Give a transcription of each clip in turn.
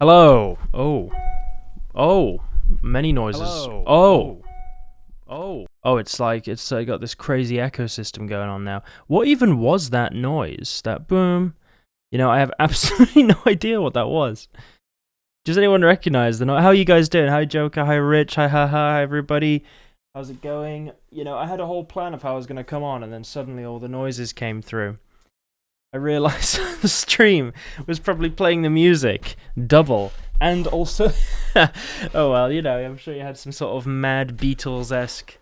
Hello. Oh. Oh. Many noises. Hello. Oh. Oh, it's got this crazy ecosystem going on now. What even was that noise? That boom? I have absolutely no idea what that was. Does anyone recognize the noise? How are you guys doing? Hi, Joker. Hi, Rich. Hi, everybody. How's it going? I had a whole plan of how I was going to come on, and then suddenly all the noises came through. I realized the stream was probably playing the music double, and also, oh well, I'm sure you had some sort of mad Beatles-esque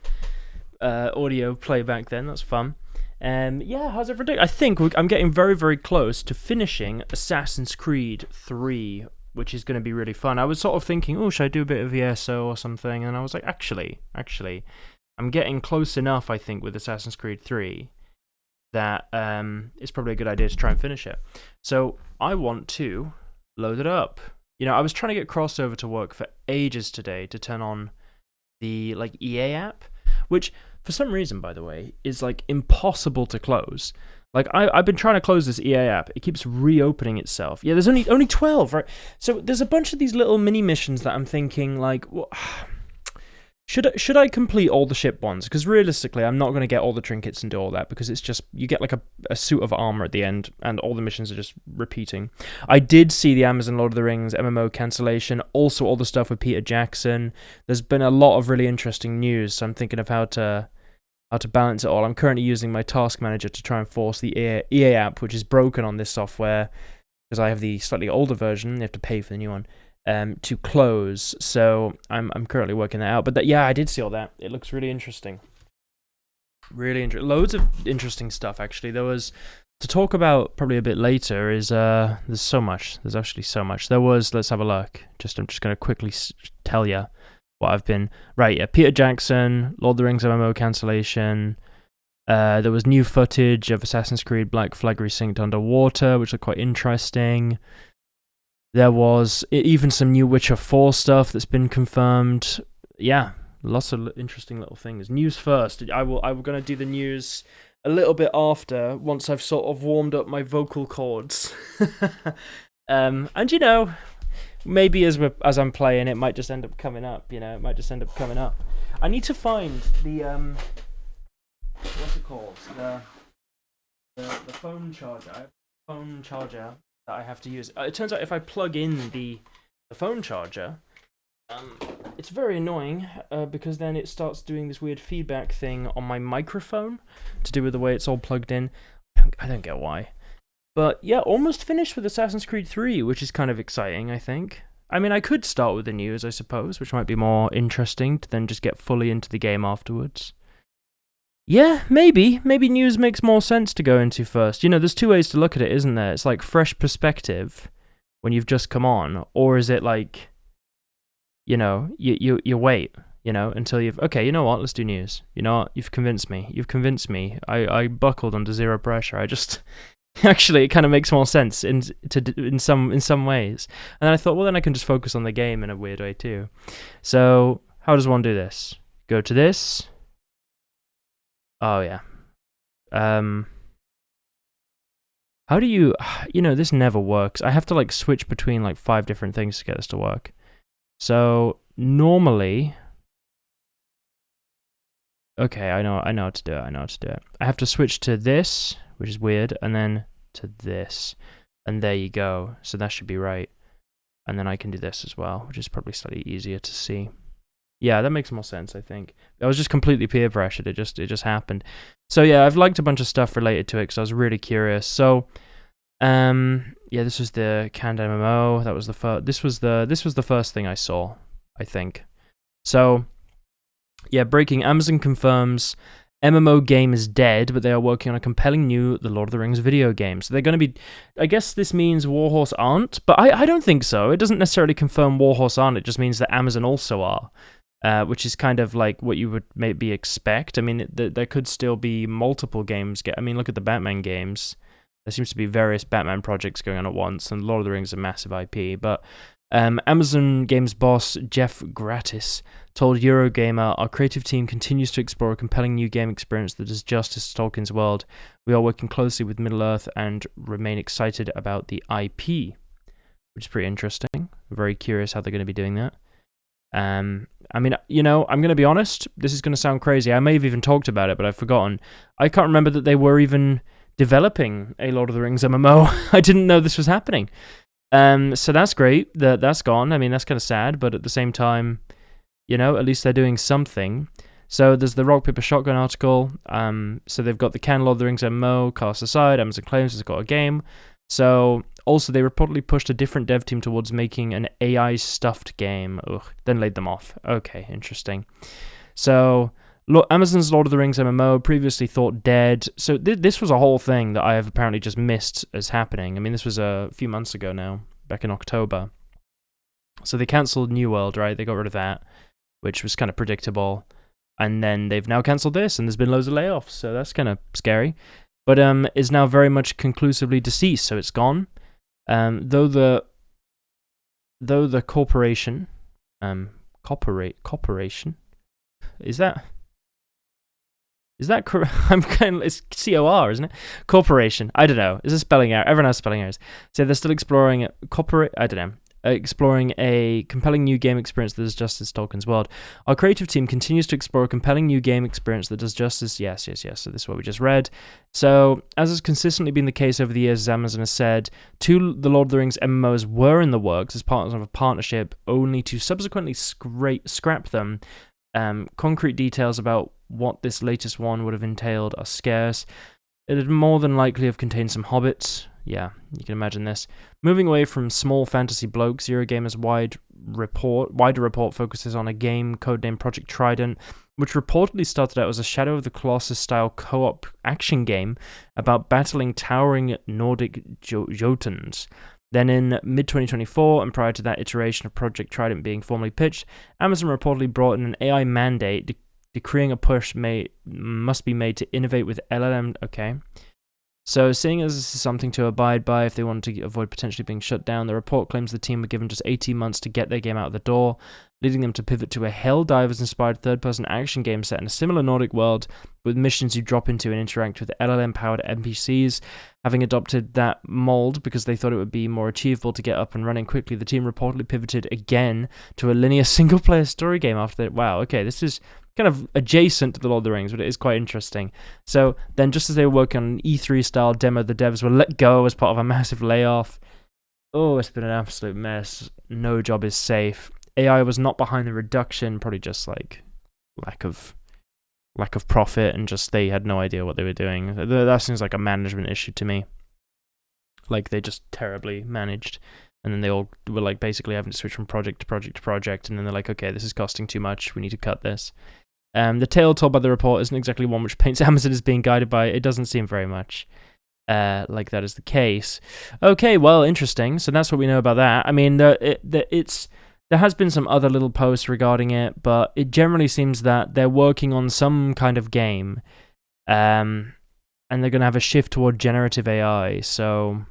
audio playback then. That's fun. Yeah, how's everyone doing? I think I'm getting very, very close to finishing Assassin's Creed 3, which is going to be really fun. I was sort of thinking, oh, should I do a bit of ESO or something? And I was like, actually, I'm getting close enough, I think, with Assassin's Creed 3 that it's probably a good idea to try and finish it. So I want to load it up. I was trying to get crossover to work for ages today to turn on the EA app, which for some reason, by the way, is impossible to close. I've been trying to close this EA app. It keeps reopening itself. Yeah, there's only 12, right? So there's a bunch of these little mini missions that I'm thinking well, Should I complete all the ship ones? Because realistically, I'm not going to get all the trinkets and do all that, because it's just, you get a suit of armor at the end, and all the missions are just repeating. I did see the Amazon Lord of the Rings MMO cancellation, also all the stuff with Peter Jackson. There's been a lot of really interesting news, so I'm thinking of how to balance it all. I'm currently using my task manager to try and force the EA app, which is broken on this software, because I have the slightly older version. You have to pay for the new one. To close, so I'm currently working that out. But yeah, I did see all that. It looks really interesting. Loads of interesting stuff, actually. There was, to talk about probably a bit later, is there's so much. There's actually so much. Let's have a look. I'm just going to quickly tell you what I've been. Right, yeah, Peter Jackson, Lord of the Rings MMO cancellation. There was new footage of Assassin's Creed Black Flag resynced underwater, which looked quite interesting. There was even some new Witcher 4 stuff that's been confirmed. Yeah, lots of interesting little things. News first. I'm going to do the news a little bit after, once I've sort of warmed up my vocal cords. And maybe as I'm playing, it might just end up coming up. I need to find the what's it called? The phone charger. I have a phone charger that I have to use. It turns out if I plug in the phone charger, it's very annoying because then it starts doing this weird feedback thing on my microphone to do with the way it's all plugged in. I don't get why. But yeah, almost finished with Assassin's Creed 3, which is kind of exciting, I think. I mean, I could start with the news, I suppose, which might be more interesting to then just get fully into the game afterwards. Yeah, maybe news makes more sense to go into first. There's two ways to look at it, isn't there? It's fresh perspective when you've just come on, or is it you wait, until you've, okay, you know what, let's do news. You know what, you've convinced me. I buckled under zero pressure. I just, actually, it kind of makes more sense in some ways. And then I thought, well, then I can just focus on the game in a weird way too. So how does one do this? Go to this. Oh, yeah. How do you... this never works. I have to, switch between, 5 different things to get this to work. So, normally... Okay, I know how to do it. I have to switch to this, which is weird, and then to this. And there you go. So that should be right. And then I can do this as well, which is probably slightly easier to see. Yeah, that makes more sense, I think. I was just completely peer pressured. It just happened. So yeah, I've liked a bunch of stuff related to it because I was really curious. So, yeah, this was the canned MMO. That was the first. This was the first thing I saw, I think. So, yeah, breaking. Amazon confirms MMO game is dead, but they are working on a compelling new The Lord of the Rings video game. So they're going to be... I guess this means Warhorse aren't, but I don't think so. It doesn't necessarily confirm Warhorse aren't. It just means that Amazon also are. Which is kind of like what you would maybe expect. I mean, there could still be multiple games. Look at the Batman games. There seems to be various Batman projects going on at once, and Lord of the Rings is a massive IP. But Amazon Games boss Jeff Gratis told Eurogamer, "Our creative team continues to explore a compelling new game experience that does justice to Tolkien's world. We are working closely with Middle-earth and remain excited about the IP," which is pretty interesting. I'm very curious how they're going to be doing that. I mean, you know, I'm going to be honest, this is going to sound crazy. I may have even talked about it, but I've forgotten. I can't remember that they were even developing a Lord of the Rings MMO. I didn't know this was happening. So that's great that that's gone. I mean, that's kind of sad, but at the same time, you know, at least they're doing something. So there's the Rock Paper Shotgun article. So they've got the Can Lord of the Rings MMO cast aside. Amazon claims it's got a game. So also they reportedly pushed a different dev team towards making an AI stuffed game. Ugh, then laid them off. Okay, interesting. So Amazon's Lord of the Rings MMO, previously thought dead. So this was a whole thing that I have apparently just missed as happening. I mean, this was a few months ago now, back in October. So they cancelled New World, right? They got rid of that, which was kind of predictable. And then they've now cancelled this, and there's been loads of layoffs, so that's kind of scary. But is now very much conclusively deceased, so it's gone. Though the corporation, corporation, is that correct? It's COR, isn't it? Corporation. I don't know. Is a spelling error? Everyone has spelling errors. So they're still exploring I don't know. Exploring a compelling new game experience that does justice to Tolkien's world. Our creative team continues to explore a compelling new game experience that does justice. Yes. So this is what we just read. So, as has consistently been the case over the years, as Amazon has said, two The Lord of the Rings MMOs were in the works as part of a partnership, only to subsequently scrap them. Concrete details about what this latest one would have entailed are scarce. It would more than likely have contained some hobbits. Yeah, you can imagine this. Moving away from small fantasy blokes, Eurogamer's wider report focuses on a game codenamed Project Trident, which reportedly started out as a Shadow of the Colossus-style co-op action game about battling towering Nordic Jotuns. Then in mid-2024, and prior to that iteration of Project Trident being formally pitched, Amazon reportedly brought in an AI mandate decreeing a push must be made to innovate with LLM. Okay. So, seeing as this is something to abide by if they want to avoid potentially being shut down, the report claims the team were given just 18 months to get their game out of the door, leading them to pivot to a Helldivers-inspired third-person action game set in a similar Nordic world with missions you drop into and interact with LLM-powered NPCs. Having adopted that mold because they thought it would be more achievable to get up and running quickly, the team reportedly pivoted again to a linear single-player story game after that. Wow, okay, this is kind of adjacent to The Lord of the Rings, but it is quite interesting. So then just as they were working on an E3-style demo, the devs were let go as part of a massive layoff. Oh, it's been an absolute mess. No job is safe. AI was not behind the reduction, probably just like lack of profit and just they had no idea what they were doing. That seems like a management issue to me. Like they just terribly managed. And then they all were like basically having to switch from project to project to project. And then they're like, okay, this is costing too much. We need to cut this. The tale told by the report isn't exactly one which paints Amazon as being guided by. It doesn't seem very much like that is the case. Okay, well, interesting. So that's what we know about that. I mean, there has been some other little posts regarding it, but it generally seems that they're working on some kind of game, and they're going to have a shift toward generative AI. So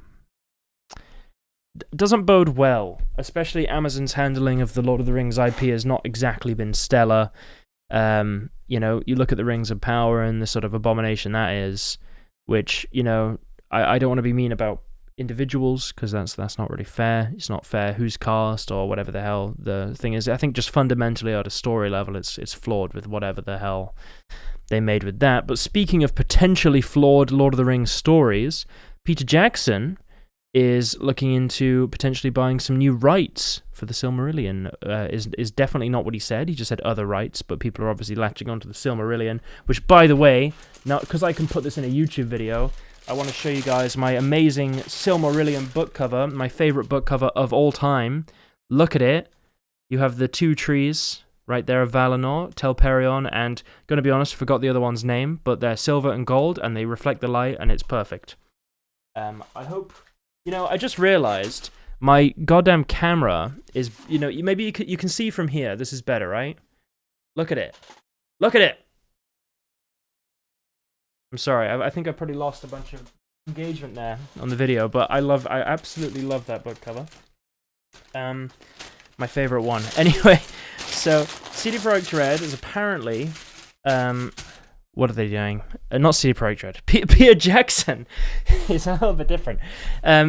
doesn't bode well, especially Amazon's handling of the Lord of the Rings IP has not exactly been stellar. You know, you look at the Rings of Power and the sort of abomination that is, which, you know, I don't want to be mean about individuals because that's not really fair. It's not fair who's cast or whatever the hell the thing is. I think just fundamentally at a story level, it's flawed with whatever the hell they made with that. But speaking of potentially flawed Lord of the Rings stories, Peter Jackson is looking into potentially buying some new rights for the Silmarillion. Is definitely not what he said. He just said other rights, but people are obviously latching onto the Silmarillion, which, by the way, now, because I can put this in a YouTube video, I want to show you guys my amazing Silmarillion book cover, my favorite book cover of all time. Look at it. You have the two trees right there of Valinor, Telperion, and, gonna be honest, forgot the other one's name, but they're silver and gold, and they reflect the light, and it's perfect. I hope... You know, I just realized my goddamn camera is, you know, maybe you can see from here. This is better, right? Look at it. Look at it. I'm sorry. I think I probably lost a bunch of engagement there on the video, but I absolutely love that book cover. My favorite one. Anyway, so CD Projekt Red is apparently what are they doing? Not CD Projekt Red. Peter Jackson is a hell of a different.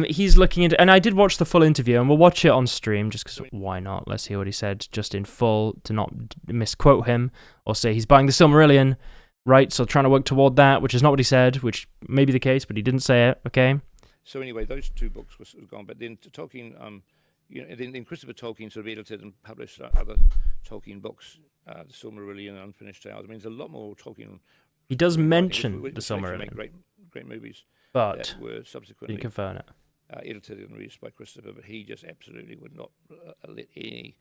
He's looking into, and I did watch the full interview, and we'll watch it on stream just because why not? Let's hear what he said just in full to not misquote him or say he's buying the Silmarillion, right? So trying to work toward that, which is not what he said, which may be the case, but he didn't say it. Okay. So anyway, those two books were sort of gone, but then Tolkien, then Christopher Tolkien sort of edited and published other Tolkien books, The Silmarillion and Unfinished Tales. I mean, there's a lot more Tolkien. He does mention the Silmarillion. Make great movies, but that were subsequently didn't confirm it. Edited and released by Christopher, but he just absolutely would not let any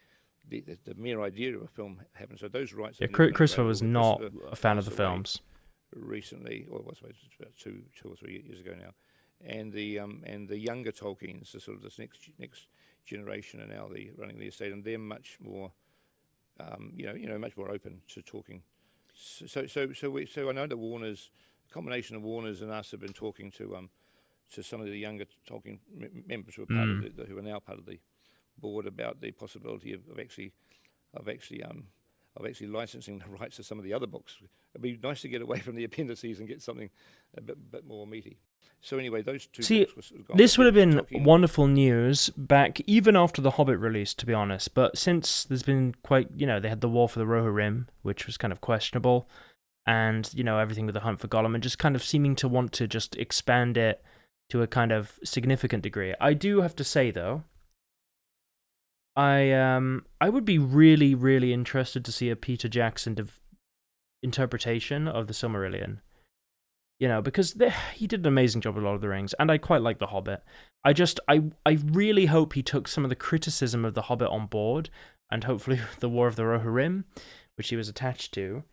the mere idea of a film happen. So those rights. Yeah, Christopher was not a fan of the films. Recently, or was about two or 3 years ago now, and the younger Tolkiens, the sort of this next generation, are now running the estate, and they're much more, much more open to talking. So I know that Warner's, a combination of Warner's and us have been talking to some of the younger Tolkien members who are part of who are now part of the board about the possibility of actually licensing the rights to some of the other books. It'd be nice to get away from the appendices and get something a bit more meaty. So anyway, those two books were gone. This would have been wonderful news back even after The Hobbit released, to be honest. But since there's been quite, they had the War for the Rohirrim, which was kind of questionable, and, everything with the Hunt for Gollum, and just kind of seeming to want to just expand it to a kind of significant degree. I do have to say, though, I would be really, really interested to see a Peter Jackson interpretation of the Silmarillion. Because he did an amazing job with Lord of the Rings, and I quite like The Hobbit. I really hope he took some of the criticism of The Hobbit on board, and hopefully the War of the Rohirrim, which he was attached to.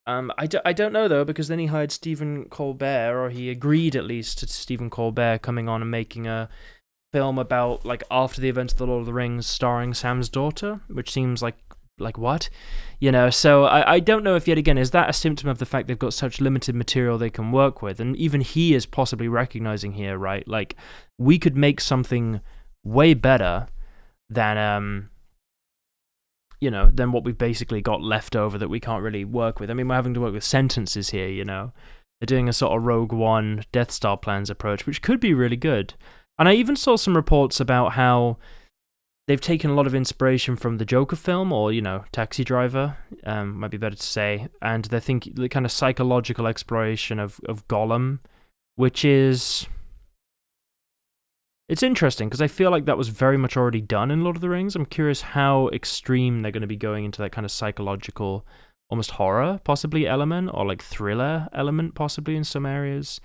I don't know, though, because then he hired Stephen Colbert, or he agreed at least to Stephen Colbert coming on and making a film about, after the events of The Lord of the Rings, starring Sam's daughter, which seems like what? So I don't know if, yet again, is that a symptom of the fact they've got such limited material they can work with? And even he is possibly recognizing here, right? We could make something way better than, than what we've basically got left over that we can't really work with. I mean, we're having to work with sentences here, They're doing a sort of Rogue One, Death Star plans approach, which could be really good. And I even saw some reports about how they've taken a lot of inspiration from the Joker film, or, Taxi Driver, might be better to say, and they think the kind of psychological exploration of Gollum, which is... It's interesting, because I feel like that was very much already done in Lord of the Rings. I'm curious how extreme they're going to be going into that kind of psychological, almost horror, possibly, element, or, thriller element, possibly, in some areas.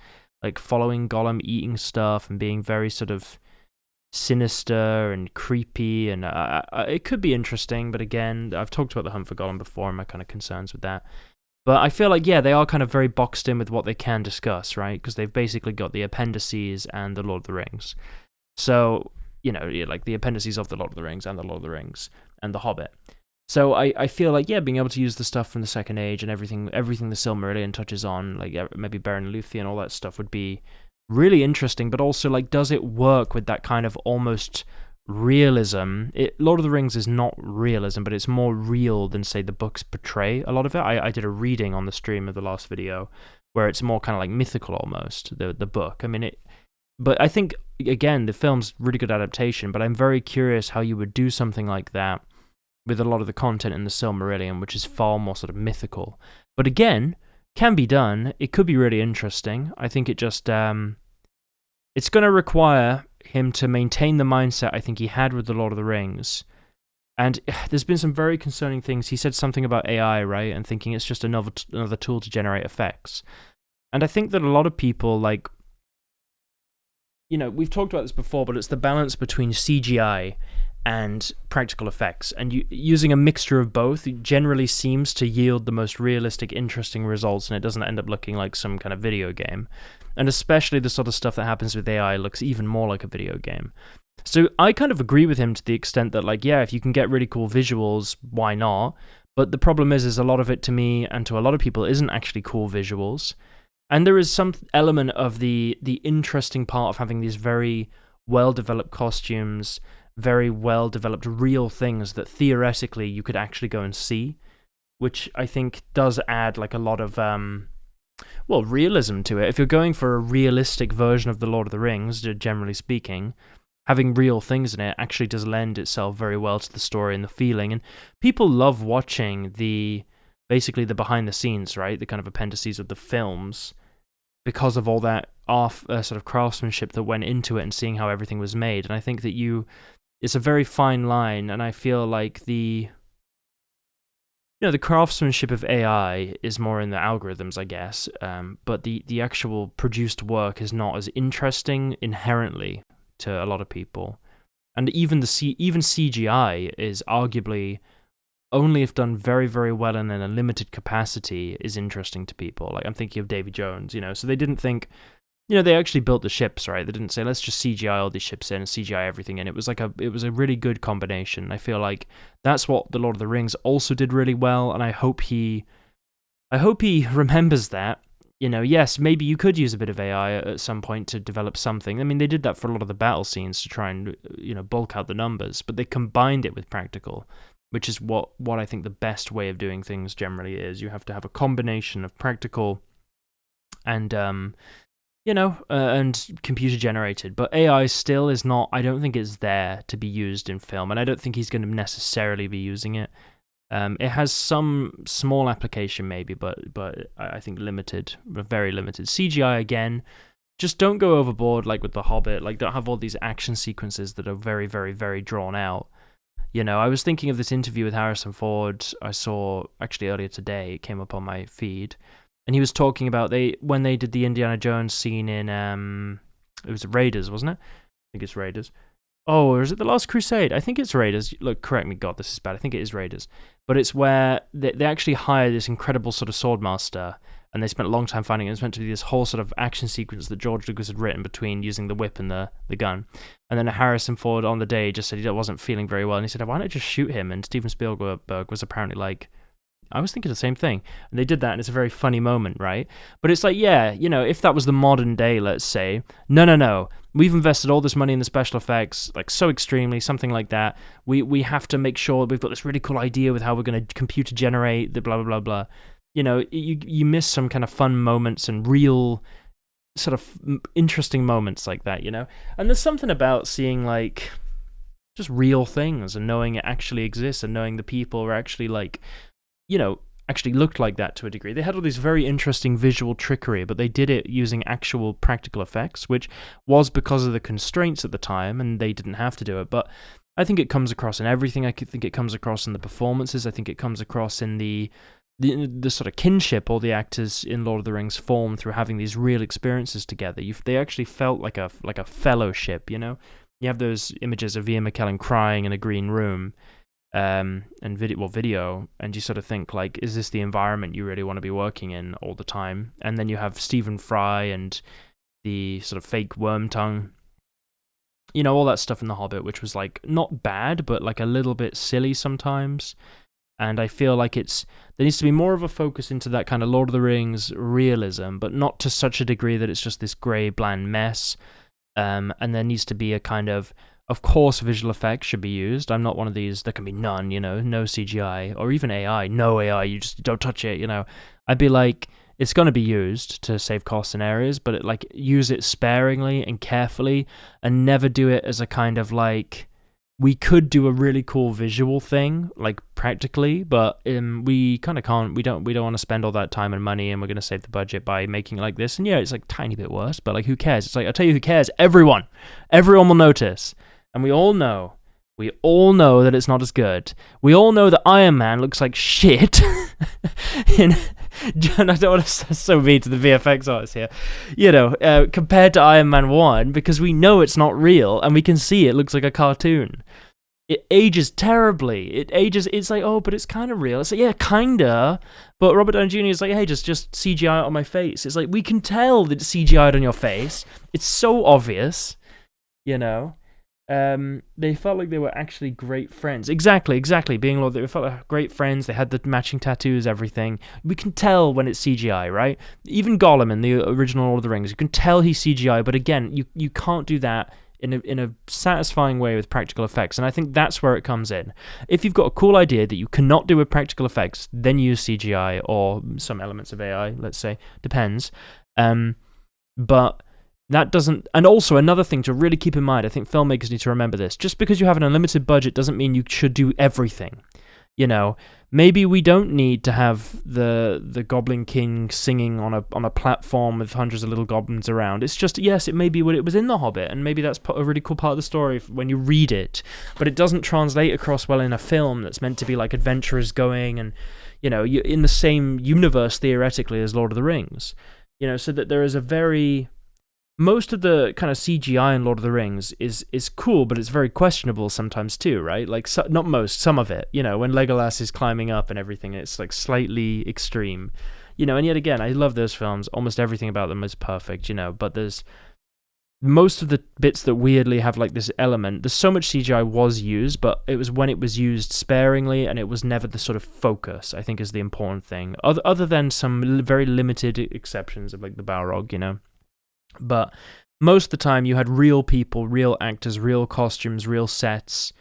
Following Gollum eating stuff and being very sort of sinister and creepy, and it could be interesting, but again, I've talked about the Hunt for Gollum before and my kind of concerns with that. But I feel like, they are kind of very boxed in with what they can discuss, right? Because they've basically got the appendices and the Lord of the Rings. So, the appendices of the Lord of the Rings and the Lord of the Rings and the Hobbit. So I feel like, being able to use the stuff from the Second Age and everything the Silmarillion touches on, maybe Beren and Luthien and all that stuff would be really interesting, but also, does it work with that kind of almost realism? Lord of the Rings is not realism, but it's more real than, say, the books portray a lot of it. I did a reading on the stream of the last video where it's more kind of mythical almost, the book. I mean, but I think, again, the film's really good adaptation, but I'm very curious how you would do something like that with a lot of the content in the Silmarillion, which is far more sort of mythical. But again, can be done. It could be really interesting. I think it just... it's going to require him to maintain the mindset I think he had with The Lord of the Rings. And there's been some very concerning things. He said something about AI, right? And thinking it's just another tool to generate effects. And I think that a lot of people, we've talked about this before, but it's the balance between CGI and practical effects. And using a mixture of both generally seems to yield the most realistic, interesting results, and it doesn't end up looking like some kind of video game. And especially the sort of stuff that happens with AI looks even more like a video game. So I kind of agree with him to the extent that, if you can get really cool visuals, why not? But the problem is a lot of it, to me and to a lot of people, isn't actually cool visuals. And there is some element of the interesting part of having these very well-developed costumes, very well-developed real things that theoretically you could actually go and see, which I think does add like a lot of realism to it. If you're going for a realistic version of the Lord of the Rings, generally speaking, having real things in it actually does lend itself very well to the story and the feeling. And people love watching basically the behind the scenes, right? The kind of appendices of the films, because of all that sort of craftsmanship that went into it and seeing how everything was made. And I think that it's a very fine line, and I feel like the craftsmanship of AI is more in the algorithms, I guess, but the actual produced work is not as interesting inherently to a lot of people. And even even CGI is arguably, only if done very, very well and in a limited capacity, is interesting to people. Like, I'm thinking of Davy Jones, so they didn't think, they actually built the ships, right? They didn't say, let's just CGI all these ships in and CGI everything in. It was a really good combination. I feel like that's what the Lord of the Rings also did really well, and I hope he remembers that. Yes, maybe you could use a bit of AI at some point to develop something. I mean, they did that for a lot of the battle scenes to try and, bulk out the numbers, but they combined it with practical, which is what I think the best way of doing things generally is. You have to have a combination of practical and and computer generated. But AI still is not, I don't think it's there to be used in film, and I don't think he's going to necessarily be using it. It has some small application maybe, but I think limited, very limited. CGI again, just don't go overboard like with The Hobbit. Like, don't have all these action sequences that are very, very, very drawn out. I was thinking of this interview with Harrison Ford I saw actually earlier today. It came up on my feed. And he was talking about when they did the Indiana Jones scene in it was Raiders, wasn't it? I think it's Raiders. Oh, or is it The Last Crusade? I think it's Raiders. Look, correct me, God, this is bad. I think it is Raiders. But it's where they actually hired this incredible sort of swordmaster, and they spent a long time finding it. It was meant to be this whole sort of action sequence that George Lucas had written between using the whip and the gun. And then Harrison Ford on the day just said he wasn't feeling very well, and he said, why not just shoot him? And Steven Spielberg was apparently like, I was thinking the same thing. And they did that, and it's a very funny moment, right? But it's like, yeah, if that was the modern day, let's say, no, we've invested all this money in the special effects, like so extremely, something like that. We have to make sure we've got this really cool idea with how we're going to computer generate the blah, blah, blah, blah. You miss some kind of fun moments and real sort of interesting moments like that, And there's something about seeing, like, just real things and knowing it actually exists and knowing the people are actually, like, actually looked like that to a degree. They had all this very interesting visual trickery, but they did it using actual practical effects, which was because of the constraints at the time, and they didn't have to do it. But I think it comes across in everything. I think it comes across in the performances. I think it comes across in the sort of kinship all the actors in Lord of the Rings form through having these real experiences together. They actually felt like a fellowship, You have those images of Ian McKellen crying in a green room, and video, and you sort of think, like, is this the environment you really want to be working in all the time? And then you have Stephen Fry and the sort of fake worm tongue, all that stuff in The Hobbit, which was, like, not bad, but, like, a little bit silly sometimes. And I feel like there needs to be more of a focus into that kind of Lord of the Rings realism, but not to such a degree that it's just this grey, bland mess. And there needs to be a kind of course, visual effects should be used. I'm not one of these, there can be none, no CGI, or even AI, no AI, you just don't touch it, I'd be like, it's going to be used to save costs in areas, but use it sparingly and carefully, and never do it as a kind of like, we could do a really cool visual thing, like practically, but we kind of can't, we don't want to spend all that time and money, and we're going to save the budget by making it like this. And yeah, it's like a tiny bit worse, but like, who cares? It's like, I'll tell you who cares, everyone will notice. And we all know that it's not as good. We all know that Iron Man looks like shit. And I don't want to sound so mean to the VFX artists here, compared to Iron Man 1, because we know it's not real, and we can see it looks like a cartoon. It ages terribly. It's like, oh, but it's kind of real. It's like, yeah, kinda. But Robert Downey Jr. is like, hey, just CGI on my face. It's like, we can tell that it's CGI'd on your face. It's so obvious, They felt like they were actually great friends. Exactly. Being Lord, they felt like great friends. They had the matching tattoos, everything. We can tell when it's CGI, right? Even Gollum in the original Lord of the Rings, you can tell he's CGI. But again, you can't do that in a satisfying way with practical effects, and I think that's where it comes in. If you've got a cool idea that you cannot do with practical effects, then use CGI or some elements of AI, let's say, depends. But that doesn't, and also another thing to really keep in mind, I think filmmakers need to remember this, just because you have an unlimited budget doesn't mean you should do everything. You know, maybe we don't need to have the Goblin King singing on a platform with hundreds of little goblins around. It's just, yes, it may be what it was in The Hobbit, and maybe that's a really cool part of the story when you read it, but it doesn't translate across well in a film that's meant to be like adventurers going and, you know, you're in the same universe theoretically as Lord of the Rings. You know, so that there is a very... Most of the kind of CGI in Lord of the Rings is cool, but it's very questionable sometimes too, right? Like, not most, some of it. You know, when Legolas is climbing up and everything, it's like slightly extreme. You know, and yet again, I love those films. Almost everything about them is perfect, you know, but there's most of the bits that weirdly have like this element. There's so much CGI was used, but it was when it was used sparingly, and it was never the sort of focus, I think, is the important thing. Other than some very limited exceptions of like the Balrog, you know. But most of the time you had real people, real actors, real costumes, real sets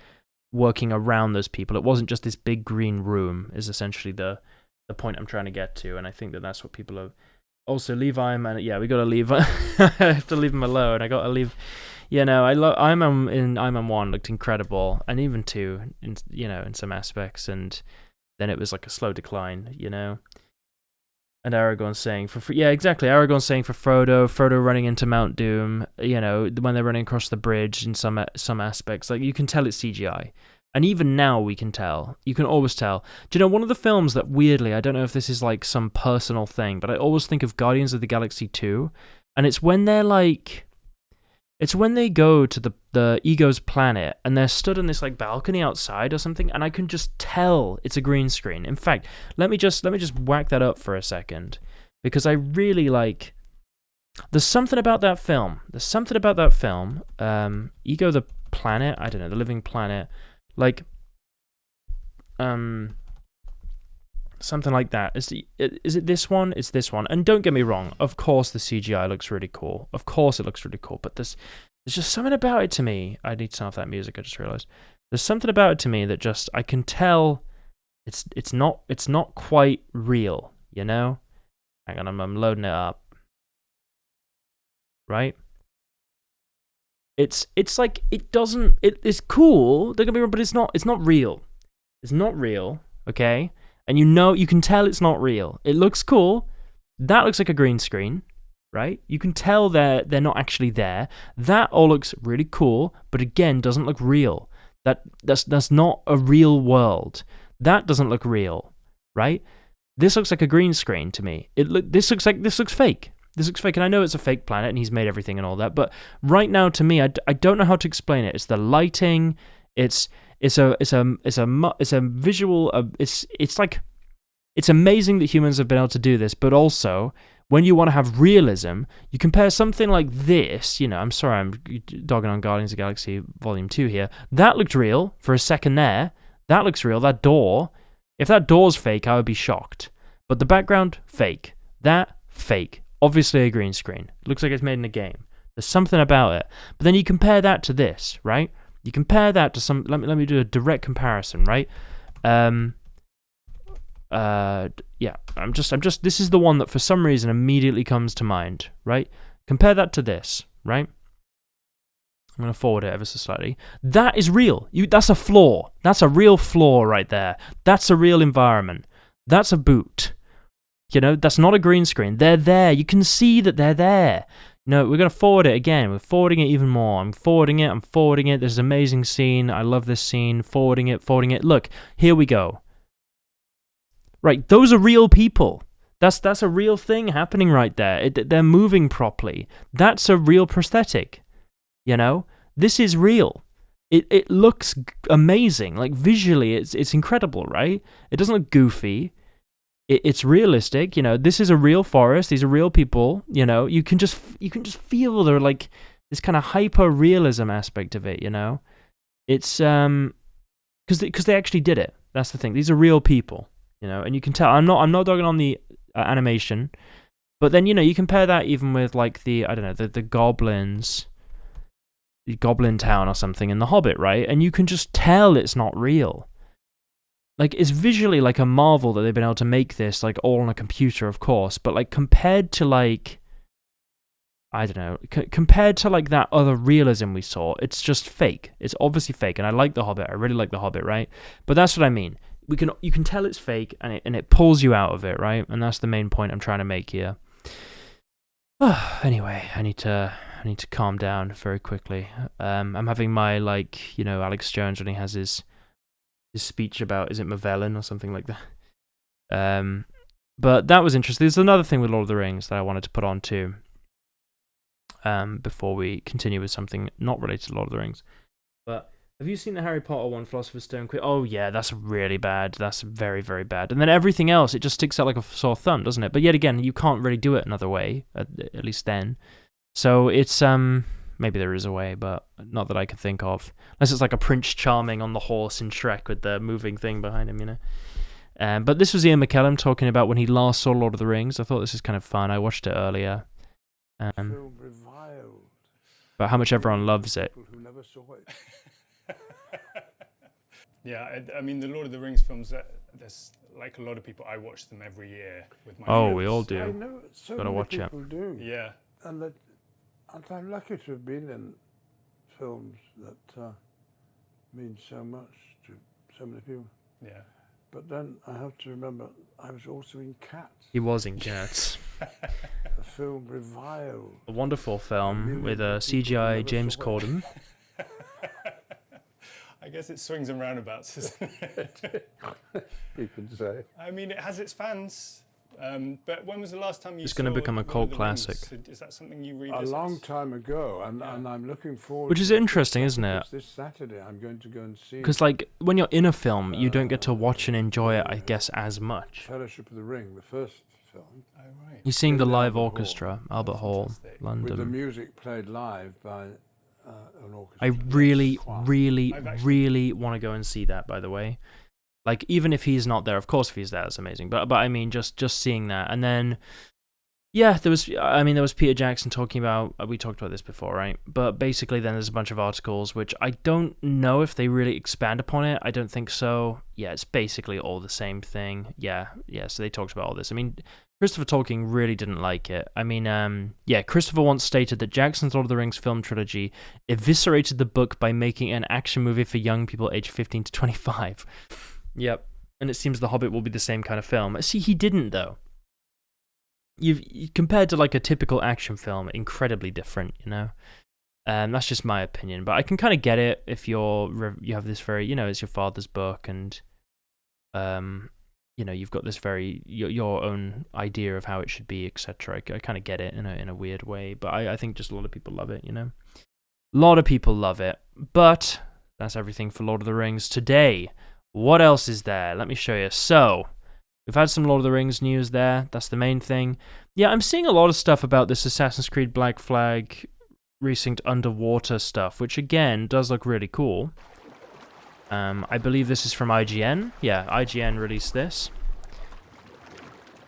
working around those people. It wasn't just this big green room is essentially the point I'm trying to get to, and I think that's what people are... Also, Levi, man, yeah, we gotta leave. I have to leave him alone. I gotta leave... You know, Iron Man 1 looked incredible, and even 2, in some aspects, and then it was like a slow decline, you know? And Aragorn saying Aragorn saying for Frodo running into Mount Doom, you know, when they're running across the bridge in some aspects, like you can tell it's CGI. And even now we can tell. You can always tell. Do you know, one of the films that weirdly, I don't know if this is like some personal thing, but I always think of Guardians of the Galaxy 2, and it's when they're like... It's when they go to the Ego's planet and they're stood on this like balcony outside or something, and I can just tell it's a green screen. In fact, let me just whack that up for a second, because I really like... There's something about that film. Ego the planet, I don't know, the living planet, like something like that. Is it this one? It's this one. And don't get me wrong, of course the CGI looks really cool. Of course it looks really cool, but there's just something about it to me. I need to turn off that music, I just realized. There's something about it to me that just, I can tell it's not quite real, you know? Hang on, I'm loading it up. Right? It's like, it's cool, don't get me wrong, but it's not real. It's not real, okay? And you can tell it's not real. It looks cool. That looks like a green screen, right? You can tell they're not actually there. That all looks really cool, but again, doesn't look real. That's not a real world. That doesn't look real, right? This looks like a green screen to me. This looks fake. This looks fake, and I know it's a fake planet, and he's made everything and all that. But right now, to me, I don't know how to explain it. It's the lighting. It's a visual. It's amazing that humans have been able to do this, but also when you want to have realism, you compare something like this. You know, I'm sorry, I'm dogging on Guardians of the Galaxy Volume 2 here. That looked real for a second there. That looks real. That door. If that door's fake, I would be shocked. But the background, fake. That, fake. Obviously a green screen. It looks like it's made in a game. There's something about it. But then you compare that to this, right? You compare that to some... Let me do a direct comparison, right? Yeah, I'm just... This is the one that for some reason immediately comes to mind, right? Compare that to this, right? I'm going to forward it ever so slightly. That is real. That's a floor. That's a real floor right there. That's a real environment. That's a boot. You know, that's not a green screen. They're there. You can see that they're there. No, we're going to forward it again. We're forwarding it even more. I'm forwarding it. There's an amazing scene. I love this scene. Forwarding it. Look, here we go. Right, those are real people. That's a real thing happening right there. They're moving properly. That's a real prosthetic. You know? This is real. It looks amazing. Like, visually, it's incredible, right? It doesn't look goofy. It's realistic, you know. This is a real forest. These are real people, you know. You can just feel they're like this kind of hyper realism aspect of it, you know. It's because they actually did it. That's the thing. These are real people, you know, and you can tell. I'm not dogging on the animation, but then you know you compare that even with like the I don't know the goblins. Goblin Town or something in The Hobbit, right? And you can just tell it's not real. Like, it's visually like a marvel that they've been able to make this, like, all on a computer, of course, but, like, compared to, like, I don't know, compared to, like, that other realism we saw, it's just fake. It's obviously fake, and I like The Hobbit. I really like The Hobbit, right? But that's what I mean. You can tell it's fake, and it pulls you out of it, right? And that's the main point I'm trying to make here. Anyway, I need to calm down very quickly. I'm having my, like, you know, Alex Jones when he has his speech about, is it Mavellan or something like that? But that was interesting. There's another thing with Lord of the Rings that I wanted to put on too. Before we continue with something not related to Lord of the Rings. But have you seen the Harry Potter one, Philosopher's Stone quiz? Oh yeah, that's really bad. That's very, very bad. And then everything else, it just sticks out like a sore thumb, doesn't it? But yet again, you can't really do it another way, at least then. So it's, maybe there is a way, but not that I can think of. Unless it's like a Prince Charming on the horse in Shrek with the moving thing behind him, you know? But this was Ian McKellen talking about when he last saw Lord of the Rings. I thought this is kind of fun. I watched it earlier. But how much everyone loves it. Yeah, I mean, the Lord of the Rings films, there's like a lot of people, I watch them every year with my friends. We all do. I know so Gotta many watch it. people do. Yeah. And I'm lucky to have been in films that mean so much to so many people. Yeah. But then I have to remember, I was also in Cats. He was in Cats. A film reviled. A wonderful film with a CGI James Corden. I guess it swings and roundabouts, isn't it? You could say. I mean, it has its fans. But when was the last time you It's saw going to become a Lord of cult the classic. Rings? Is that something you A revisit? long time ago, and I'm looking forward. Which is to it. interesting, isn't it? This Saturday, I'm going to go and see. Because, like, when you're in a film, you don't get to watch and enjoy it, I guess, as much. Fellowship of the Ring, the first film. Oh, right. You're seeing the In live Albert Hall. orchestra, Albert Hall, Fantastic. With the London. music played live by an orchestra. I really, Wow. really, I've actually- really want to go and see that, by the way. Like, even if he's not there, of course, if he's there, that's amazing. But I mean, just seeing that. And then, yeah, there was Peter Jackson talking about, we talked about this before, right? But basically, then there's a bunch of articles, which I don't know if they really expand upon it. I don't think so. Yeah, it's basically all the same thing. Yeah, so they talked about all this. I mean, Christopher Tolkien really didn't like it. I mean, Christopher once stated that Jackson's Lord of the Rings film trilogy eviscerated the book by making an action movie for young people aged 15 to 25. Yep. And it seems The Hobbit will be the same kind of film. See, he didn't, though. You've compared to like a typical action film, incredibly different, you know. That's just my opinion, but I can kind of get it if you have this very, you know, it's your father's book, and you know, you've got this very your own idea of how it should be, etc. I kind of get it in a weird way, but I think just a lot of people love it, you know. A lot of people love it, but that's everything for Lord of the Rings today. What else is there? Let me show you. So, we've had some Lord of the Rings news there. That's the main thing. Yeah, I'm seeing a lot of stuff about this Assassin's Creed Black Flag resynced underwater stuff, which again does look really cool. I believe this is from IGN. Yeah, IGN released this.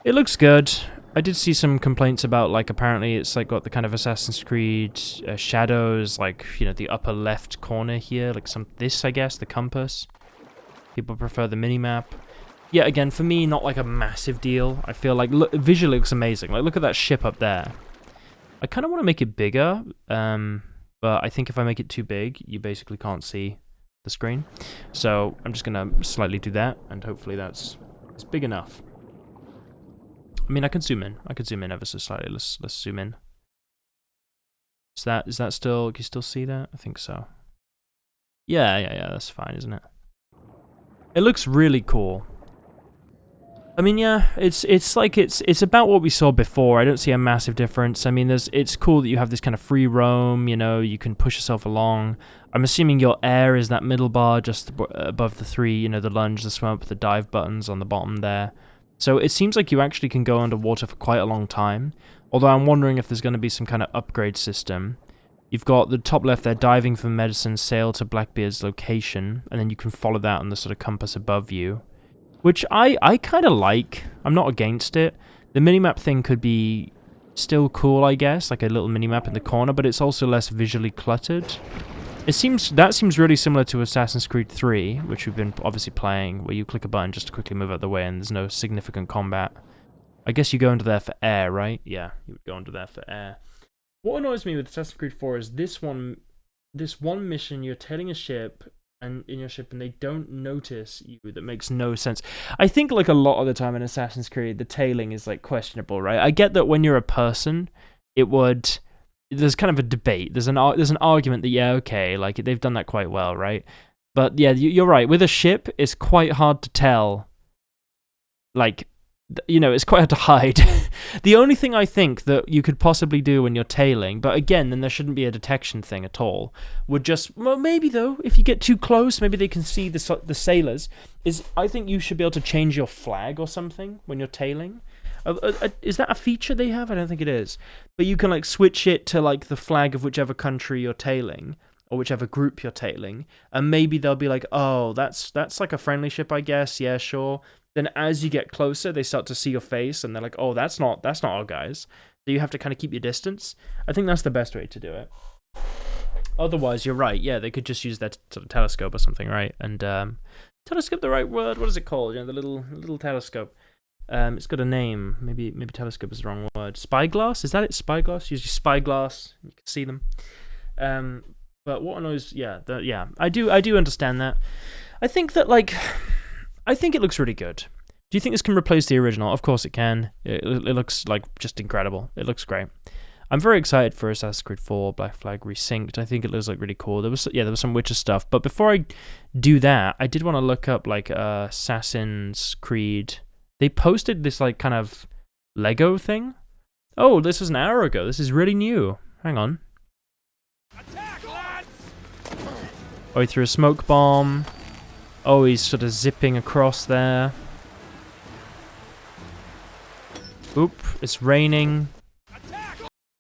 It looks good. I did see some complaints about, like, apparently it's like got the kind of Assassin's Creed shadows, like, you know, the upper left corner here, like this, I guess, the compass. People prefer the minimap. Yeah, again, for me, not like a massive deal. I feel like, visually it looks amazing. Like, look at that ship up there. I kind of want to make it bigger, but I think if I make it too big, you basically can't see the screen. So I'm just going to slightly do that, and hopefully it's big enough. I mean, I can zoom in. I could zoom in ever so slightly. Let's zoom in. Is that still, can you still see that? I think so. Yeah, that's fine, isn't it? It looks really cool. I mean, yeah, it's like it's about what we saw before. I don't see a massive difference. I mean, it's cool that you have this kind of free roam, you know, you can push yourself along. I'm assuming your air is that middle bar just above the three, you know, the lunge, the swim up, the dive buttons on the bottom there. So it seems like you actually can go underwater for quite a long time. Although I'm wondering if there's going to be some kind of upgrade system. You've got the top left there, diving for medicine, sail to Blackbeard's location, and then you can follow that on the sort of compass above you. Which I kind of like. I'm not against it. The minimap thing could be still cool, I guess, like a little mini-map in the corner, but it's also less visually cluttered. That seems really similar to Assassin's Creed 3, which we've been obviously playing, where you click a button just to quickly move out of the way and there's no significant combat. I guess you go into there for air, right? Yeah, you would go into there for air. What annoys me with Assassin's Creed 4 is this one mission, you're tailing a ship, and in your ship, and they don't notice you. That makes no sense. I think like a lot of the time in Assassin's Creed, the tailing is like questionable, right? I get that when you're a person, it would... There's kind of a debate. There's an argument that, yeah, okay, like they've done that quite well, right? But yeah, you're right. With a ship, it's quite hard to tell. Like, you know, it's quite hard to hide. The only thing I think that you could possibly do when you're tailing, but again, then there shouldn't be a detection thing at all, would just, well, maybe though, if you get too close, maybe they can see the sailors, is I think you should be able to change your flag or something when you're tailing. Is that a feature they have? I don't think it is. But you can like switch it to like the flag of whichever country you're tailing, or whichever group you're tailing, and maybe they'll be like, oh, that's like a friendly ship, I guess. Yeah, sure. Then as you get closer, they start to see your face, and they're like, oh, that's not our guys. So you have to kind of keep your distance. I think that's the best way to do it. Otherwise, you're right. Yeah, they could just use that sort of telescope or something, right? And telescope, the right word? What is it called? You know, the little telescope. It's got a name. Maybe telescope is the wrong word. Spyglass? Is that it? Spyglass? Use your spyglass. You can see them. But what annoys? Yeah, I do understand that. I think that I think it looks really good. Do you think this can replace the original? Of course it can. It looks like just incredible. It looks great. I'm very excited for Assassin's Creed 4 Black Flag Resynced. I think it looks like really cool. There was some Witcher stuff. But before I do that, I did want to look up like Assassin's Creed. They posted this like kind of Lego thing. Oh, this was an hour ago. This is really new. Hang on. Attack, lads! Oh, he threw a smoke bomb. Oh, he's sort of zipping across there. Oop, it's raining.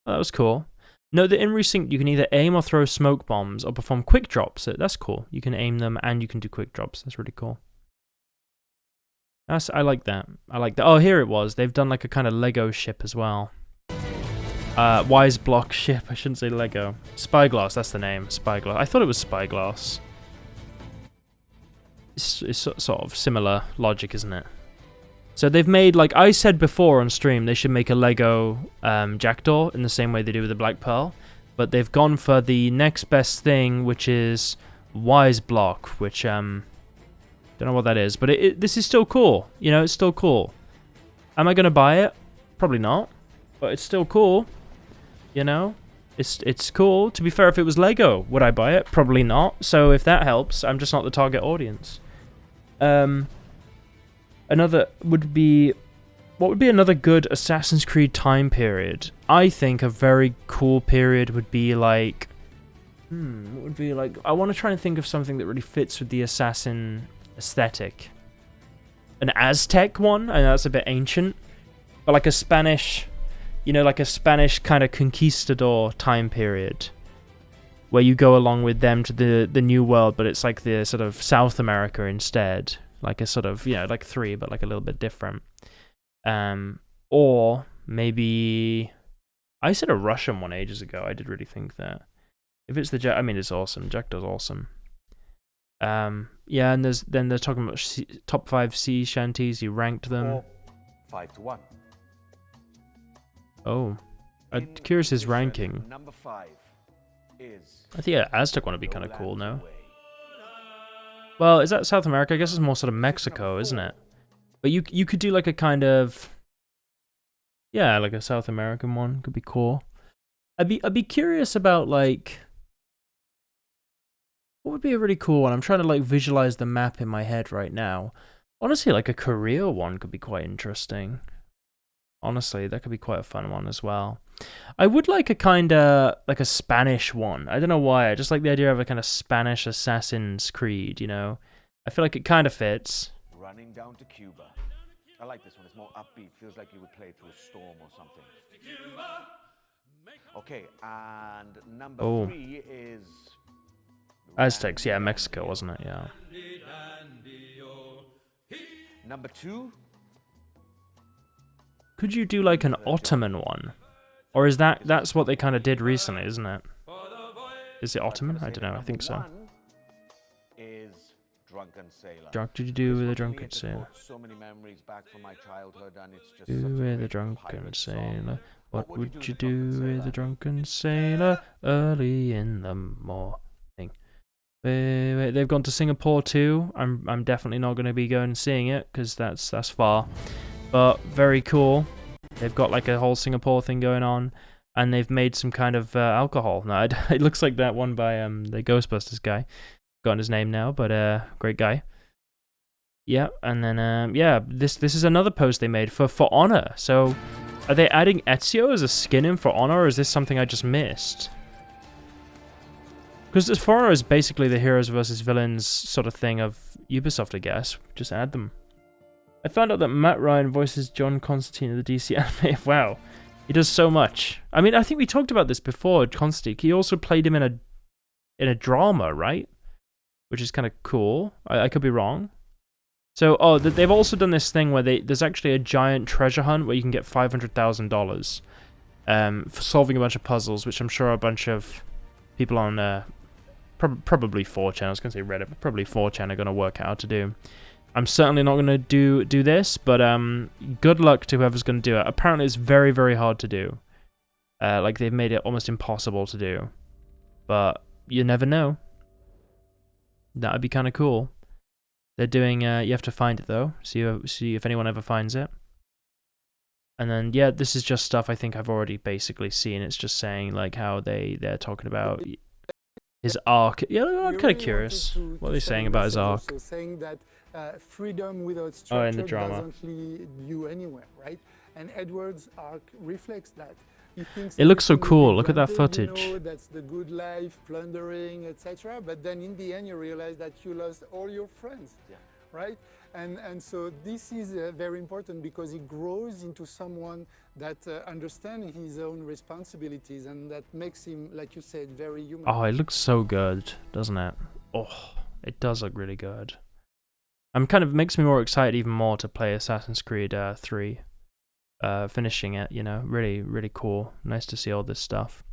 Oh, that was cool. Note that in Resynced, you can either aim or throw smoke bombs or perform quick drops. So that's cool. You can aim them and you can do quick drops. That's really cool. I like that. Oh, here it was. They've done like a kind of Lego ship as well. Wise block ship. I shouldn't say Lego. Spyglass, that's the name. Spyglass. I thought it was Spyglass. It's sort of similar logic, isn't it? So they've made, like I said before on stream, they should make a Lego Jackdaw in the same way they do with the Black Pearl. But they've gone for the next best thing, which is Wise block, which don't know what that is, but this is still cool. You know, it's still cool. Am I gonna buy it? Probably not, but it's still cool. You know, it's cool. To be fair, if it was Lego, would I buy it? Probably not. So if that helps, I'm just not the target audience. Another would be, what would be another good Assassin's Creed time period? I think a very cool period would be like, what would be like? I want to try and think of something that really fits with the Assassin aesthetic. An Aztec one, I know that's a bit ancient, but like a Spanish, you know, like a Spanish kind of conquistador time period where you go along with them to the New World, but it's like the sort of South America instead, like a sort of, you know, like 3, but like a little bit different. Or maybe I said a Russian one ages ago. I did really think that. If it's the I mean, it's awesome. Jackdaw's awesome. Yeah, and they're talking about top 5 sea shanties. He ranked them. 5 to 1. Oh, I'm curious his ranking. Number 5 is. I think Aztec one would be kind of cool. No. Well, is that South America? I guess it's more sort of Mexico, isn't it? But you could do like a kind of, yeah, like a South American one could be cool. I'd be curious about like. What would be a really cool one? I'm trying to like visualize the map in my head right now. Honestly, like a Korea one could be quite interesting. Honestly, that could be quite a fun one as well. I would like a kind of like a Spanish one. I don't know why. I just like the idea of a kind of Spanish Assassin's Creed, you know? I feel like it kind of fits. Running down to Cuba. I like this one. It's more upbeat. Feels like you would play through a storm or something. Okay, and number 3 is. Aztecs, yeah, Mexico, wasn't it? Yeah. Number 2. Could you do like an Ottoman one? Or is that's what they kind of did recently, isn't it? Is it Ottoman? I don't know. I think so. One is Drunken Sailor. What did you do This with one the to me, drunken it sailor? evokes so many memories back from my childhood, and it's just Do such a with the great drunken pirate sailor? song. What would you do with the drunken sailor early in the morning? Wait, they've gone to Singapore too. I'm definitely not going to be going and seeing it because that's far. But very cool. They've got like a whole Singapore thing going on, and they've made some kind of alcohol. No, it looks like that one by the Ghostbusters guy. Forgotten his name now, but great guy. Yeah, and then yeah, this is another post they made for Honor. So, are they adding Ezio as a skin in For Honor, or is this something I just missed? Because For Honor is basically the heroes versus villains sort of thing of Ubisoft, I guess. Just add them. I found out that Matt Ryan voices John Constantine in the DC anime. Wow, he does so much. I mean, I think we talked about this before. Constantine. He also played him in a drama, right? Which is kind of cool. I could be wrong. So, they've also done this thing where there's actually a giant treasure hunt where you can get $500,000 for solving a bunch of puzzles, which I'm sure a bunch of people on probably 4chan, I was going to say Reddit, but probably 4chan are going to work out how to do. I'm certainly not going to do this, but good luck to whoever's going to do it. Apparently it's very, very hard to do. Like, they've made it almost impossible to do. But you never know. That would be kind of cool. They're doing, you have to find it though, see if anyone ever finds it. And then, yeah, this is just stuff I think I've already basically seen. It's just saying, like, how they're talking about his arc. Yeah, I'm kind of curious what they're saying about his arc. Also saying that freedom without structure in the drama. doesn't lead you anywhere, right? And Edward's arc reflects that. He thinks It looks so everything cool. will be Look at that granted, footage. You know, that's the good life, plundering, etc. But then in the end, you realize that you lost all your friends, right? And so this is very important because he grows into someone that understands his own responsibilities, and that makes him, like you said, very human. Oh, it looks so good, doesn't it? Oh, it does look really good. Makes me more excited even more to play Assassin's Creed 3. Finishing it, you know, really, really cool. Nice to see all this stuff.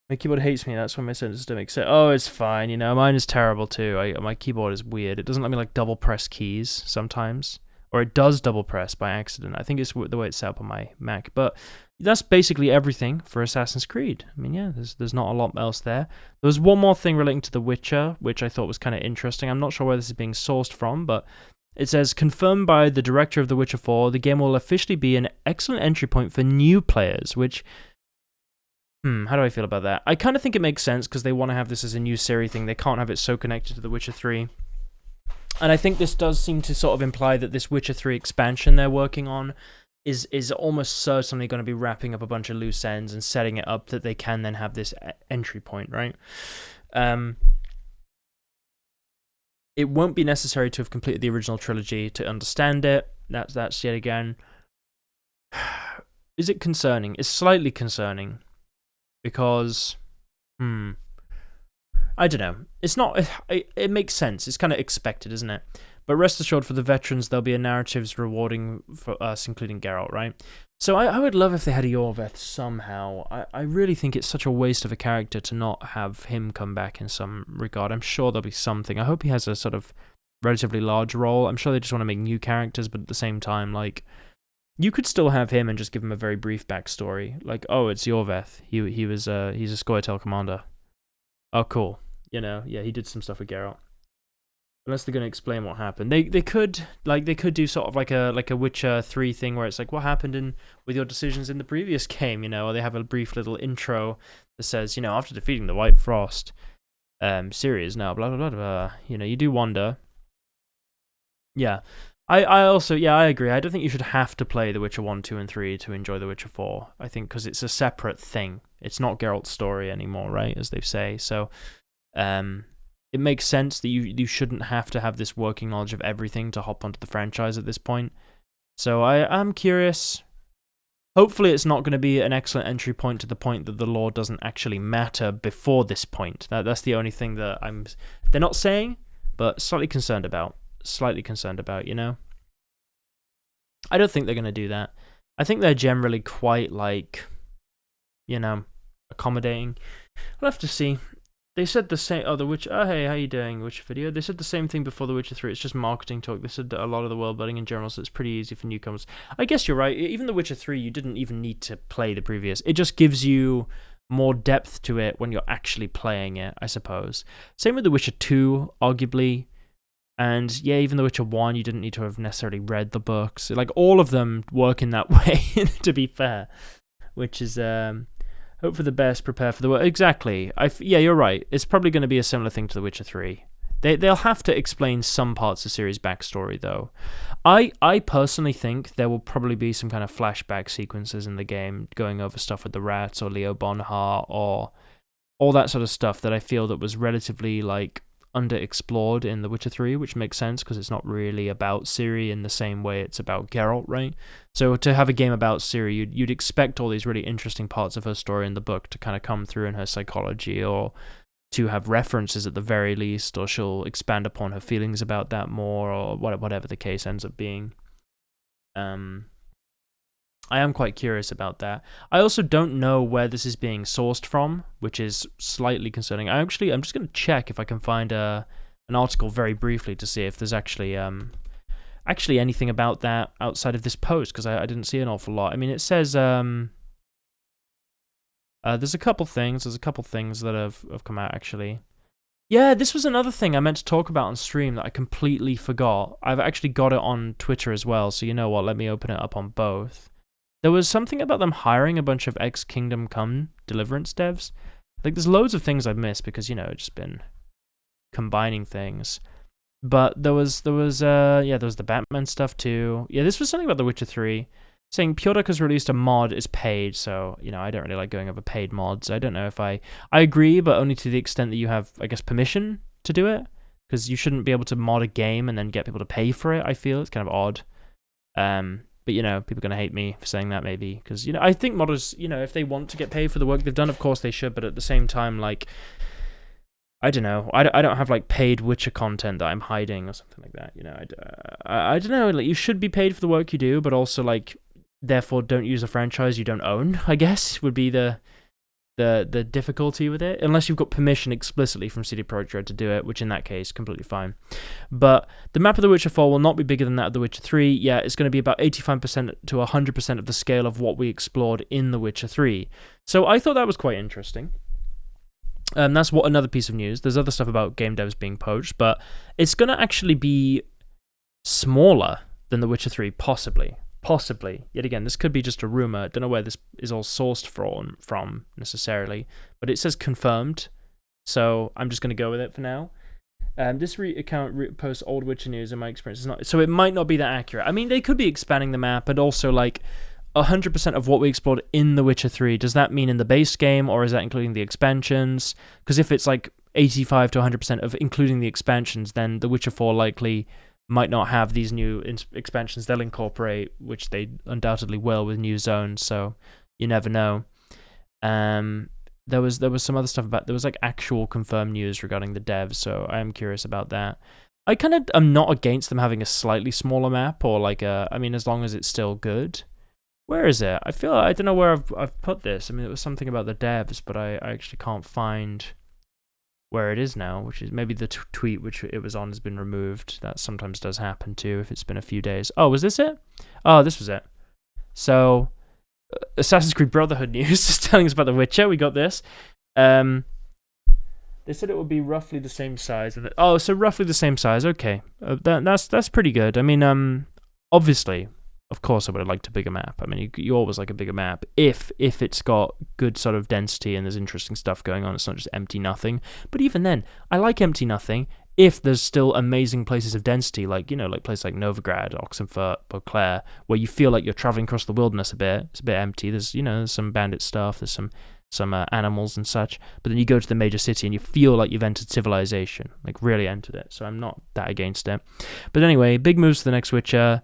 My keyboard hates me, that's why my sentences don't make sense. Oh, it's fine, you know, mine is terrible too. My keyboard is weird. It doesn't let me like double press keys sometimes. Or it does double press by accident. I think it's the way it's set up on my Mac. But that's basically everything for Assassin's Creed. I mean, yeah, there's not a lot else there. There was one more thing relating to The Witcher, which I thought was kind of interesting. I'm not sure where this is being sourced from, but it says, confirmed by the director of The Witcher 4, the game will officially be an excellent entry point for new players, which, how do I feel about that? I kind of think it makes sense because they want to have this as a new series thing. They can't have it so connected to The Witcher 3. And I think this does seem to sort of imply that this Witcher 3 expansion they're working on is almost certainly going to be wrapping up a bunch of loose ends and setting it up that they can then have this entry point, right? It won't be necessary to have completed the original trilogy to understand it. That's yet again. Is it concerning? It's slightly concerning because, I don't know. It's not. It makes sense. It's kind of expected, isn't it? But rest assured, for the veterans, there'll be a narratives rewarding for us, including Geralt, right? So I would love if they had a Yorveth somehow. I really think it's such a waste of a character to not have him come back in some regard. I'm sure there'll be something. I hope he has a sort of relatively large role. I'm sure they just want to make new characters, but at the same time, like, you could still have him and just give him a very brief backstory. Like, oh, it's Yorveth. He's a Scoia'tael commander. Oh, cool. You know, yeah, he did some stuff with Geralt. Unless they're going to explain what happened, they could do sort of like a Witcher 3 thing where it's like what happened with your decisions in the previous game, you know, or they have a brief little intro that says, you know, after defeating the White Frost, Ciri is now blah blah blah blah. You know, you do wonder. Yeah, I also I agree. I don't think you should have to play The Witcher 1, 2, and 3 to enjoy The Witcher 4. I think because it's a separate thing. It's not Geralt's story anymore, right? As they say. So, it makes sense that you shouldn't have to have this working knowledge of everything to hop onto the franchise at this point. So I'm curious. Hopefully it's not going to be an excellent entry point to the point that the lore doesn't actually matter before this point. That's the only thing that they're not saying, but slightly concerned about, you know? I don't think they're going to do that. I think they're generally quite like, accommodating. We'll have to see. They said the same. Oh, The Witcher. Oh, hey, how you doing? Witcher video. They said the same thing before The Witcher 3. It's just marketing talk. They said a lot of the world building in general, so it's pretty easy for newcomers. I guess you're right. Even The Witcher 3, you didn't even need to play the previous. It just gives you more depth to it when you're actually playing it, I suppose. Same with The Witcher 2, arguably. And yeah, even The Witcher 1, you didn't need to have necessarily read the books. Like, all of them work in that way, to be fair. Which is, hope for the best, prepare for the worst. Exactly. Yeah, you're right. It's probably going to be a similar thing to The Witcher 3. They'll have to explain some parts of the series' backstory, though. I personally think there will probably be some kind of flashback sequences in the game, going over stuff with the rats or Leo Bonhart or all that sort of stuff that I feel that was relatively, like, underexplored in The Witcher 3, which makes sense because it's not really about Ciri in the same way it's about Geralt, right? So to have a game about Ciri, you'd expect all these really interesting parts of her story in the book to kind of come through in her psychology, or to have references at the very least, or she'll expand upon her feelings about that more, or whatever the case ends up being. I am quite curious about that. I also don't know where this is being sourced from, which is slightly concerning. I'm just going to check if I can find an article very briefly to see if there's actually anything about that outside of this post, because I didn't see an awful lot. I mean, it says there's a couple things. There's a couple things that have come out, actually. Yeah, this was another thing I meant to talk about on stream that I completely forgot. I've actually got it on Twitter as well, so you know what? Let me open it up on both. There was something about them hiring a bunch of ex-Kingdom Come Deliverance devs. Like, there's loads of things I've missed because, it's just been combining things. But there was the Batman stuff too. Yeah, this was something about The Witcher 3. Saying Piotrek has released a mod is paid, so, I don't really like going over paid mods. I don't know if I agree, but only to the extent that you have, I guess, permission to do it. Because you shouldn't be able to mod a game and then get people to pay for it, I feel. It's kind of odd. But, people are going to hate me for saying that, maybe. Because, I think modders, if they want to get paid for the work they've done, of course they should. But at the same time, like, I don't know. I don't have, like, paid Witcher content that I'm hiding or something like that. I don't know. Like, you should be paid for the work you do, but also, like, therefore don't use a franchise you don't own, I guess, would be the difficulty with it, unless you've got permission explicitly from CD Projekt Red to do it, which in that case, completely fine. But the map of The Witcher 4 will not be bigger than that of The Witcher 3. Yeah, it's going to be about 85% to 100% of the scale of what we explored in The Witcher 3. So I thought that was quite interesting. That's another piece of news. There's other stuff about game devs being poached, but it's going to actually be smaller than The Witcher 3, possibly. Yet again, this could be just a rumor. Don't know where this is all sourced from necessarily, but it says confirmed, so I'm just going to go with it for now. This account posts old Witcher news. In my experience, is not, so it might not be that accurate. I mean, they could be expanding the map, and also like 100% of what we explored in The Witcher 3. Does that mean in the base game, or is that including the expansions? Because if it's like 85 to 100% of including the expansions, then The Witcher 4 likely might not have these new expansions they'll incorporate, which they undoubtedly will with new zones, so you never know. There was some other stuff there was like actual confirmed news regarding the devs, so I am curious about that. I kind of am not against them having a slightly smaller map, or like as long as it's still good. Where is it? I don't know where I've put this. I mean, it was something about the devs, but I actually can't find where it is now, which is maybe the tweet which it was on has been removed. That sometimes does happen too if it's been a few days. Oh, was this it? Oh, this was it. So, Assassin's Creed Brotherhood news is telling us about The Witcher. We got this. They said it would be roughly the same size. So roughly the same size. Okay, that's pretty good. I mean, obviously, of course, I would have liked a bigger map. I mean, you always like a bigger map if it's got good sort of density and there's interesting stuff going on. It's not just empty nothing. But even then, I like empty nothing if there's still amazing places of density, like places like Novigrad, Oxenfurt, Beauclair, where you feel like you're traveling across the wilderness a bit. It's a bit empty. There's there's some bandit stuff. There's some animals and such. But then you go to the major city and you feel like you've entered civilization, like really entered it. So I'm not that against it. But anyway, big moves to the next Witcher.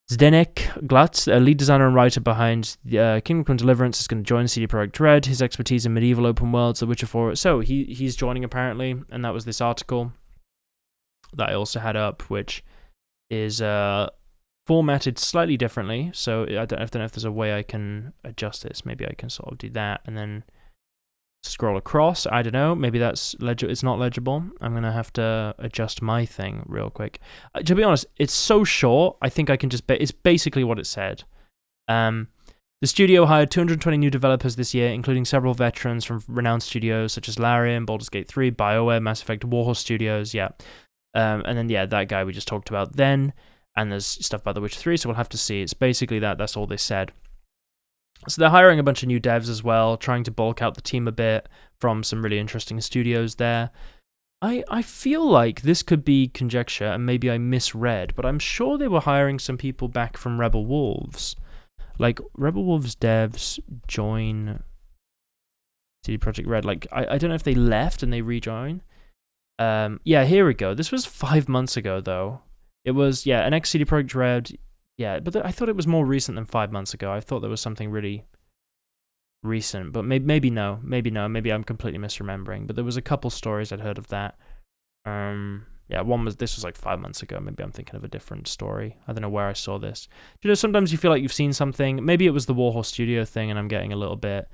Zdeněk Glatz, a lead designer and writer behind Kingdom Come Deliverance, is going to join CD Projekt Red. His expertise in medieval open worlds, The Witcher 4. So he's joining apparently, and that was this article that I also had up, which is formatted slightly differently. So I don't know if there's a way I can adjust this. Maybe I can sort of do that and then scroll across. I don't know. Maybe that's it's not legible. I'm gonna have to adjust my thing real quick. To be honest, it's so short. I think I can just. It's basically what it said. The studio hired 220 new developers this year, including several veterans from renowned studios such as Larian, Baldur's Gate 3, BioWare, Mass Effect, Warhorse Studios. Yeah, and then that guy we just talked about then. And there's stuff about The Witcher 3, so we'll have to see. It's basically that. That's all they said. So they're hiring a bunch of new devs as well, trying to bulk out the team a bit from some really interesting studios there. I feel like this could be conjecture, and maybe I misread, but I'm sure they were hiring some people back from Rebel Wolves. Like, Rebel Wolves devs join CD Projekt Red. Like, I don't know if they left and they rejoin. Yeah, here we go. This was 5 months ago, though. It was, an ex-CD Projekt Red. Yeah, but I thought it was more recent than 5 months ago. I thought there was something really recent, but maybe no. Maybe I'm completely misremembering. But there was a couple stories I'd heard of that. This was like 5 months ago. Maybe I'm thinking of a different story. I don't know where I saw this. Sometimes you feel like you've seen something. Maybe it was the Warhorse Studio thing, and I'm getting a little bit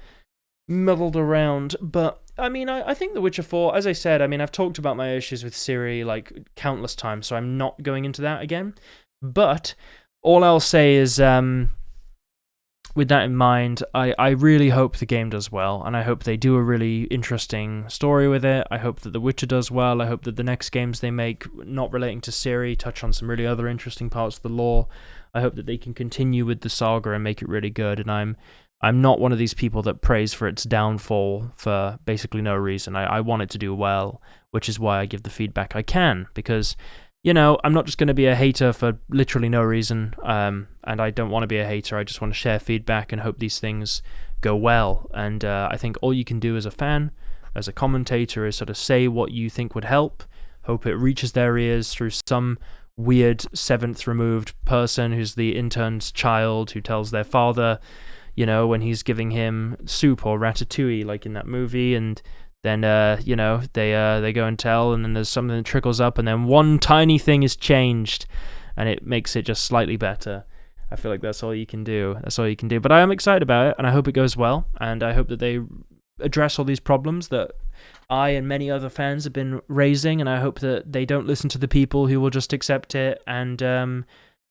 muddled around. But I mean, I think The Witcher 4, as I said, I mean, I've talked about my issues with Ciri like countless times, so I'm not going into that again. But all I'll say is, with that in mind, I really hope the game does well, and I hope they do a really interesting story with it. I hope that The Witcher does well. I hope that the next games they make, not relating to Ciri, touch on some really other interesting parts of the lore. I hope that they can continue with the saga and make it really good, and I'm not one of these people that prays for its downfall for basically no reason. I want it to do well, which is why I give the feedback I can, because I'm not just going to be a hater for literally no reason, and I don't want to be a hater. I just want to share feedback and hope these things go well. And I think all you can do as a fan, as a commentator, is sort of say what you think would help, hope it reaches their ears through some weird seventh removed person who's the intern's child who tells their father, when he's giving him soup or ratatouille, like in that movie, and then they go and tell, and then there's something that trickles up, and then one tiny thing is changed, and it makes it just slightly better. I feel like that's all you can do. But I am excited about it, and I hope it goes well, and I hope that they address all these problems that I and many other fans have been raising, and I hope that they don't listen to the people who will just accept it and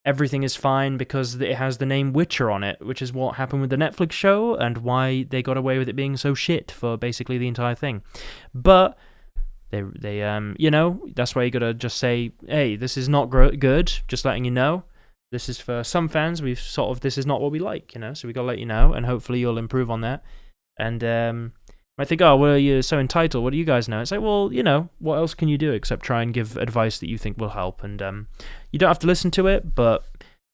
everything is fine because it has the name Witcher on it, which is what happened with the Netflix show and why they got away with it being so shit for basically the entire thing. But they that's why you gotta just say, hey, this is not good. Just letting you know. This is for some fans. This is not what we like, So we gotta let you know, and hopefully you'll improve on that. And I think, oh, well, you're so entitled. What do you guys know? It's like, well, what else can you do except try and give advice that you think will help? And you don't have to listen to it, but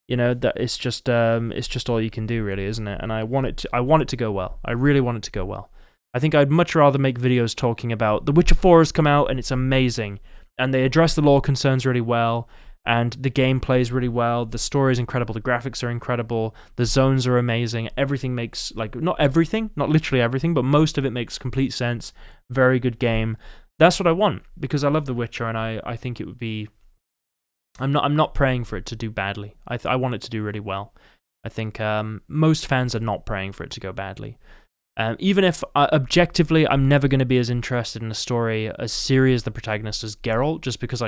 that it's just all you can do, really, isn't it? And I want it to go well. I really want it to go well. I think I'd much rather make videos talking about The Witcher 4 has come out and it's amazing, and they address the lore concerns really well, and the game plays really well, the story is incredible, the graphics are incredible, the zones are amazing, everything makes, not literally everything, but most of it makes complete sense, very good game. That's what I want, because I love The Witcher, and I think it would be, I'm not praying for it to do badly. I want it to do really well. I think most fans are not praying for it to go badly. Even if, objectively, I'm never going to be as interested in a story as Ciri as the protagonist as Geralt, just because,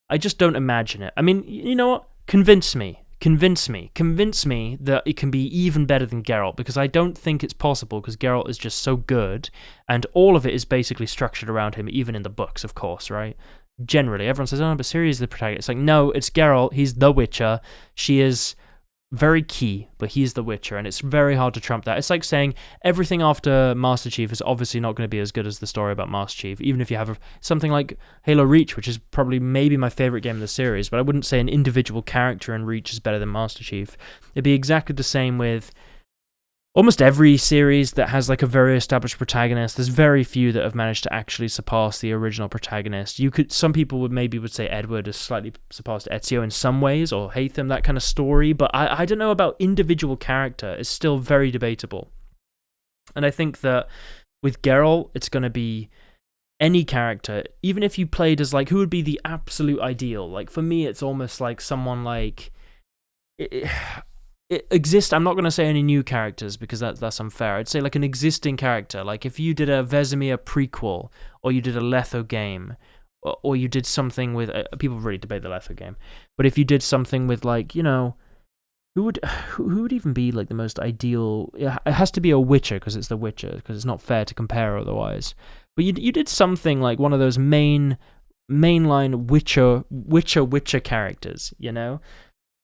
I just don't imagine it. I mean, you know what? Convince me that it can be even better than Geralt, because I don't think it's possible, because Geralt is just so good, and all of it is basically structured around him, even in the books, of course, right? Generally, everyone says, oh, but Ciri is the protagonist. It's like, no, it's Geralt, he's the Witcher, she is very key, but he's the Witcher, and it's very hard to trump that. It's like saying everything after Master Chief is obviously not going to be as good as the story about Master Chief, even if you have something like Halo Reach, which is probably maybe my favorite game in the series, but I wouldn't say an individual character in Reach is better than Master Chief. It'd be exactly the same with almost every series that has a very established protagonist. There's very few that have managed to actually surpass the original protagonist. Some people would say Edward has slightly surpassed Ezio in some ways, or Haytham, that kind of story, but I don't know about individual character. It's still very debatable. And I think that with Geralt, it's going to be any character, even if you played as who would be the absolute ideal. For me, it's almost like someone like it, it exists. I'm not going to say any new characters because that's unfair. I'd say like an existing character. Like if you did a Vesemir prequel, or you did a Letho game, or you did something with people really debate the Letho game, but if you did something with like, you know, who would even be like the most ideal? It has to be a Witcher because it's the Witcher, because it's not fair to compare otherwise. But you did something like one of those mainline Witcher characters, you know.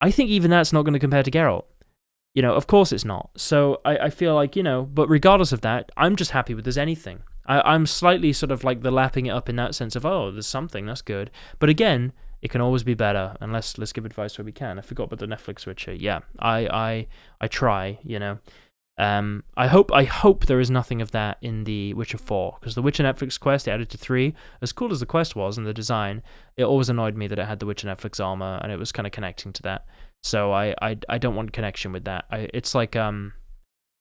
I think even that's not going to compare to Geralt. You know, of course it's not. So I feel like, you know, but regardless of that, I'm just happy with there's anything. I'm slightly sort of like the lapping it up in that sense of, oh, there's something, that's good. But again, it can always be better, and let's give advice where we can. I forgot about the Netflix Witcher. Yeah, I try, you know. I hope there is nothing of that in the Witcher 4, because the Witcher Netflix quest they added to 3, as cool as the quest was and the design, it always annoyed me that it had the Witcher Netflix armor and it was kind of connecting to that. So I don't want connection with that. It's like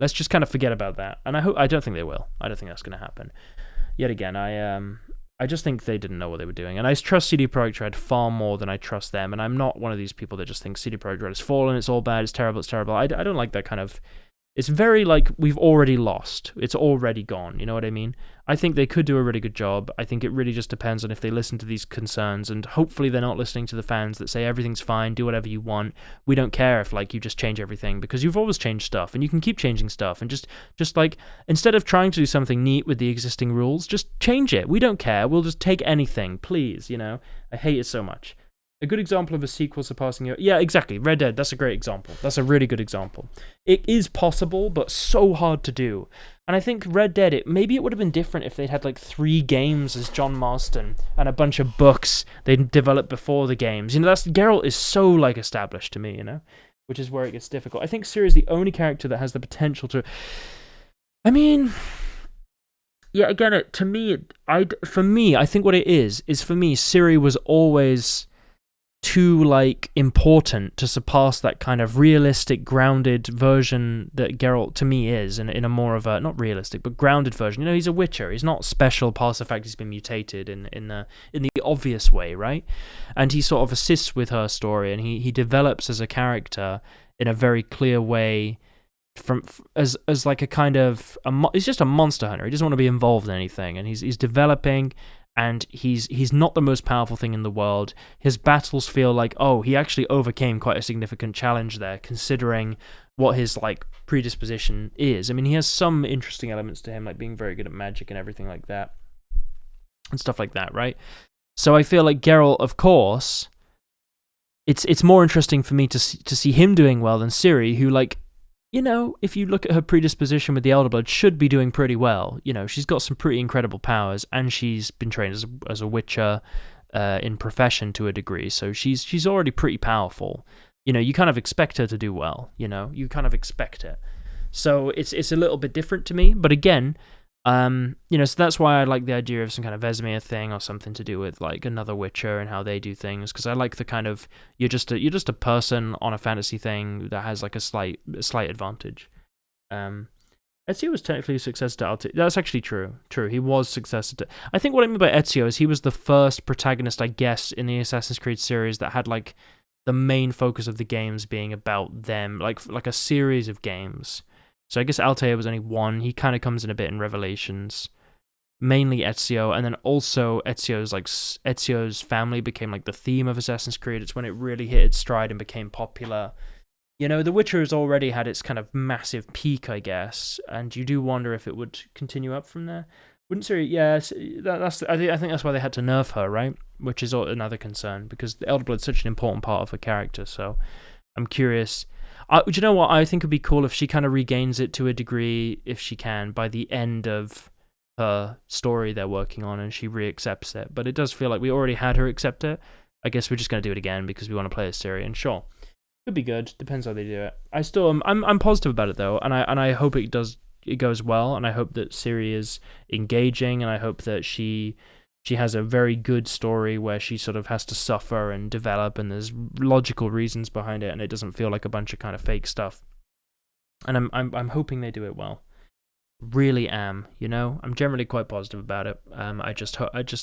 let's just kind of forget about that. And I don't think they will. I don't think that's going to happen. Yet again, I just think they didn't know what they were doing. And I trust CD Projekt Red far more than I trust them. And I'm not one of these people that just think CD Projekt Red has fallen, it's all bad, it's terrible, it's terrible. I don't like that kind of... It's very like, we've already lost. It's already gone, you know what I mean? I think they could do a really good job. I think it really just depends on if they listen to these concerns, and hopefully they're not listening to the fans that say everything's fine, do whatever you want. We don't care if like you just change everything, because you've always changed stuff and you can keep changing stuff, and just like, instead of trying to do something neat with the existing rules, just change it. We don't care. We'll just take anything, please, you know? I hate it so much. A good example of a sequel surpassing your... Yeah, exactly. Red Dead, that's a great example. That's a really good example. It is possible, but so hard to do. And I think Red Dead, maybe it would have been different if they'd had like 3 games as John Marston and a bunch of books they'd developed before the games. You know, Geralt is so like established to me, you know? Which is where it gets difficult. I think Ciri is the only character that has the potential to... I mean... Yeah, again, I think what it is for me, Ciri was always... too like important to surpass that kind of realistic, grounded version that Geralt to me is, in a more of a, not realistic but grounded version. You know, he's a Witcher. He's not special past the fact he's been mutated in the obvious way, right? And he sort of assists with her story, and he develops as a character in a very clear way. As like a kind of he's just a monster hunter. He doesn't want to be involved in anything, and he's developing. And he's not the most powerful thing in the world. His battles feel like, oh, he actually overcame quite a significant challenge there, considering what his like predisposition is. I mean, he has some interesting elements to him, like being very good at magic and everything like that, and stuff like that, right? So I feel like Geralt, of course, it's more interesting for me to see him doing well than Ciri, who, like, you know, if you look at her predisposition with the Elder Blood, should be doing pretty well. You know, she's got some pretty incredible powers, and she's been trained as a Witcher in profession to a degree, so she's already pretty powerful. You know, you kind of expect her to do well. You know, you kind of expect it. So it's a little bit different to me, but again, you know, so that's why I like the idea of some kind of Vesemir thing, or something to do with like another Witcher and how they do things, because I like the kind of you're just a person on a fantasy thing that has like a slight advantage. Ezio was technically a successor to Altair. That's actually true. He was successor to... I think what I mean by Ezio is he was the first protagonist, I guess, in the Assassin's Creed series that had like the main focus of the games being about them, like a series of games. So I guess Altair was only one. He kind of comes in a bit in Revelations. Mainly Ezio, and then also Ezio's family became like the theme of Assassin's Creed. It's when it really hit its stride and became popular. You know, The Witcher has already had its kind of massive peak, I guess, and you do wonder if it would continue up from there. Wouldn't say, yeah, I think that's why they had to nerf her, right? Which is another concern, because the Elder Blood's such an important part of her character, so I'm curious... do you know what? I think it would be cool if she kind of regains it to a degree, if she can, by the end of her story they're working on, and she reaccepts it. But it does feel like we already had her accept it. I guess we're just going to do it again because we want to play as Ciri, and sure, could be good. Depends how they do it. I still I'm positive about it though, and I hope it goes well, and I hope that Ciri is engaging, and I hope that she has a very good story where she sort of has to suffer and develop, and there's logical reasons behind it, and it doesn't feel like a bunch of kind of fake stuff. And I'm hoping they do it well. Really am, you know. I'm generally quite positive about it. I just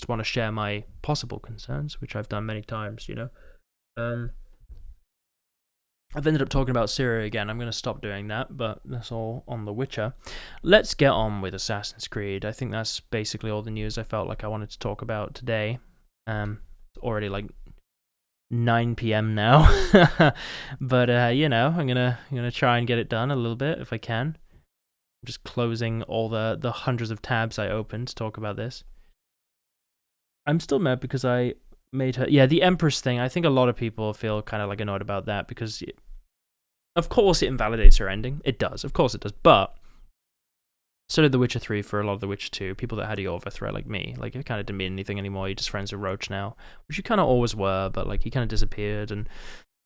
want to share my possible concerns, which I've done many times, you know. I've ended up talking about Syria again. I'm going to stop doing that, but that's all on The Witcher. Let's get on with Assassin's Creed. I think that's basically all the news I felt like I wanted to talk about today. It's already like 9 p.m. now, but I'm gonna try and get it done a little bit if I can. I'm just closing all the hundreds of tabs I opened to talk about this. I'm still mad because I made her... Yeah, the Empress thing, I think a lot of people feel kind of like annoyed about that because, of course, it invalidates her ending. It does, of course it does, but so did The Witcher 3 for a lot of The Witcher 2. People that had you over threat like me, like, it kind of didn't mean anything anymore. You're just friends with Roach now, which you kind of always were, but, like, he kind of disappeared, and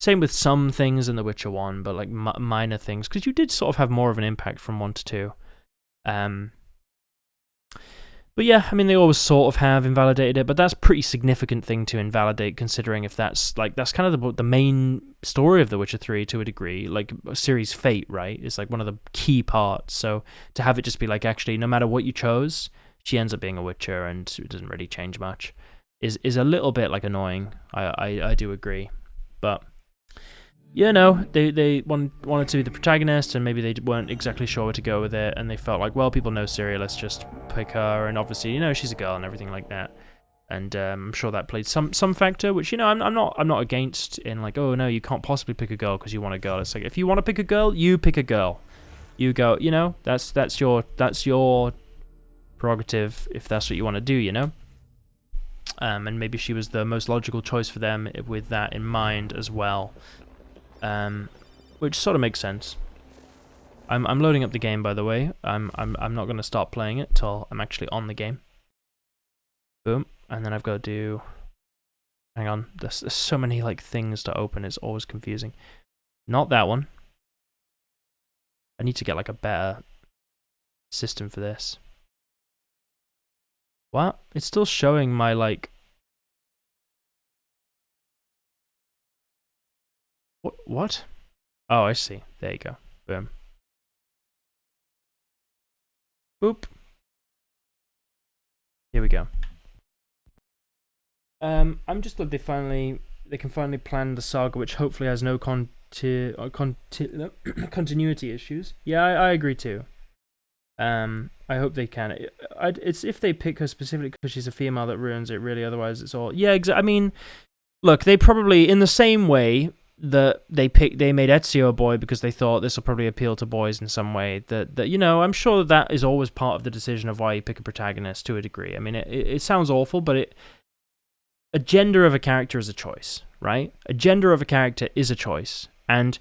same with some things in The Witcher 1, but, like, minor things, because you did sort of have more of an impact from 1 to 2. But yeah, I mean, they always sort of have invalidated it, but that's a pretty significant thing to invalidate, considering if that's kind of the main story of The Witcher 3 to a degree, like Ciri's fate, right? It's like one of the key parts. So to have it just be like, actually, no matter what you chose, she ends up being a Witcher, and it doesn't really change much, is a little bit like annoying. I do agree, but they wanted to be the protagonist, and maybe they weren't exactly sure where to go with it, and they felt like, well, people know Ciri, let's just pick her, and obviously, she's a girl and everything like that, and I'm sure that played some factor, which I'm not against, in like, oh no, you can't possibly pick a girl because you want a girl. It's like, if you want to pick a girl, you pick a girl, you go, that's your prerogative if that's what you want to do, and maybe she was the most logical choice for them with that in mind as well. Which sort of makes sense. I'm loading up the game, by the way. I'm not going to start playing it till I'm actually on the game. Boom, and then I've got to do... Hang on, there's so many like things to open. It's always confusing. Not that one. I need to get like a better system for this. What? It's still showing my like... What? Oh, I see. There you go. Boom. Boop. Here we go. I'm just glad they can finally plan the saga, which hopefully has no continuity issues. Yeah, I agree too. I hope they can. It's if they pick her specifically because she's a female that ruins it, really. Otherwise, it's all... Yeah, I mean, look, they probably, in the same way that they made Ezio a boy because they thought this will probably appeal to boys in some way, that I'm sure that is always part of the decision of why you pick a protagonist to a degree. I mean, it sounds awful, but a gender of a character is a choice, right? A gender of a character is a choice, and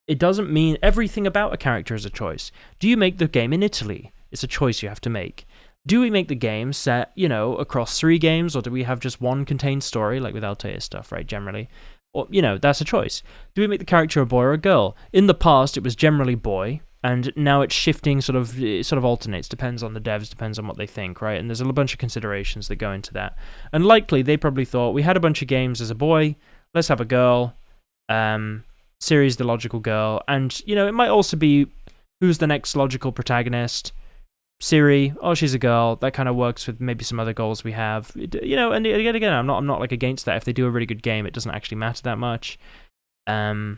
it doesn't mean everything about a character is a choice. Do you make the game in Italy? It's a choice you have to make. Do we make the game set, across 3 games, or do we have just one contained story, like with Altair stuff, right, generally? Or, that's a choice. Do we make the character a boy or a girl? In the past, it was generally boy, and now it's shifting, sort of alternates, depends on the devs, depends on what they think, right? And there's a bunch of considerations that go into that. And likely, they probably thought, we had a bunch of games as a boy, let's have a girl, Ciri's the logical girl, and, it might also be, who's the next logical protagonist? Ciri, she's a girl. That kind of works with maybe some other goals we have. And again, I'm not like against that. If they do a really good game, it doesn't actually matter that much. And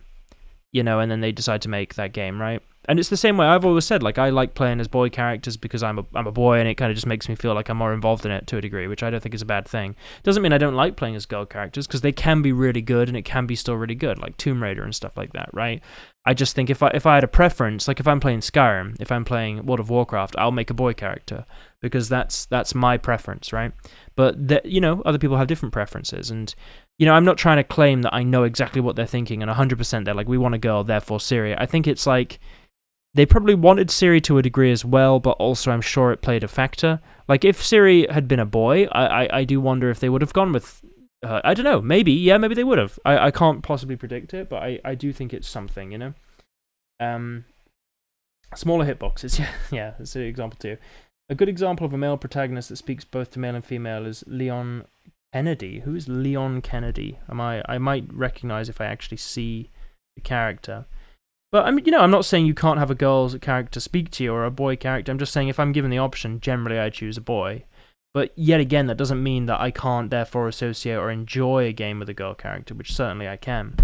then they decide to make that game, right? And it's the same way I've always said, like, I like playing as boy characters because I'm a boy, and it kind of just makes me feel like I'm more involved in it to a degree, which I don't think is a bad thing. Doesn't mean I don't like playing as girl characters, because they can be really good, and it can be still really good, like Tomb Raider and stuff like that, right? I just think if I had a preference, like if I'm playing Skyrim, if I'm playing World of Warcraft, I'll make a boy character, because that's my preference, right? But other people have different preferences, and I'm not trying to claim that I know exactly what they're thinking, and 100% they're like, we want a girl, therefore Ciri. I think it's like, they probably wanted Ciri to a degree as well, but also I'm sure it played a factor. Like, if Ciri had been a boy, I do wonder if they would have gone with... I don't know, maybe they would have. I can't possibly predict it, but I do think it's something, Smaller hitboxes, yeah, that's an example too. A good example of a male protagonist that speaks both to male and female is Leon Kennedy. Who is Leon Kennedy? I might recognize if I actually see the character. But I'm not saying you can't have a girl's character speak to you or a boy character. I'm just saying if I'm given the option, generally I choose a boy. But yet again, that doesn't mean that I can't therefore associate or enjoy a game with a girl character, which certainly I can.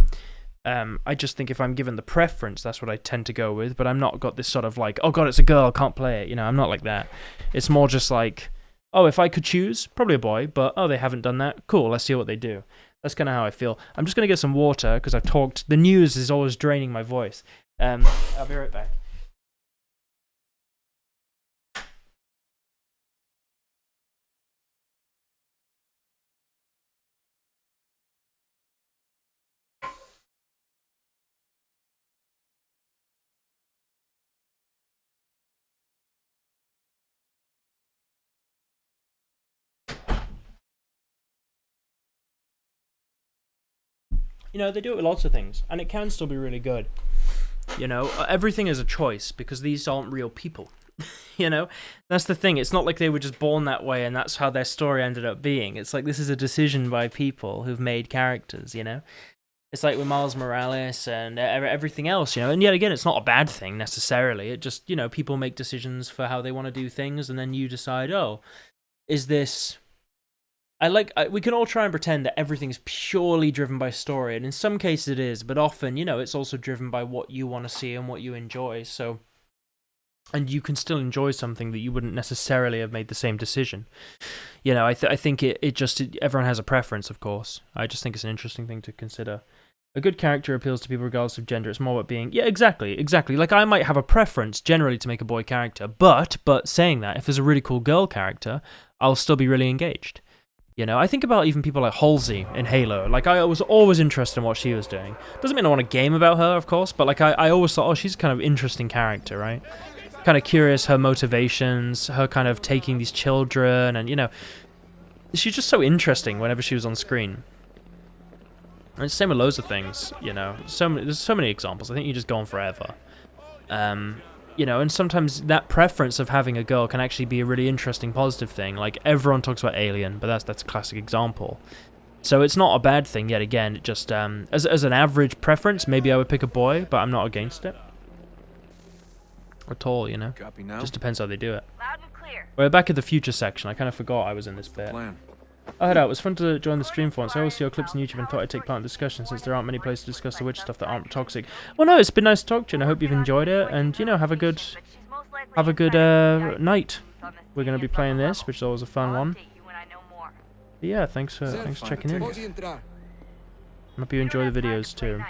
I just think if I'm given the preference, that's what I tend to go with. But I'm not got this sort of like, oh god, it's a girl, can't play it. You know, I'm not like that. It's more just like, oh, if I could choose, probably a boy. But oh, they haven't done that. Cool, let's see what they do. That's kind of how I feel. I'm just gonna get some water because I've talked. The news is always draining my voice. I'll be right back. You know, they do it with lots of things, and it can still be really good. You know, everything is a choice, because these aren't real people. You know? That's the thing, it's not like they were just born that way and that's how their story ended up being. It's like, this is a decision by people who've made characters, you know? It's like with Miles Morales and everything else, you know? And yet again, it's not a bad thing, necessarily. It just, you know, people make decisions for how they want to do things, and then you decide, oh, is this... we can all try and pretend that everything's purely driven by story, and in some cases it is, but often, you know, it's also driven by what you want to see and what you enjoy, so... And you can still enjoy something that you wouldn't necessarily have made the same decision. You know, I think everyone has a preference, of course. I just think it's an interesting thing to consider. A good character appeals to people regardless of gender. It's more about being... Yeah, exactly. Like, I might have a preference, generally, to make a boy character, but saying that, if there's a really cool girl character, I'll still be really engaged. You know, I think about even people like Halsey in Halo. Like, I was always interested in what she was doing. Doesn't mean I want a game about her, of course, but, like, I always thought, oh, she's a kind of interesting character, right? Kind of curious, her motivations, her kind of taking these children, and, you know, she's just so interesting whenever she was on screen. And it's the same with loads of things, you know. There's so many examples. I think you just go on forever. You know, and sometimes that preference of having a girl can actually be a really interesting, positive thing. Like, everyone talks about Alien, but that's a classic example. So it's not a bad thing, yet again. It just, as an average preference, maybe I would pick a boy, but I'm not against it. At all, you know? Copy now. Just depends how they do it. Loud and clear. We're back at the future section. I kind of forgot I was in this bit. Plan. I heard out. It was fun to join the stream for once. I always see your clips on YouTube and thought I'd take part in the discussion since there aren't many places to discuss the witch stuff that aren't toxic. Well, no, it's been nice to talk to you, and I hope you've enjoyed it. And, you know, have a good night. We're going to be playing this, which is always a fun one. But yeah, thanks for checking in. Hope you enjoy the videos too.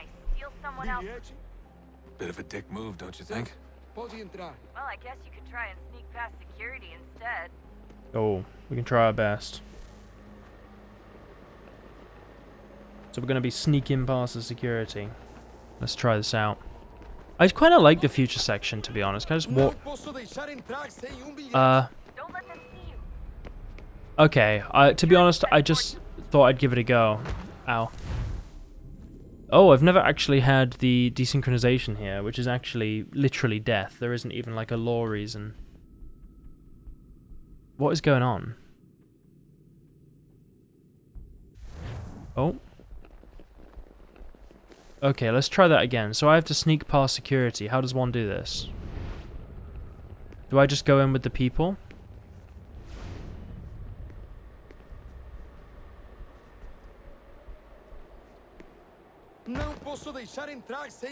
Bit of a dick move, don't you think? Well, I guess you could try and sneak past security instead. Oh, we can try our best. So we're going to be sneaking past the security. Let's try this out. I quite like the future section, to be honest. Can I just walk... Okay, to be honest, I just thought I'd give it a go. Ow. Oh, I've never actually had the desynchronization here, which is actually literally death. There isn't even like a lore reason. What is going on? Oh. Okay, let's try that again. So I have to sneak past security. How does one do this? Do I just go in with the people?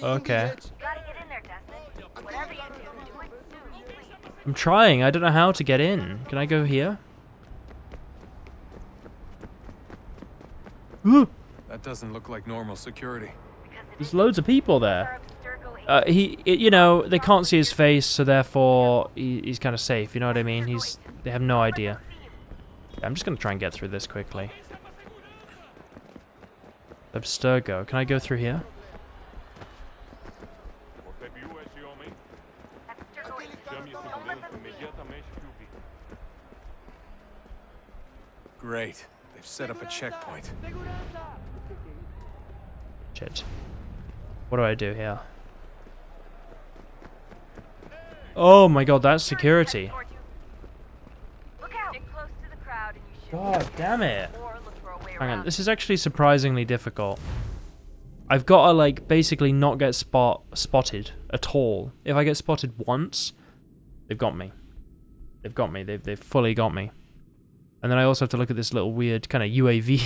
Okay. I'm trying. I don't know how to get in. Can I go here? Ooh. That doesn't look like normal security. There's loads of people there. You know, they can't see his face, so therefore he's kind of safe. You know what I mean? They have no idea. I'm just gonna try and get through this quickly. Abstergo. Can I go through here? Great. They've set up a checkpoint. Shit. What do I do here? Oh my god, that's security. God damn it. Hang on, this is actually surprisingly difficult. I've got to, like, basically not get spotted at all. If I get spotted once, they've got me. They've got me. They've fully got me. And then I also have to look at this little weird kind of UAV.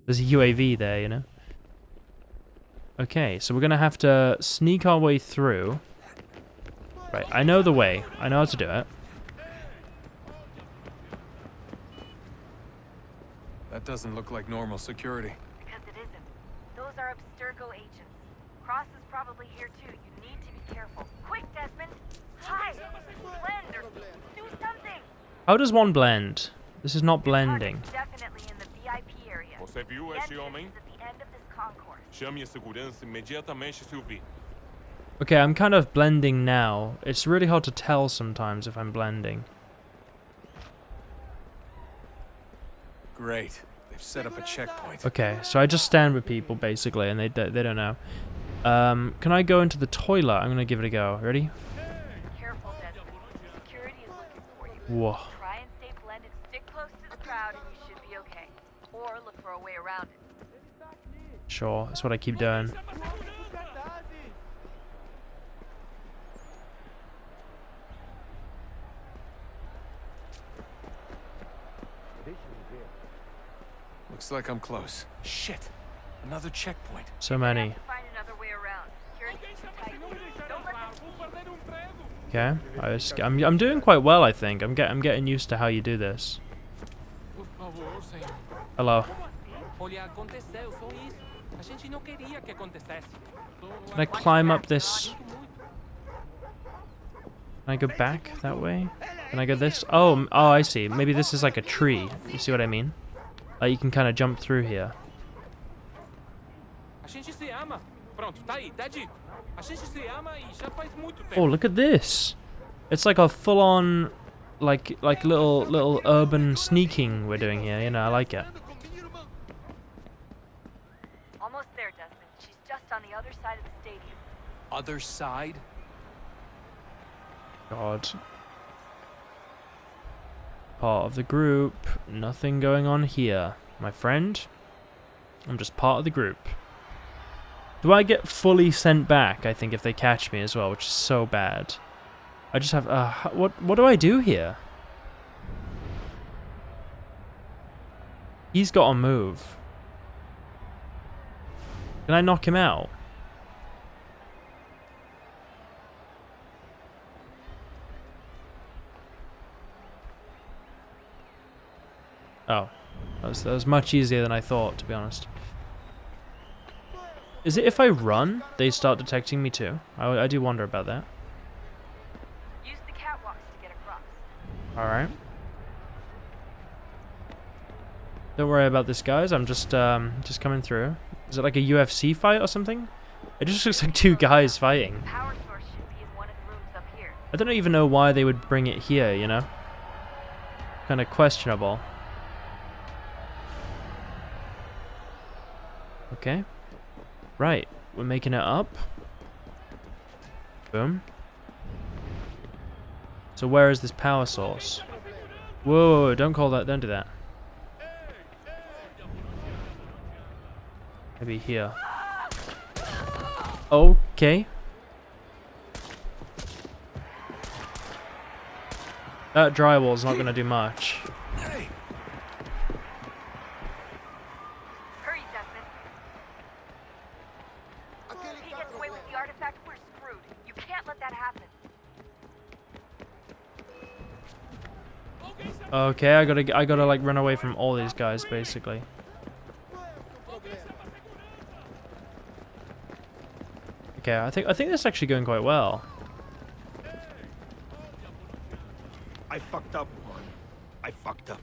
There's a UAV there, you know? Okay, so we're gonna have to sneak our way through. Right, I know the way. I know how to do it. That doesn't look like normal security. Because it isn't. Those are Abstergo agents. Cross is probably here too. You need to be careful. Quick, Desmond! Hide! Blend or do something! How does one blend? This is not blending. Definitely in the VIP area. Você viu The esse entrance homem? is at the end of this concourse. Chame a segurança imediatamente se o vir. Okay, I'm kind of blending now. It's really hard to tell sometimes if I'm blending. Great. They've set up a checkpoint. Okay, so I just stand with people basically, and they don't know. Can I go into the toilet? I'm gonna give it a go. Ready? Careful, Desmond. Security is looking for you. Whoa. Try and stay blended, stick close to the crowd, and you should be okay. Or look for a way around it. Sure, that's what I keep doing. Looks like I'm close. Shit. Another checkpoint. So many. Find another way around. Security's too tight. Don't let them Okay, I'm doing quite well, I think. I'm getting used to how you do this. Hello. Can I climb up this? Can I go back that way? Can I go this? Oh, I see. Maybe this is like a tree. You see what I mean? Like you can kind of jump through here. Oh, look at this! It's like a full-on, like little urban sneaking we're doing here. You know, I like it. Almost there, Desmond. She's just on the other side of the stadium. Other side? God. Part of the group. Nothing going on here, my friend. I'm just part of the group. Do I get fully sent back, I think, if they catch me as well, which is so bad. I just have... what do I do here? He's got to move. Can I knock him out? Oh. That was much easier than I thought, to be honest. Is it if I run, they start detecting me too? I do wonder about that. Use the catwalks to get across. Alright. Don't worry about this, guys. I'm just coming through. Is it like a UFC fight or something? It just looks like two guys fighting. Power source should be in one of the rooms up here. I don't even know why they would bring it here, you know? Kind of questionable. Okay. Right. We're making it up. Boom. So where is this power source? Whoa, don't call that, don't do that. Maybe here. Okay. That drywall's not gonna do much. Hurry, Desmond. If he gets away with the artifact, we're screwed. You can't let that happen. Okay, I gotta like run away from all these guys basically. Okay, I think this is actually going quite well. I fucked up. I fucked up.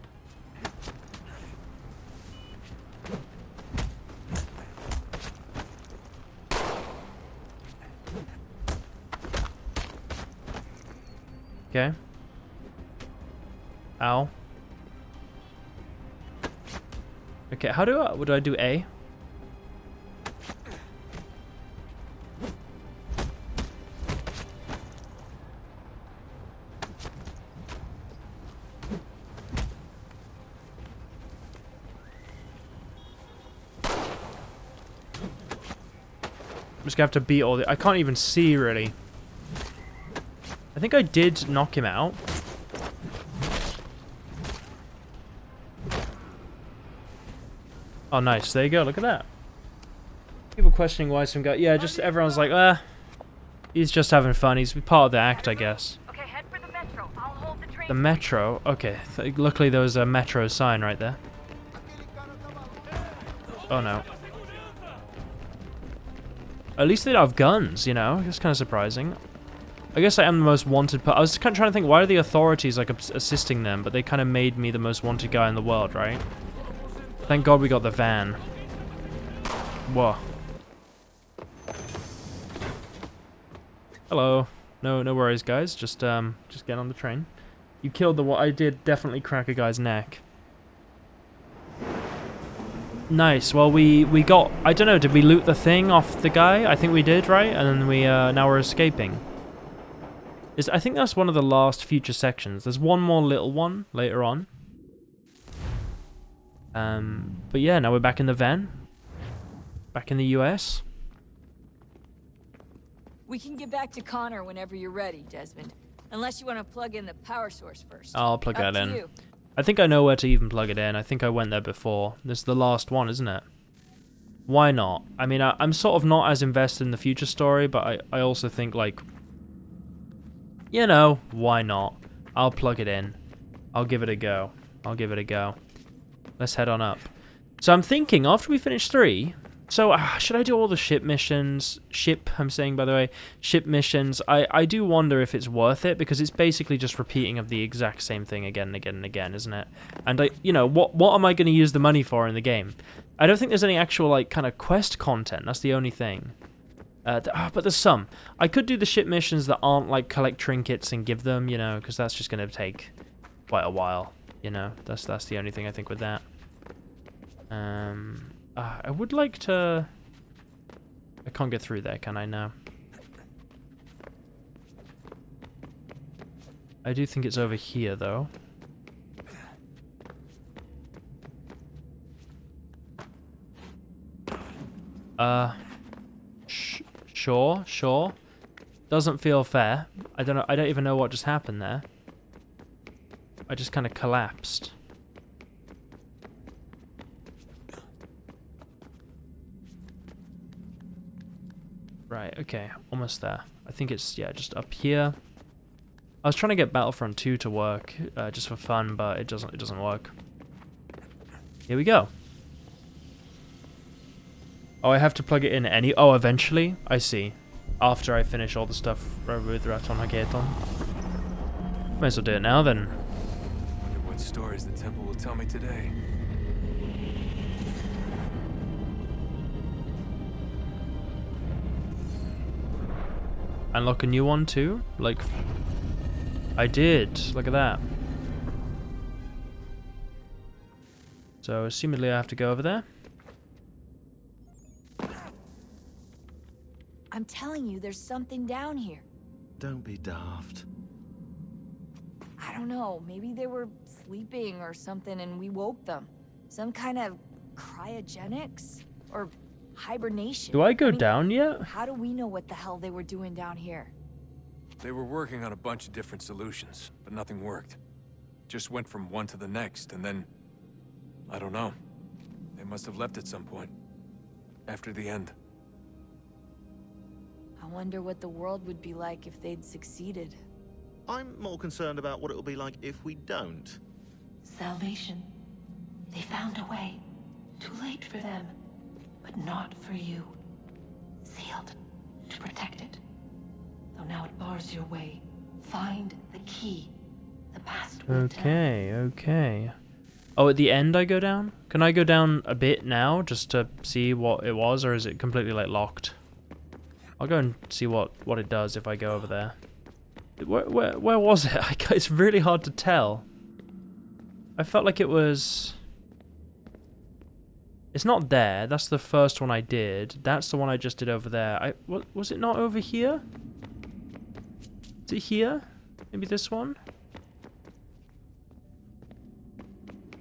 Okay. Ow. Okay, how do I do A? I'm just gonna have to beat all the... I can't even see, really. I think I did knock him out. Oh, nice. There you go. Look at that. People questioning why some guy. Yeah, just everyone's like, he's just having fun. He's part of the act, I guess. Okay, head for the metro. I'll hold the train. The metro. Okay. Luckily, there was a metro sign right there. Oh no. At least they don't have guns, you know? It's kind of surprising. I guess I am the most wanted I was kind of trying to think, why are the authorities, like, assisting them? But they kind of made me the most wanted guy in the world, right? Thank God we got the van. Whoa. Hello. No worries, guys. Just get on the train. You killed the I did definitely crack a guy's neck. Nice. Well, we got... I don't know, did we loot the thing off the guy? I think we did, right? And then we, now we're escaping. I think that's one of the last future sections. There's one more little one later on. But yeah, now we're back in the van. Back in the US. We can get back to Connor whenever you're ready, Desmond. Unless you want to plug in the power source first. I'll plug Up that to in. you. I think I know where to even plug it in. I think I went there before. This is the last one, isn't it? Why not? I mean, I'm sort of not as invested in the future story, but I also think, like, you know, why not? I'll plug it in. I'll give it a go. I'll give it a go. Let's head on up. So I'm thinking, after we finish 3... So, should I do all the ship missions? I'm saying, by the way. Ship missions. I do wonder if it's worth it, because it's basically just repeating of the exact same thing again and again and again, isn't it? And, you know, what am I going to use the money for in the game? I don't think there's any actual, like, kind of quest content. That's the only thing. But there's some. I could do the ship missions that aren't, like, collect trinkets and give them, you know, because that's just going to take quite a while, you know? That's the only thing I think with that. I would like to... I can't get through there, can I now? I do think it's over here, though. Sure. Doesn't feel fair. I don't even know what just happened there. I just kind of collapsed. Right, okay, almost there. I think it's, yeah, just up here. I was trying to get Battlefront 2 to work, just for fun, but it doesn't work. Here we go. Oh, I have to plug it in eventually? I see. After I finish all the stuff with Raton Haketon. Might as well do it now, then. Wonder what stories the temple will tell me today. Unlock a new one too? Like, I did. Look at that. So, assumedly I have to go over there. I'm telling you, there's something down here. Don't be daft. I don't know, maybe they were sleeping or something and we woke them. Some kind of cryogenics? Or hibernation. Do I go down yet? How do we know what the hell they were doing down here? They were working on a bunch of different solutions, but nothing worked. Just went from one to the next, and then... I don't know. They must have left at some point. After the end. I wonder what the world would be like if they'd succeeded. I'm more concerned about what it'll be like if we don't. Salvation. They found a way. Too late for them. But not for you. Sealed to protect it. Though now it bars your way. Find the key. The past will tell. Okay. Oh, at the end I go down? Can I go down a bit now just to see what it was, or is it completely, like, locked? I'll go and see what it does if I go over there. Where was it? It's really hard to tell. I felt like it was... It's not there. That's the first one I did. That's the one I just did over there. Was it not over here? Is it here? Maybe this one?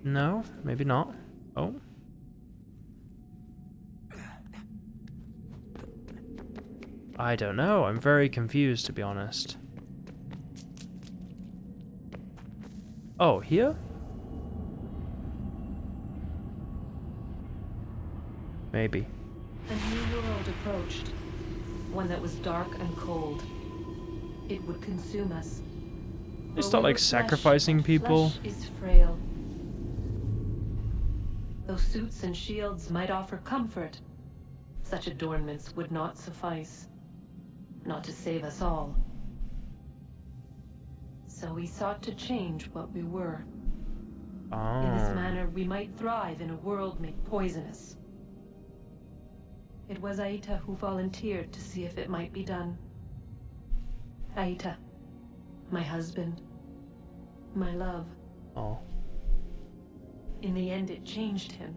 No, maybe not. Oh. I don't know. I'm very confused, to be honest. Oh, here? Maybe. A new world approached. One that was dark and cold. It would consume us. They For start we like were flesh, sacrificing and people. Flesh is frail. Though suits and shields might offer comfort, such adornments would not suffice. Not to save us all. So we sought to change what we were. In this manner, we might thrive in a world made poisonous. It was Aita who volunteered to see if it might be done. Aita, my husband, my love. Oh. In the end, it changed him,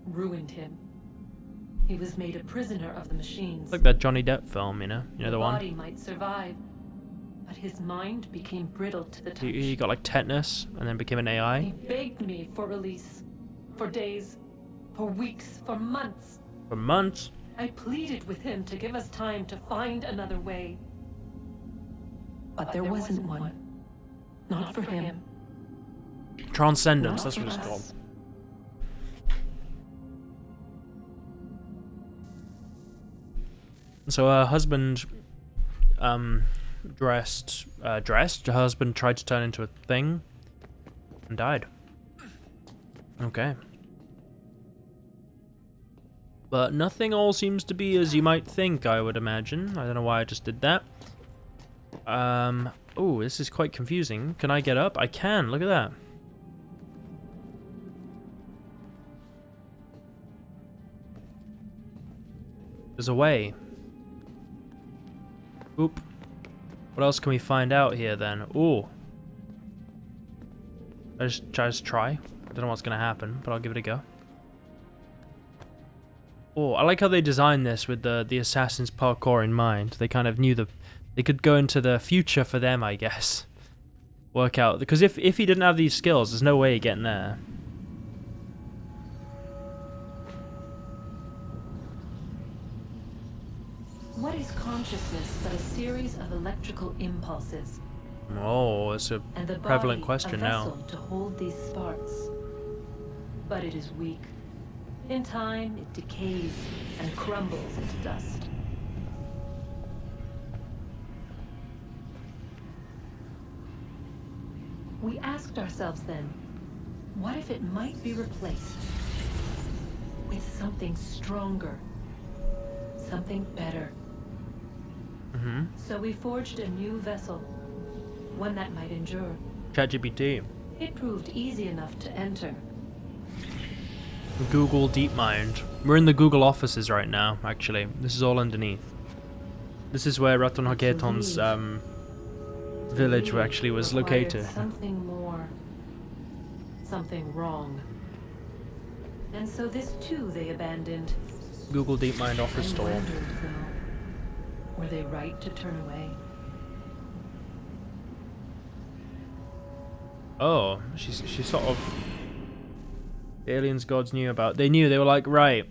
ruined him. He was made a prisoner of the machines. Like that Johnny Depp film, you know the one. Body might survive, but his mind became brittle to the touch. He got like tetanus and then became an AI. He begged me for release, for days, for weeks, for months. For months. I pleaded with him to give us time to find another way. But there wasn't one. Not for him. Transcendence, Not that's what for it's us. called. So her husband dressed. Her husband tried to turn into a thing and died. Okay. But nothing all seems to be as you might think, I would imagine. I don't know why I just did that. Oh, this is quite confusing. Can I get up? I can, look at that. There's a way. Oop. What else can we find out here then? Ooh. I just try. I don't know what's gonna happen, but I'll give it a go. Oh, I like how they designed this with the assassin's parkour in mind. They kind of knew they could go into the future for them, I guess. Work out, because if he didn't have these skills, there's no way getting there. What is consciousness but a series of electrical impulses? Oh, it's a And the prevalent body, question a now. vessel to hold these sparks. But it is weak. In time, it decays and crumbles into dust. We asked ourselves then, what if it might be replaced with something stronger, something better? Mm-hmm. So we forged a new vessel, one that might endure. ChatGPT. It proved easy enough to enter. Google DeepMind. We're in the Google offices right now, actually. This is all underneath. This is where Raton Haketon's village actually was Required located. Something more. Something wrong. And so this too they abandoned. Google DeepMind office And store. wondered, though, were they right to turn away? Oh, she's sort of... The aliens gods knew about... They knew, they were like, right.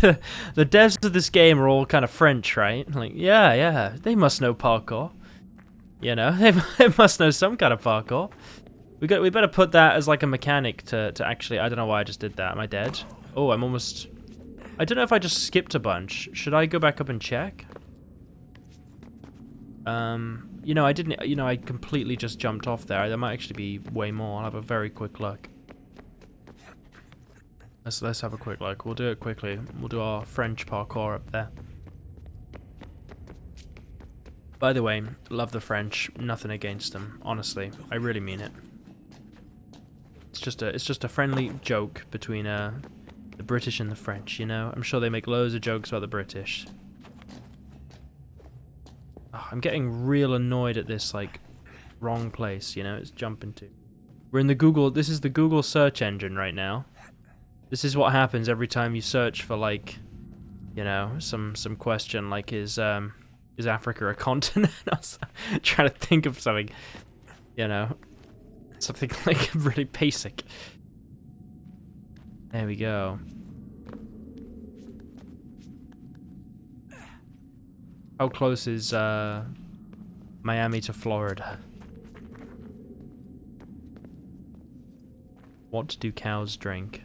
the devs of this game are all kind of French, right? Like, yeah, they must know parkour. You know, they must know some kind of parkour. We better put that as like a mechanic to actually... I don't know why I just did that. Am I dead? Oh, I'm almost... I don't know if I just skipped a bunch. Should I go back up and check? You know, I didn't... You know, I completely just jumped off there. There might actually be way more. I'll have a very quick look. Let's have a quick look. We'll do it quickly. We'll do our French parkour up there. By the way, love the French. Nothing against them. Honestly, I really mean it. It's just a friendly joke between the British and the French. You know, I'm sure they make loads of jokes about the British. Oh, I'm getting real annoyed at this like wrong place. You know, it's jumping to. We're in the Google. This is the Google search engine right now. This is what happens every time you search for like, you know, some question like is Africa a continent? I was trying to think of something, you know, something like really basic. There we go. How close is Miami to Florida? What do cows drink?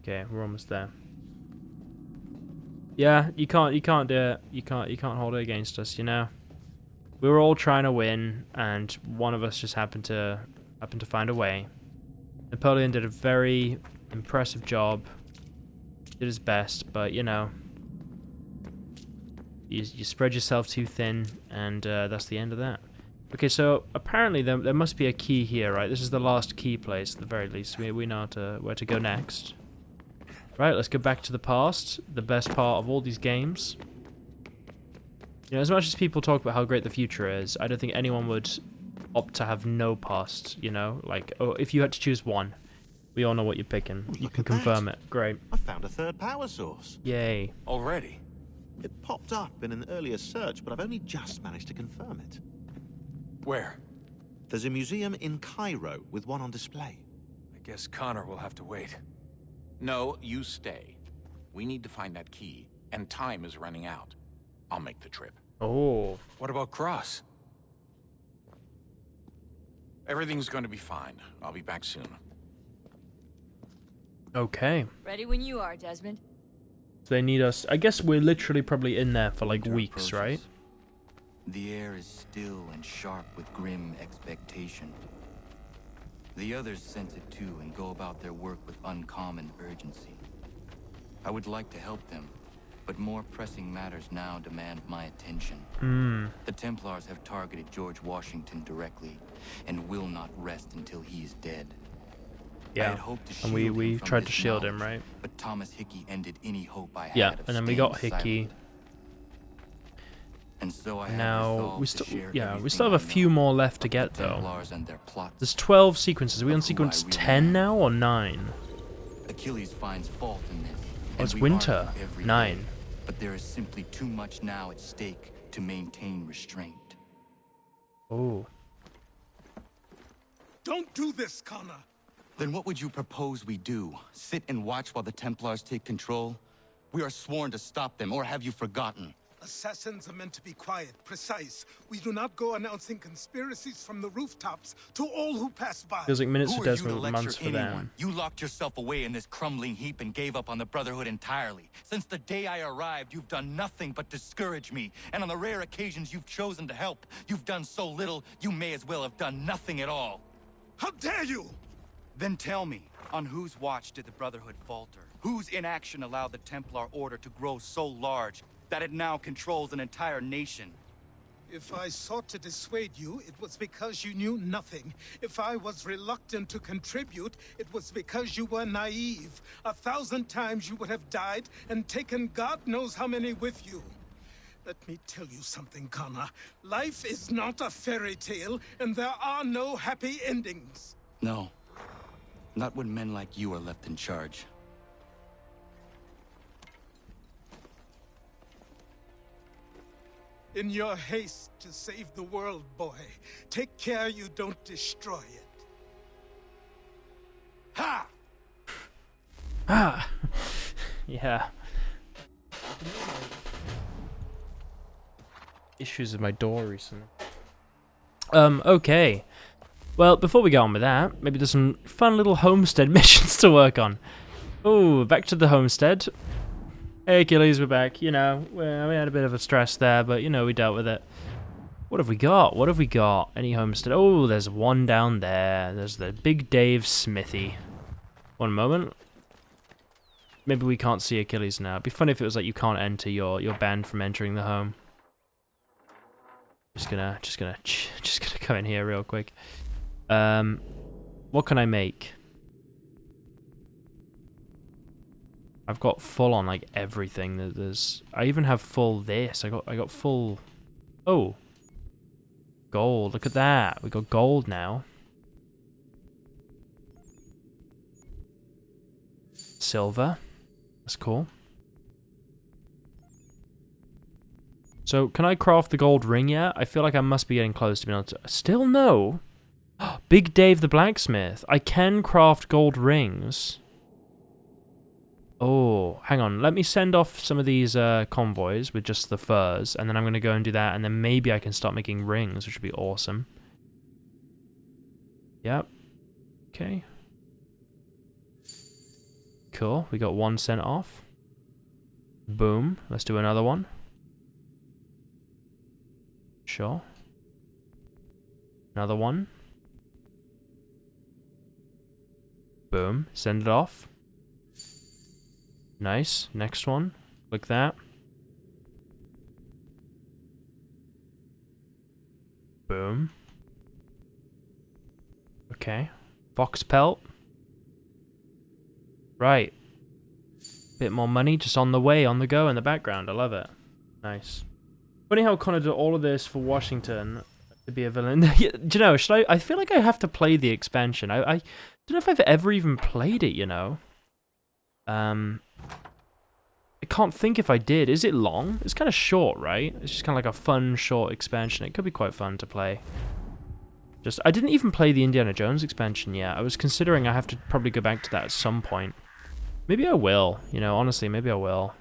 Okay, we're almost there. Yeah, you can't do it. You can't hold it against us, you know. We were all trying to win, and one of us just happened to find a way. Napoleon did a very impressive job. Did his best, but you know, you spread yourself too thin, and that's the end of that. Okay, so apparently there must be a key here, right? This is the last key place, at the very least. We know where to go next. Right, let's go back to the past, the best part of all these games. You know, as much as people talk about how great the future is, I don't think anyone would opt to have no past, you know? Like, oh, if you had to choose one, we all know what you're picking. You can confirm it. Great. I found a third power source. Yay. Already? It popped up in an earlier search, but I've only just managed to confirm it. Where? There's a museum in Cairo with one on display. I guess Connor will have to wait. No, you stay. We need to find that key, and time is running out. I'll make the trip. Oh. What about Cross? Everything's going to be fine. I'll be back soon. Okay. Ready when you are, Desmond. So they need us. I guess we're literally probably in there for like weeks, right? The air is still and sharp with grim expectation. The others sense it too and go about their work with uncommon urgency. I would like to help them, but more pressing matters now demand my attention. The Templars have targeted George Washington directly, and will not rest until he is dead. I Yeah, had hoped to and shield we him from tried to this shield him, knowledge, right? But Thomas Hickey ended any hope I had Yeah, of and then we staying got Hickey. silent. And so I have Now resolved we to still, share we everything still have a I few know more left to of get the though. Templars and their plots. There's 12 sequences. Are we on of who sequence I really 10 am. now or 9? Achilles finds fault in this. Oh, and it's we winter. argue every day. 9. But there is simply too much now at stake to maintain restraint. Oh. Don't do this, Connor. Then what would you propose we do? Sit and watch while the Templars take control? We are sworn to stop them, or have you forgotten? Assassins are meant to be quiet, precise. We do not go announcing conspiracies from the rooftops to all who pass by. Feels like minutes Who for are you to Desmond, lecture months for anyone? them. You locked yourself away in this crumbling heap and gave up on the Brotherhood entirely. Since the day I arrived, you've done nothing but discourage me. And on the rare occasions you've chosen to help, you've done so little, you may as well have done nothing at all. How dare you! Then tell me, on whose watch did the Brotherhood falter? Whose inaction allowed the Templar Order to grow so large that it now controls an entire nation? If I sought to dissuade you, it was because you knew nothing. If I was reluctant to contribute, it was because you were naive. 1,000 times you would have died and taken God knows how many with you. Let me tell you something, Connor. Life is not a fairy tale, and there are no happy endings. No. Not when men like you are left in charge. In your haste to save the world, boy, take care you don't destroy it. Ha! Ah! Yeah. Issues with my door recently. Okay. Well, before we go on with that, maybe there's some fun little homestead missions to work on. Oh, back to the homestead. Hey, Achilles, we're back. You know, we had a bit of a stress there, but, you know, we dealt with it. What have we got? What have we got? Any homestead? Oh, there's one down there. There's the Big Dave Smithy. One moment. Maybe we can't see Achilles now. It'd be funny if it was like you can't enter your band from entering the home. Just gonna come in here real quick. What can I make? I've got full on like everything. I even have full this. I got full. Oh, gold. Look at that. We got gold now. Silver. That's cool. So can I craft the gold ring yet? I feel like I must be getting close to being able to. Still no. Big Dave the blacksmith. I can craft gold rings. Oh, hang on. Let me send off some of these convoys with just the furs, and then I'm going to go and do that, and then maybe I can start making rings, which would be awesome. Yep. Okay. Cool. We got 1 sent off. Boom. Let's do another one. Sure. Another one. Boom. Send it off. Nice. Next one. Click that. Boom. Okay. Fox pelt. Right. Bit more money just on the way, on the go in the background. I love it. Nice. Funny how Connor did all of this for Washington to be a villain. Do you know, I feel like I have to play the expansion. I don't know if I've ever even played it, you know. I can't think if I did. Is it long? It's kind of short, right? It's just kind of like a fun, short expansion. It could be quite fun to play. I didn't even play the Indiana Jones expansion yet. I was considering I have to probably go back to that at some point. Maybe I will, you know, honestly, maybe I will.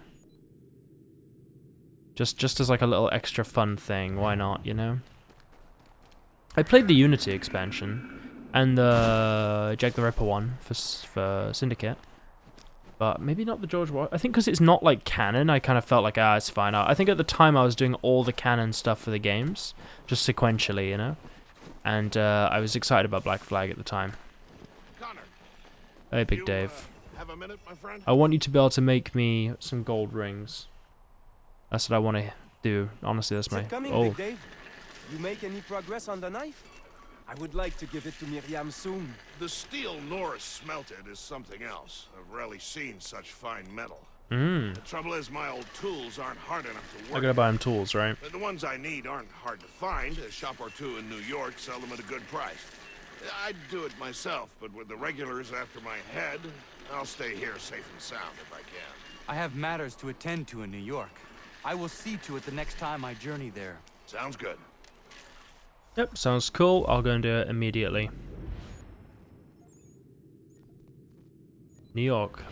Just as like a little extra fun thing, why not, you know? I played the Unity expansion and the Jack the Ripper one for Syndicate. But maybe not the George Washington. I think because it's not like canon, I kind of felt like, it's fine. I think at the time I was doing all the canon stuff for the games, just sequentially, you know? And I was excited about Black Flag at the time. Connor, Hey, Big Dave. have a minute, my friend? I want you to be able to make me some gold rings. That's what I want to do. Honestly, that's my... Big Dave. You make any progress on the knife? I would like to give it to Miriam soon. The steel Norris smelted is something else. I've rarely seen such fine metal. Mm. The trouble is my old tools aren't hard enough to work. I gotta buy him tools, right? The ones I need aren't hard to find. A shop or two in New York sell them at a good price. I'd do it myself, but with the regulars after my head, I'll stay here safe and sound if I can. I have matters to attend to in New York. I will see to it the next time I journey there. Sounds good. Yep, sounds cool. I'll go and do it immediately. New York,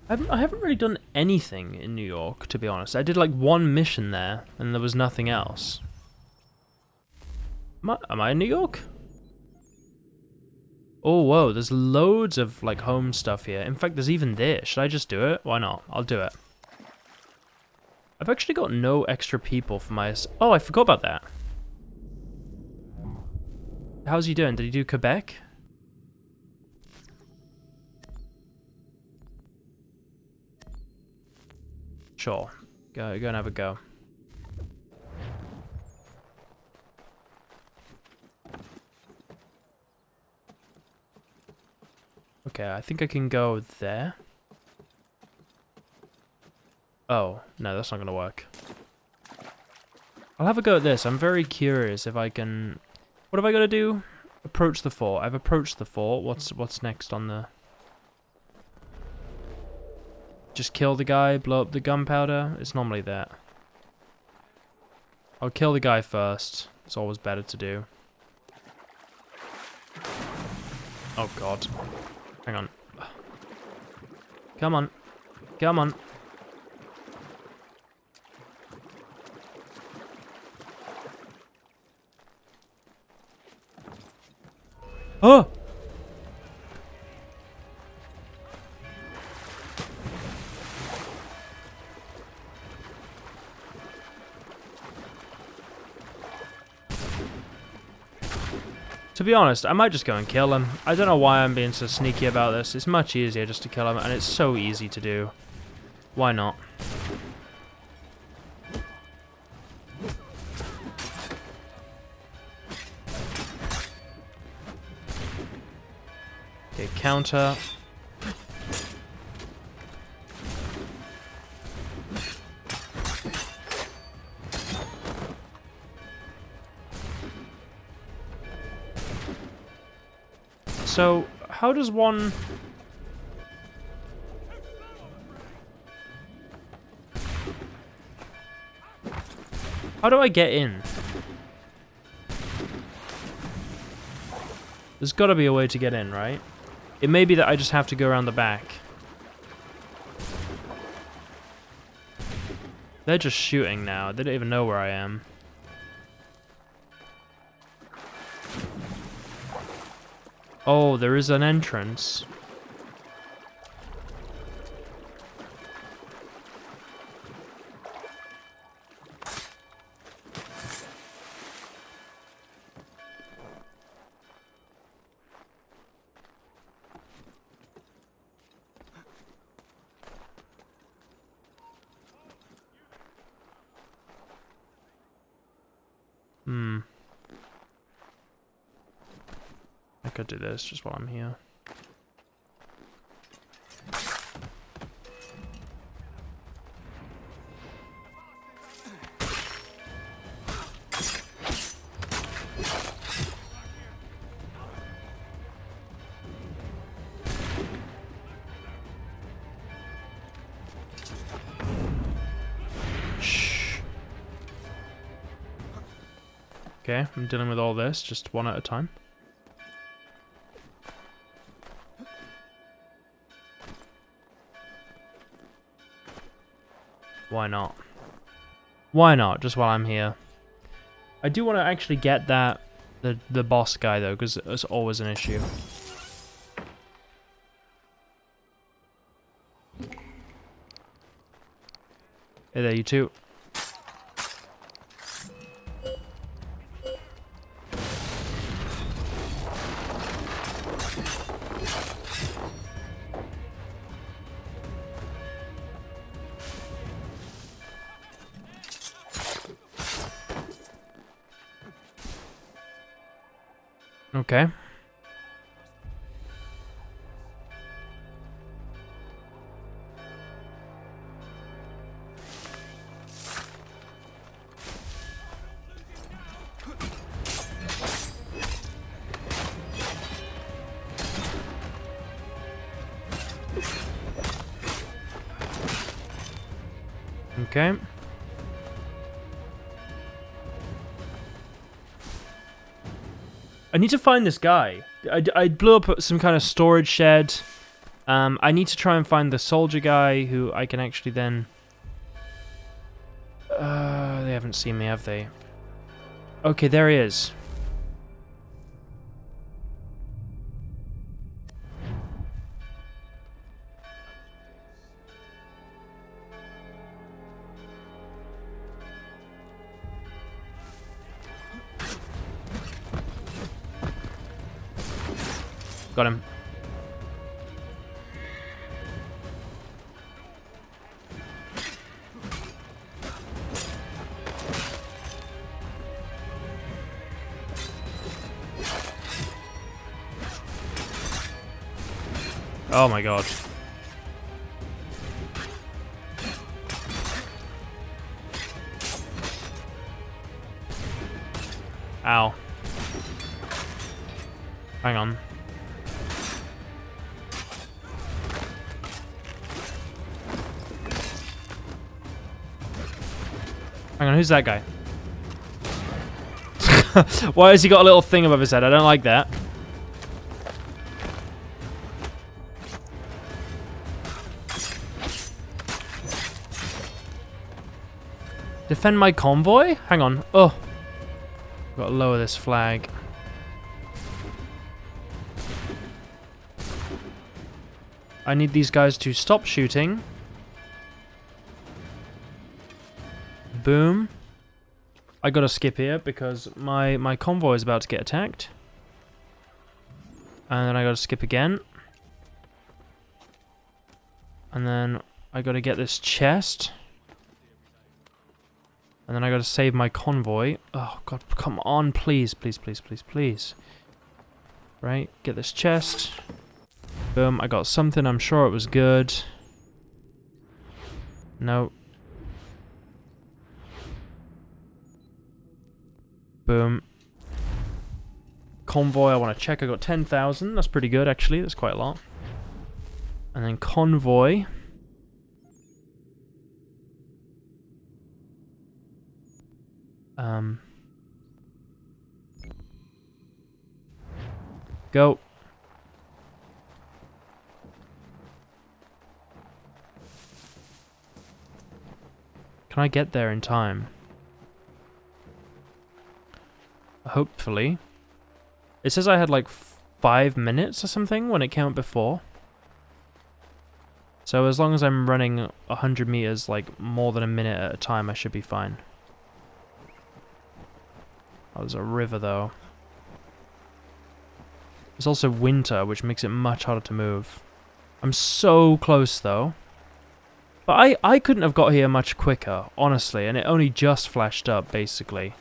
I haven't really done anything in New York, to be honest. I did like one mission there, and there was nothing else. Am I in New York? Oh, whoa, there's loads of like home stuff here. In fact, there's even this. Should I just do it? Why not? I'll do it. I've actually got no extra people for my... Oh, I forgot about that. How's he doing? Did he do Quebec? Sure. Go and have a go. Okay, I think I can go there. Oh, no, that's not gonna work. I'll have a go at this. I'm very curious if I can... What have I got to do? Approach the fort. I've approached the fort. What's next on the... Just kill the guy, blow up the gunpowder? It's normally that. I'll kill the guy first. It's always better to do. Oh god. Hang on. Come on. Come on. Oh! To be honest, I might just go and kill him. I don't know why I'm being so sneaky about this. It's much easier just to kill him, and it's so easy to do. Why not? Okay, counter. So, how does one... How do I get in? There's got to be a way to get in, right? It may be that I just have to go around the back. They're just shooting now. They don't even know where I am. Oh, there is an entrance. could do this just while I'm here. Okay, I'm dealing with all this, just one at a time. Why not? Why not, just while I'm here? I do want to actually get that, the boss guy though, because it's always an issue. Hey there, you two. Okay. Okay. I need to find this guy. I blew up some kind of storage shed. I need to try and find the soldier guy who I can actually then... they haven't seen me, have they? Okay, there he is. Got him. Oh my god. Ow. Hang on. Hang on, who's that guy? Why has he got a little thing above his head? I don't like that. Defend my convoy? Hang on. Oh. Got to lower this flag. I need these guys to stop shooting. Boom. I gotta skip here because my convoy is about to get attacked. And then I gotta skip again. And then I gotta get this chest. And then I gotta save my convoy. Oh god, come on, please, please, please, please, please. Right, get this chest. Boom, I got something, I'm sure it was good. No. Boom. Convoy, I want to check. I got 10,000. That's pretty good, actually. That's quite a lot. And then convoy. Go. Can I get there in time? Hopefully. It says I had like 5 minutes or something when it came up before. So as long as I'm running 100 meters like more than a minute at a time, I should be fine. Oh, there's a river though. It's also winter, which makes it much harder to move. I'm so close though. But I couldn't have got here much quicker, honestly, and it only just flashed up, basically.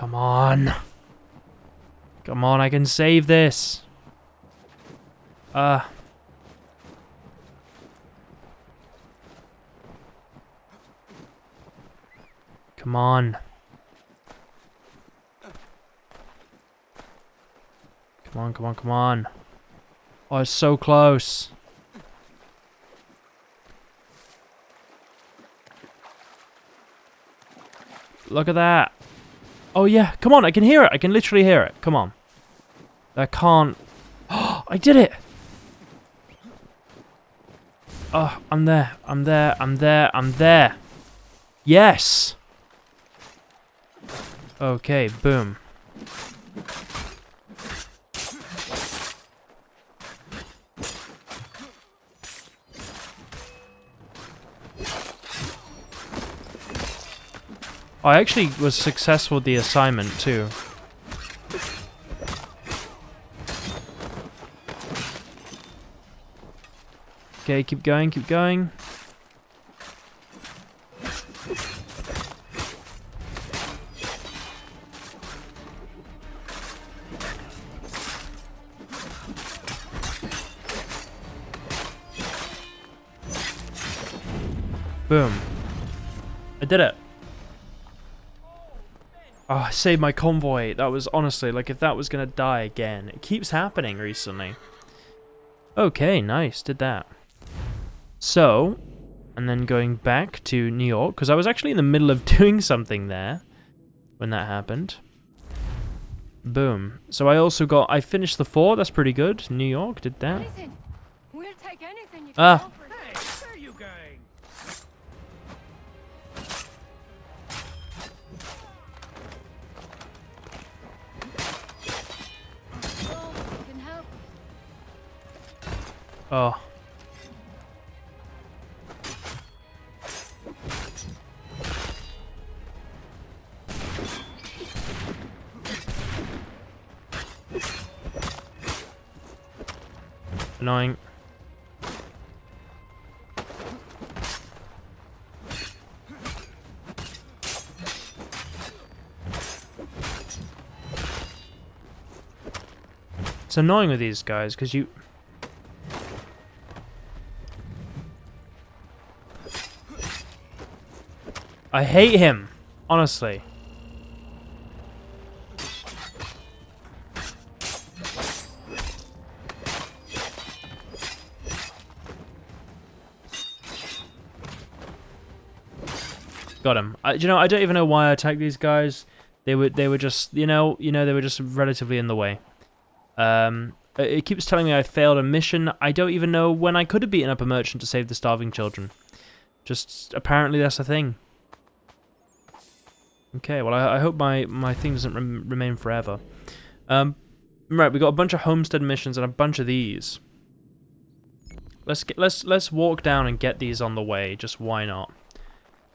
Come on. Come on, I can save this. Come on. Come on, come on, come on. Oh, it's so close. Look at that. Oh yeah, come on, I can hear it. I can literally hear it. Come on. I can't. Oh, I did it. Oh, I'm there. I'm there. I'm there. I'm there. Yes. Okay, boom. I actually was successful with the assignment too. Okay, keep going, keep going. Boom. I did it. Oh, I saved my convoy. That was honestly, like, if that was gonna die again. It keeps happening recently. Okay, nice. Did that. So, and then going back to New York, because I was actually in the middle of doing something there when that happened. Boom. So I also got, I finished the fort. That's pretty good. New York did that. We'll take anything you Ah. Hey, where are you going? Can help. Oh. Annoying. It's annoying with these guys because you... I hate him, honestly. Got him. You know, I don't even know why I attacked these guys. They were just, you know, they were just relatively in the way. It keeps telling me I failed a mission. I don't even know when I could have beaten up a merchant to save the starving children. Just apparently that's a thing. Okay, well I hope my thing doesn't remain forever. Right, we got a bunch of homestead missions and a bunch of these. Let's walk down and get these on the way. Just why not?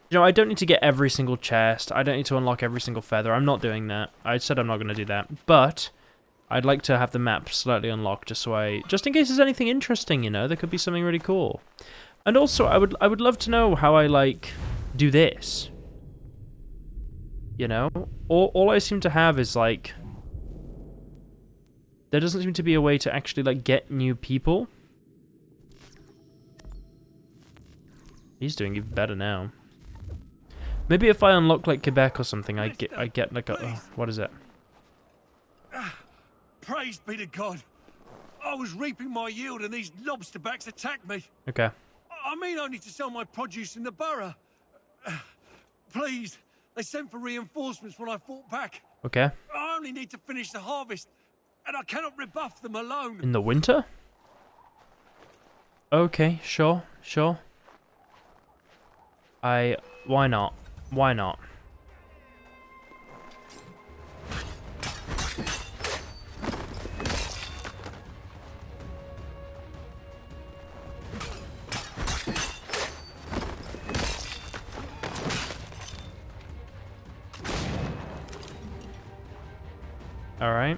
You know, I don't need to get every single chest. I don't need to unlock every single feather. I'm not doing that. I said I'm not going to do that. But I'd like to have the map slightly unlocked just in case there's anything interesting, you know. There could be something really cool. And also, I would love to know how I, like, do this. You know? All I seem to have is, like... There doesn't seem to be a way to actually, like, get new people. He's doing even better now. Maybe if I unlock, like, Quebec or something, I get like a... Oh, what is it? Praise be to God. I was reaping my yield and these lobsterbacks attacked me. Okay. I mean, I need to sell my produce in the borough. Please, they sent for reinforcements when I fought back. Okay. I only need to finish the harvest, and I cannot rebuff them alone. In the winter? Okay, sure. Why not? Why not? All right.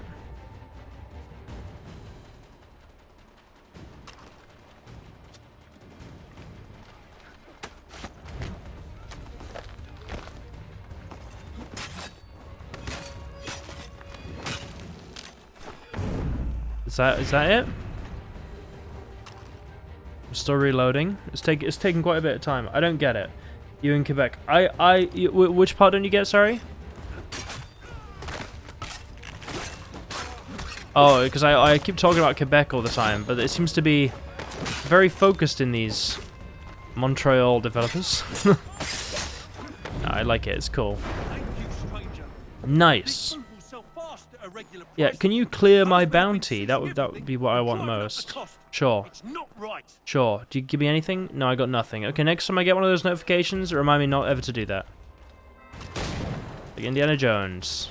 Is that it? I'm still reloading. It's taking quite a bit of time. I don't get it. You in Quebec? Which part don't you get? Sorry. Oh, because I keep talking about Quebec all the time, but it seems to be very focused in these Montreal developers. No, I like it. It's cool. Nice. Yeah, can you clear my bounty? That would be what I want most. Sure. Sure. Do you give me anything? No, I got nothing. Okay, next time I get one of those notifications, remind me not ever to do that. Like Indiana Jones.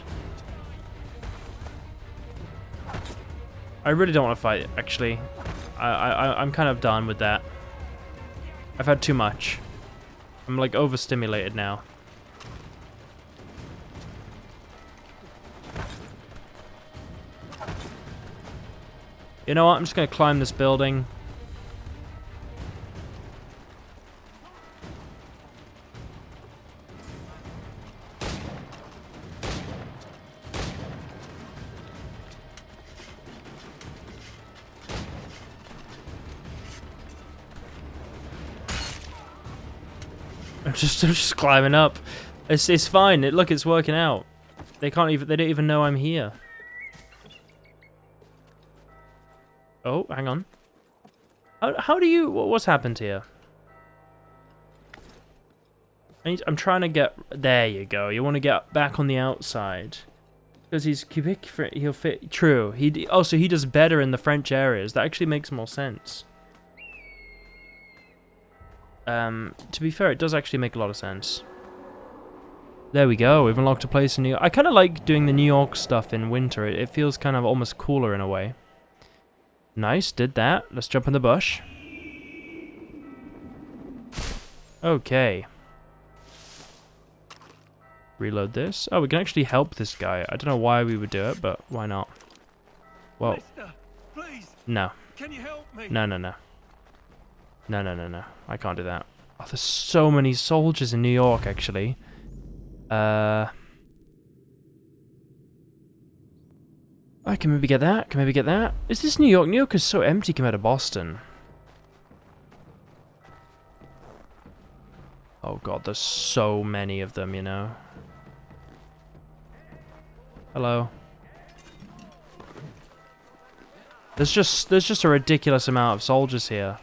I really don't want to fight, actually. I'm kind of done with that. I've had too much. I'm like overstimulated now. You know what? I'm just gonna climb this building. I'm just climbing up. It's fine. Look, it's working out. They don't even know I'm here. Oh, hang on. How do you... What's happened here? I'm trying to get... There you go. You want to get back on the outside. Because he's Quebec, he'll fit... True. So he does better in the French areas. That actually makes more sense. To be fair, it does actually make a lot of sense. There we go. We've unlocked a place in New York. I kind of like doing the New York stuff in winter. It feels kind of almost cooler in a way. Nice, did that. Let's jump in the bush. Okay. Reload this. Oh, we can actually help this guy. I don't know why we would do it, but why not? Whoa. Mister, please. No. Can you help me? No. No. I can't do that. Oh, there's so many soldiers in New York, actually. I can maybe get that. Can maybe get that. Is this New York? New York is so empty compared to Boston. Oh god, there's so many of them, you know. Hello. There's just a ridiculous amount of soldiers here.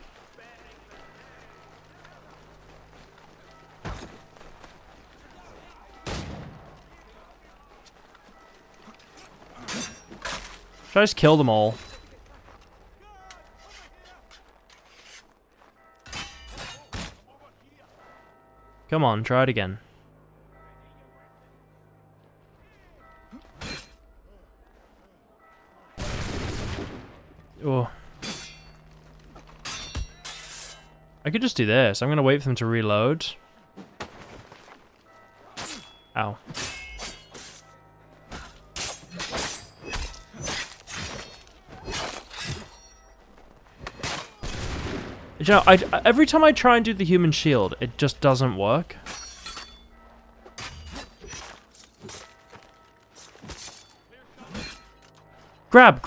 Should I just kill them all? Come on, try it again. Oh. I could just do this. I'm gonna wait for them to reload. Ow. You know, every time I try and do the human shield, it just doesn't work. Grab.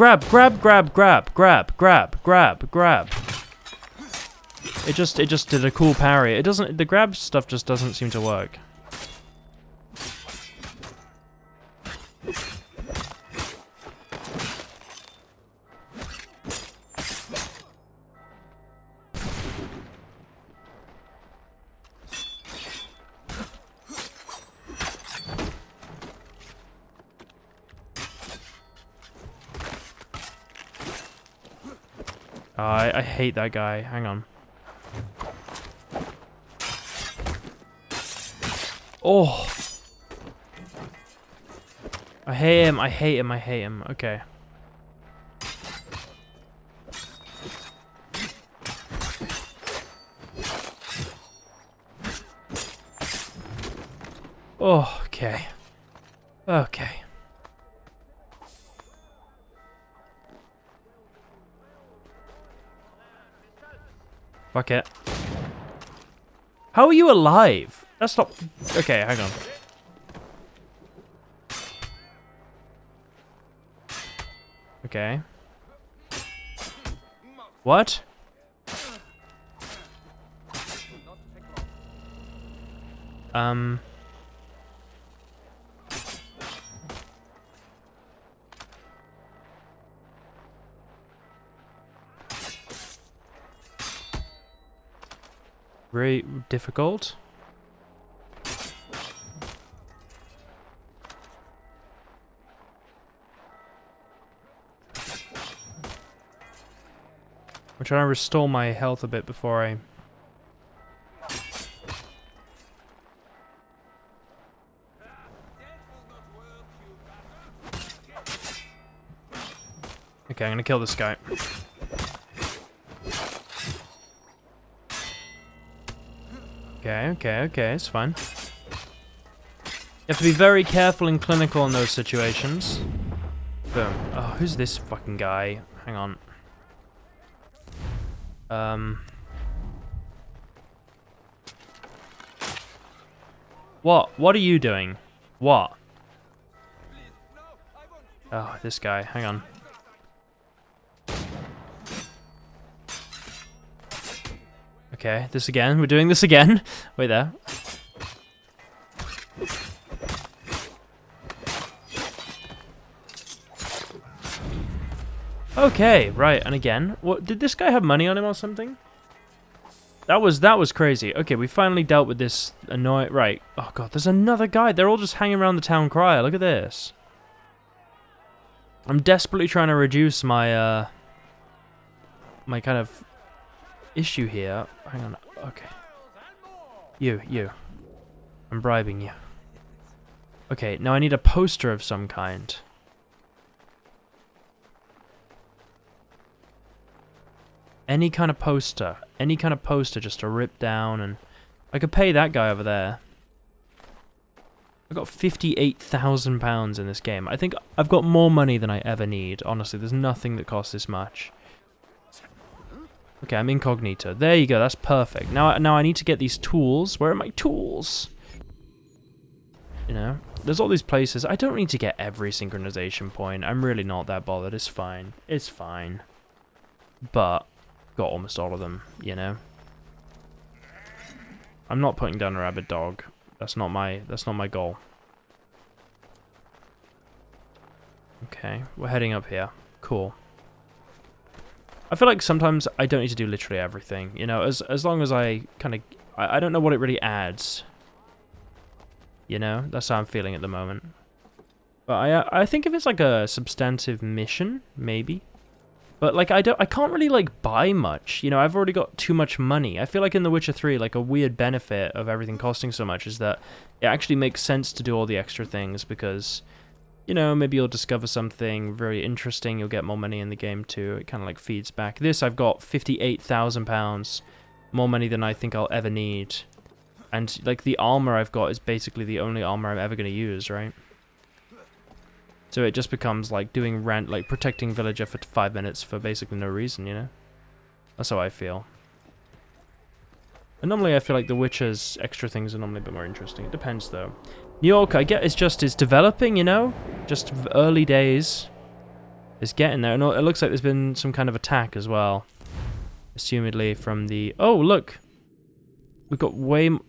It just did a cool parry. The grab stuff just doesn't seem to work. I hate that guy. Hang on. Oh. I hate him. Okay. Oh, okay. Okay. Fuck it. How are you alive? That's not... Okay, hang on. Okay. What? Very difficult. I'm trying to restore my health a bit before I... Okay, I'm gonna kill this guy. Okay, it's fine. You have to be very careful and clinical in those situations. Boom. Oh, who's this fucking guy? Hang on. What? What are you doing? What? Oh, this guy. Hang on. Okay, this again. We're doing this again. Wait there. Okay, right, and again. What, did this guy have money on him or something? That was crazy. Okay, we finally dealt with this annoying... Right. Oh god, there's another guy. They're all just hanging around the town crier. Look at this. I'm desperately trying to reduce my, my kind of issue here. Hang on. Okay. You. I'm bribing you. Okay, now I need a poster of some kind. Any kind of poster. Any kind of poster just to rip down, and I could pay that guy over there. I've got £58,000 in this game. I think I've got more money than I ever need. Honestly, there's nothing that costs this much. Okay, I'm incognito. There you go, that's perfect. Now I need to get these tools. Where are my tools? You know, there's all these places. I don't need to get every synchronization point. I'm really not that bothered. It's fine. It's fine. But got almost all of them, you know. I'm not putting down a rabid dog. That's not my goal. Okay, we're heading up here. Cool. I feel like sometimes I don't need to do literally everything, you know, as long as I kind of... I don't know what it really adds. You know, that's how I'm feeling at the moment. But I think if it's like a substantive mission, maybe. But like I can't really like buy much, you know. I've already got too much money. I feel like in The Witcher 3, like a weird benefit of everything costing so much is that it actually makes sense to do all the extra things because, you know, maybe you'll discover something very interesting. You'll get more money in the game too. It kind of like feeds back. This I've got £58,000, more money than I think I'll ever need, and like the armor I've got is basically the only armor I'm ever gonna use, right? So it just becomes like doing like protecting villager for 5 minutes for basically no reason, you know? That's how I feel. And normally I feel like The Witcher's extra things are normally a bit more interesting. It depends though. New York, I get, is developing, you know? Just early days. It's getting there. And it looks like there's been some kind of attack as well. Assumedly from the... Oh, look! We've got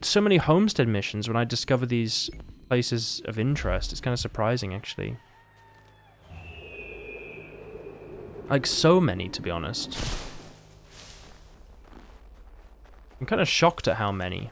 so many homestead missions when I discover these places of interest. It's kind of surprising, actually. Like, so many, to be honest. I'm kind of shocked at how many.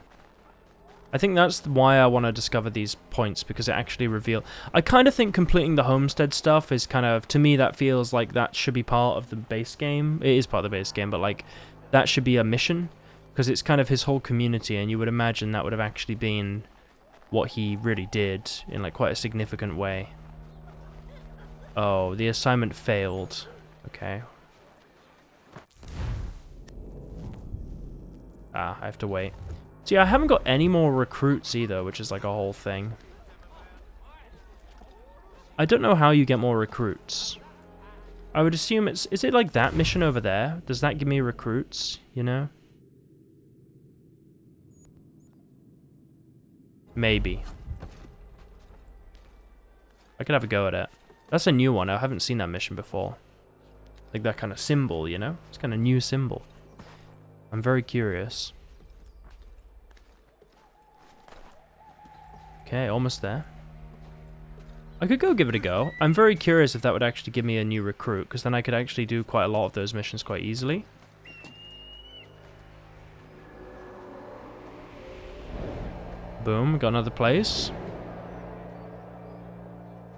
I think that's why I want to discover these points, because it actually reveals... I kind of think completing the homestead stuff is kind of... To me, that feels like that should be part of the base game. It is part of the base game, but, like, that should be a mission, because it's kind of his whole community, and you would imagine that would have actually been what he really did in, like, quite a significant way. Oh, the assignment failed. Okay. Ah, I have to wait. See, I haven't got any more recruits either, which is like a whole thing. I don't know how you get more recruits. I would assume it's... Is it like that mission over there? Does that give me recruits, you know? Maybe. I could have a go at it. That's a new one. I haven't seen that mission before. Like that kind of symbol, you know? It's kind of new symbol. I'm very curious. Okay, almost there. I could go give it a go. I'm very curious if that would actually give me a new recruit, because then I could actually do quite a lot of those missions quite easily. Boom, got another place.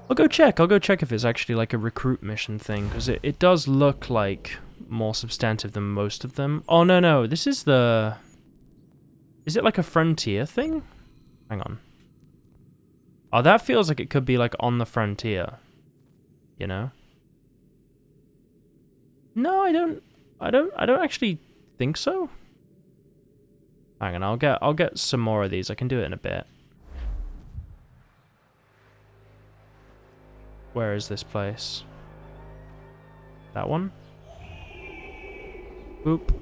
I'll go check if it's actually like a recruit mission thing, because it does look like more substantive than most of them. Oh, no, this is the... Is it like a frontier thing? Hang on. Oh, that feels like it could be like on the frontier. You know? No, I don't actually think so. Hang on, I'll get some more of these. I can do it in a bit. Where is this place? That one? Boop.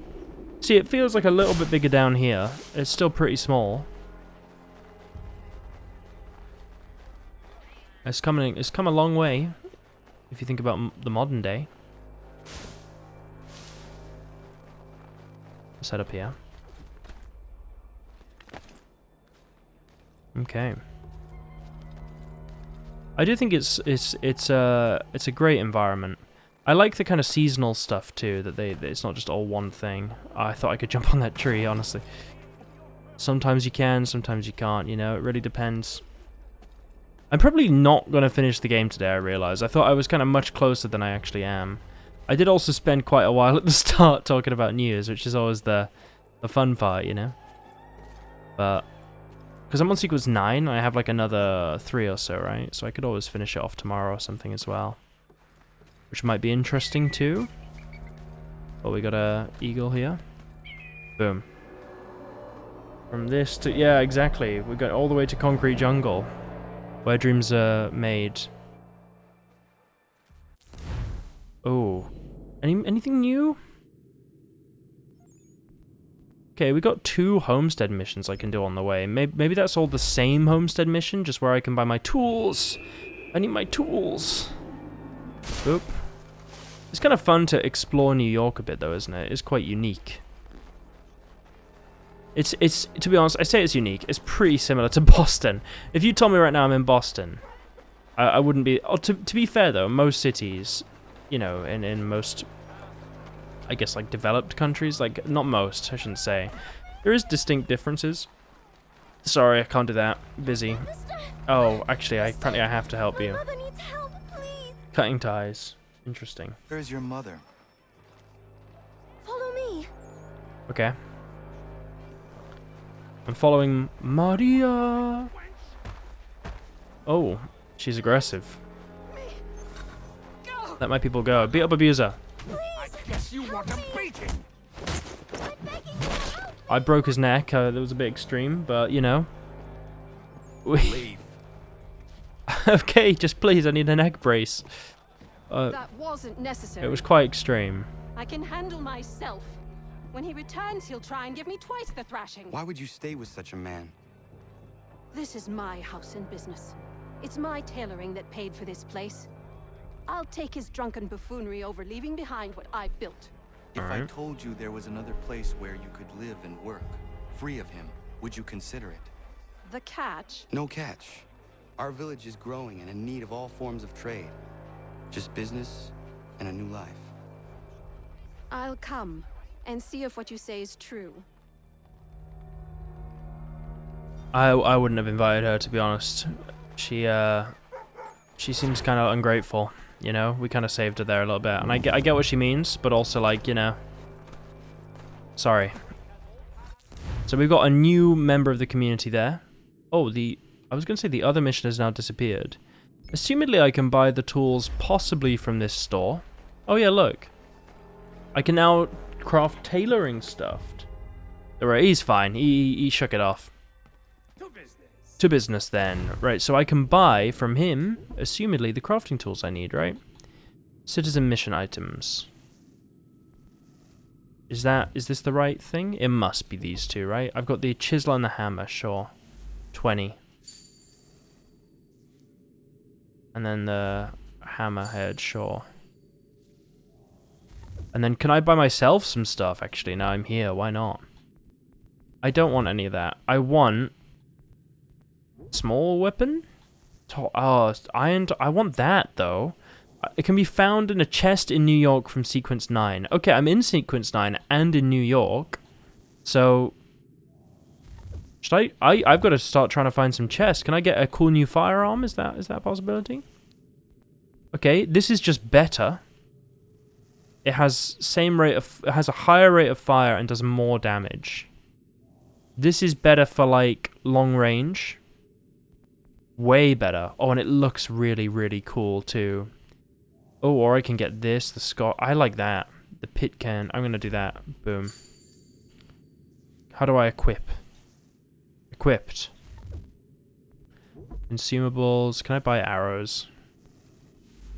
See, it feels like a little bit bigger down here. It's still pretty small. It's come a long way, if you think about the modern day. Let's head up here. Okay. I do think it's a great environment. I like the kind of seasonal stuff too. That it's not just all one thing. I thought I could jump on that tree, honestly. Sometimes you can, sometimes you can't. You know, it really depends. I'm probably not gonna finish the game today. I realize. I thought I was kind of much closer than I actually am. I did also spend quite a while at the start talking about news, which is always the fun part, you know. But because I'm on sequence 9, I have like another 3 or so, right? So I could always finish it off tomorrow or something as well, which might be interesting too. Oh, we got a eagle here. Boom. From this to, yeah, exactly. We got all the way to Concrete Jungle, where dreams are made. Oh, anything new? Okay, we got 2 homestead missions I can do on the way. Maybe that's all the same homestead mission, just where I can buy my tools. I need my tools. Oop. It's kind of fun to explore New York a bit, though, isn't it? It's quite unique. It's to be honest, I say it's unique. It's pretty similar to Boston. If you told me right now I'm in Boston, I wouldn't be... Oh, to be fair, though, most cities, you know, in most... I guess, like, developed countries, like, not most, I shouldn't say. There is distinct differences. Sorry, I can't do that. Busy. Oh, actually, apparently I have to help you. Cutting ties. Interesting. Where's your mother? Follow me. Okay. I'm following Maria. Oh, she's aggressive. Let my people go. Beat up abuser. Guess you want a beating. I broke his neck. That was a bit extreme, but you know. Leave. Okay, just please. I need a neck brace. That wasn't necessary. It was quite extreme. I can handle myself. When he returns, he'll try and give me twice the thrashing. Why would you stay with such a man? This is my house and business. It's my tailoring that paid for this place. I'll take his drunken buffoonery over leaving behind what I built. If I told you there was another place where you could live and work, free of him, would you consider it? The catch? No catch. Our village is growing and in need of all forms of trade. Just business and a new life. I'll come and see if what you say is true. I wouldn't have invited her, to be honest. She seems kind of ungrateful. You know, we kind of saved her there a little bit, and I get what she means, but also, like, you know, sorry. So we've got a new member of the community there. Oh, I was gonna say the other mission has now disappeared. Assumedly, I can buy the tools possibly from this store. Oh yeah, look, I can now craft tailoring stuff. Alright, he's fine. He shook it off. To business then. Right, so I can buy from him, assumedly, the crafting tools I need, right? Citizen mission items. Is this the right thing? It must be these two, right? I've got the chisel and the hammer, sure. 20. And then the hammerhead, sure. And then can I buy myself some stuff, actually? Now I'm here, why not? I don't want any of that. I want... small weapon? Oh, iron... I want that, though. It can be found in a chest in New York from Sequence 9. Okay, I'm in Sequence 9 and in New York. So... should I've got to start trying to find some chests. Can I get a cool new firearm? Is that a possibility? Okay, this is just better. It has it has a higher rate of fire and does more damage. This is better for like long range. Way better. Oh, and it looks really, really cool too. Oh, or I can get this, the Scott. I like that. The pit can. I'm gonna do that. Boom. How do I equip? Equipped. Consumables. Can I buy arrows?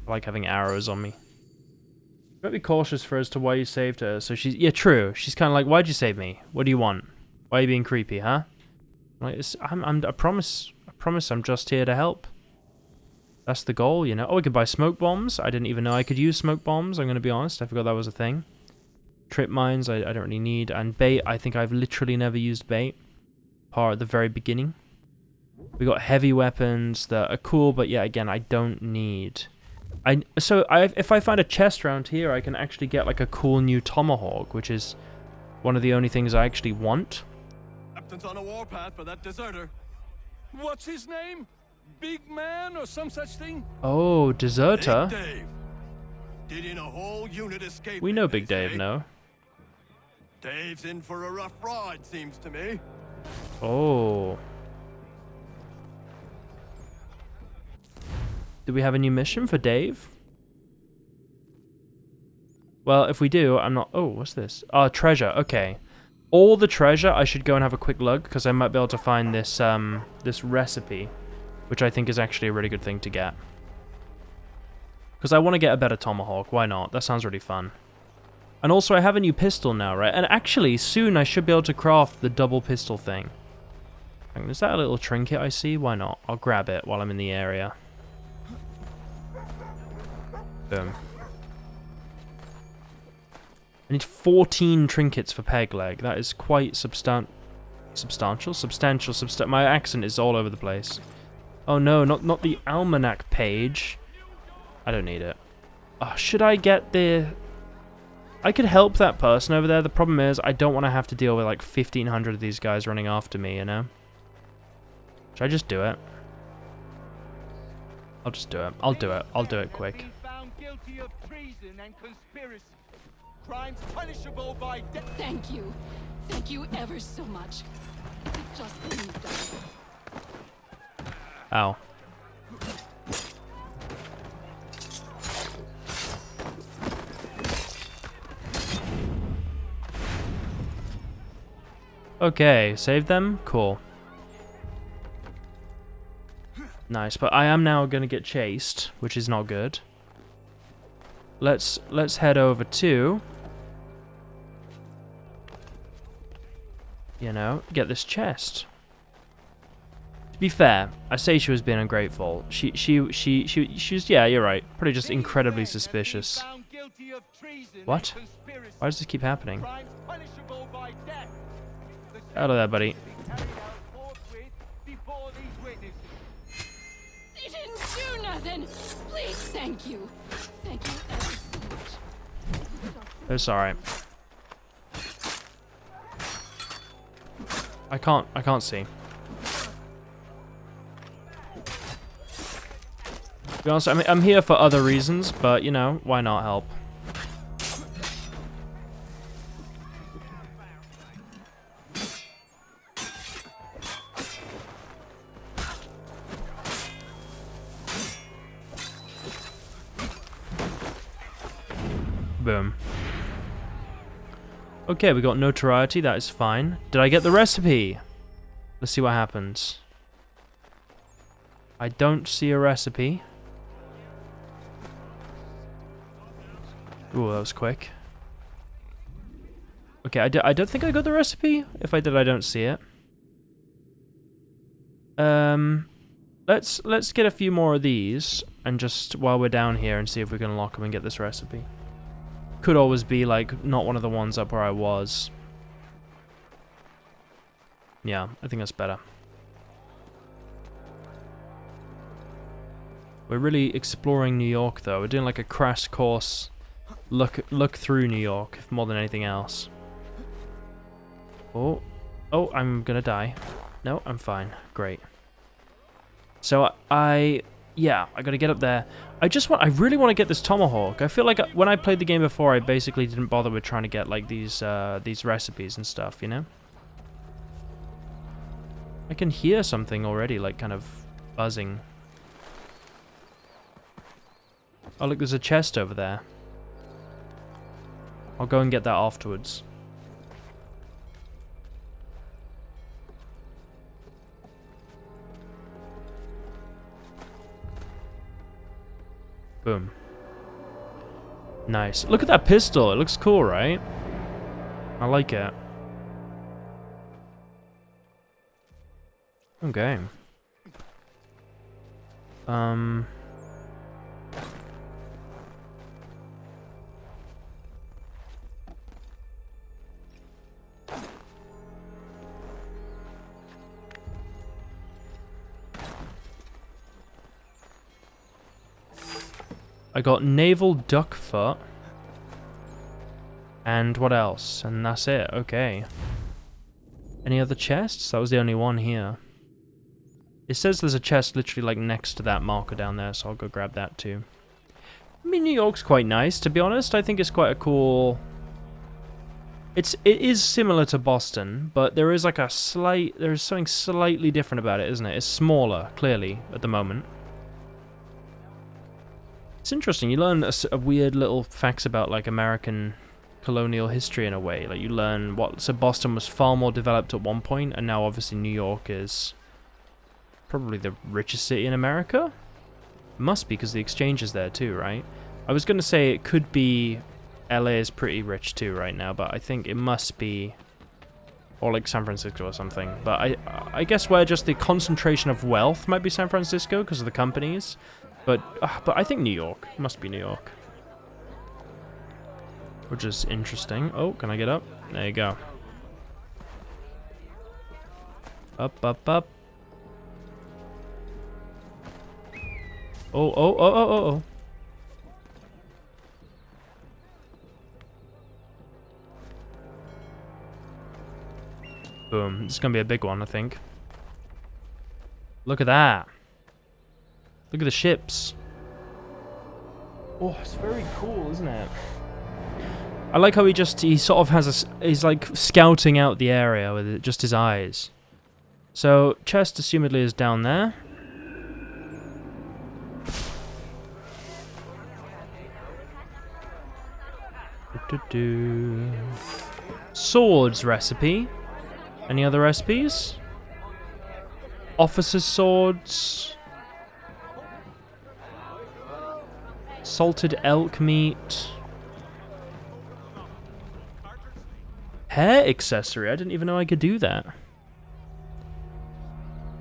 I like having arrows on me. You might be cautious for as to why you saved her. So she's... yeah, true. She's kind of like, why'd you save me? What do you want? Why are you being creepy, huh? Like, I promise I'm just here to help. That's the goal, you know? Oh, we could buy smoke bombs. I didn't even know I could use smoke bombs, I'm going to be honest. I forgot that was a thing. Trip mines, I don't really need. And bait, I think I've literally never used bait. Apart at the very beginning. We got heavy weapons that are cool, but yeah, again, I don't need... if I find a chest around here, I can actually get like a cool new tomahawk, which is one of the only things I actually want. Captain's on a warpath for that deserter. What's his name? Big Man or some such thing? Oh, deserter. Big Dave. Did in a whole unit escape? We know Big Dave, no? Dave's in for a rough ride, seems to me. Oh. Do we have a new mission for Dave? Well, if we do, I'm not... oh, what's this? Treasure. Okay. All the treasure, I should go and have a quick look, because I might be able to find this, this recipe, which I think is actually a really good thing to get. Because I want to get a better tomahawk. Why not? That sounds really fun. And also, I have a new pistol now, right? And actually, soon I should be able to craft the double pistol thing. Is that a little trinket I see? Why not? I'll grab it while I'm in the area. Boom. I need 14 trinkets for peg leg. That is quite substantial. My accent is all over the place. Oh no, not the almanac page. I don't need it. Oh, should I get the... I could help that person over there. The problem is I don't want to have to deal with like 1,500 of these guys running after me, you know? Should I just do it? I'll just do it. I'll do it. I'll do it quick. Guilty of treason and conspiracy. Crimes punishable by death. Thank you. Thank you ever so much. I just need that. Ow. Okay, save them? Cool. Nice, but I am now gonna get chased, which is not good. Let's head over to, you know, get this chest. To be fair, I say she was being ungrateful. She was, yeah, you're right. Probably just incredibly suspicious. What? Why does this keep happening? Hello there, buddy. You didn't do nothing. Please, thank you. Thank you ever so much. It's alright. I can't see. To be honest, I'm here for other reasons, but you know, why not help? Boom. Okay, we got notoriety, that is fine. Did I get the recipe? Let's see what happens. I don't see a recipe. Ooh, that was quick. Okay, I don't think I got the recipe. If I did, I don't see it. Let's get a few more of these, and just while we're down here, and see if we can unlock them and get this recipe. could always be, like, not one of the ones up where I was. Yeah, I think that's better. We're really exploring New York, though. We're doing, like, a crash course look through New York, more than anything else. Oh, I'm gonna die. No, I'm fine. Great. So yeah, I gotta get up there. I really want to get this tomahawk. I feel like when I played the game before, I basically didn't bother with trying to get like these recipes and stuff, you know? I can hear something already, like kind of buzzing. Oh look, there's a chest over there. I'll go and get that afterwards. Boom. Nice. Look at that pistol. It looks cool, right? I like it. Okay. I got naval duck foot. And what else? And that's it. Okay. Any other chests? That was the only one here. It says there's a chest literally like next to that marker down there, so I'll go grab that too. I mean, New York's quite nice, to be honest. I think it's quite a cool... It is similar to Boston, but there is like a there is something slightly different about it, isn't it? It's smaller, clearly, at the moment. It's interesting, you learn a weird little facts about like American colonial history in a way. Like you learn so Boston was far more developed at one point, and now obviously New York is probably the richest city in America? It must be, because the exchange is there too, right? I was going to say it could be LA is pretty rich too right now, but I think it must be, or like San Francisco or something. But I guess where just the concentration of wealth might be San Francisco because of the companies. But I think New York. It must be New York. Which is interesting. Oh, can I get up? There you go. Up, up, up. Oh. Boom. This is going to be a big one, I think. Look at that. Look at the ships. Oh, it's very cool, isn't it? I like how he sort of has he's like scouting out the area with just his eyes. So, chest assumedly is down there. Swords recipe. Any other recipes? Officer's swords. Salted elk meat. Hair accessory. I didn't even know I could do that.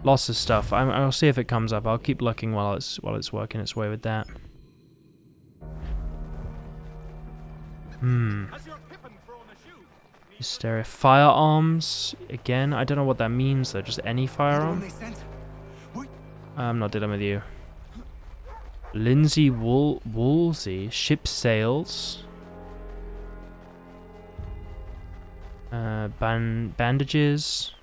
Lots of stuff. I'll see if it comes up. I'll keep looking while it's working its way with that. Hysteria. Firearms. Again, I don't know what that means though. Just any firearm? I'm not dealing with you. Lindsay Woolsey. Ship sails. Bandages.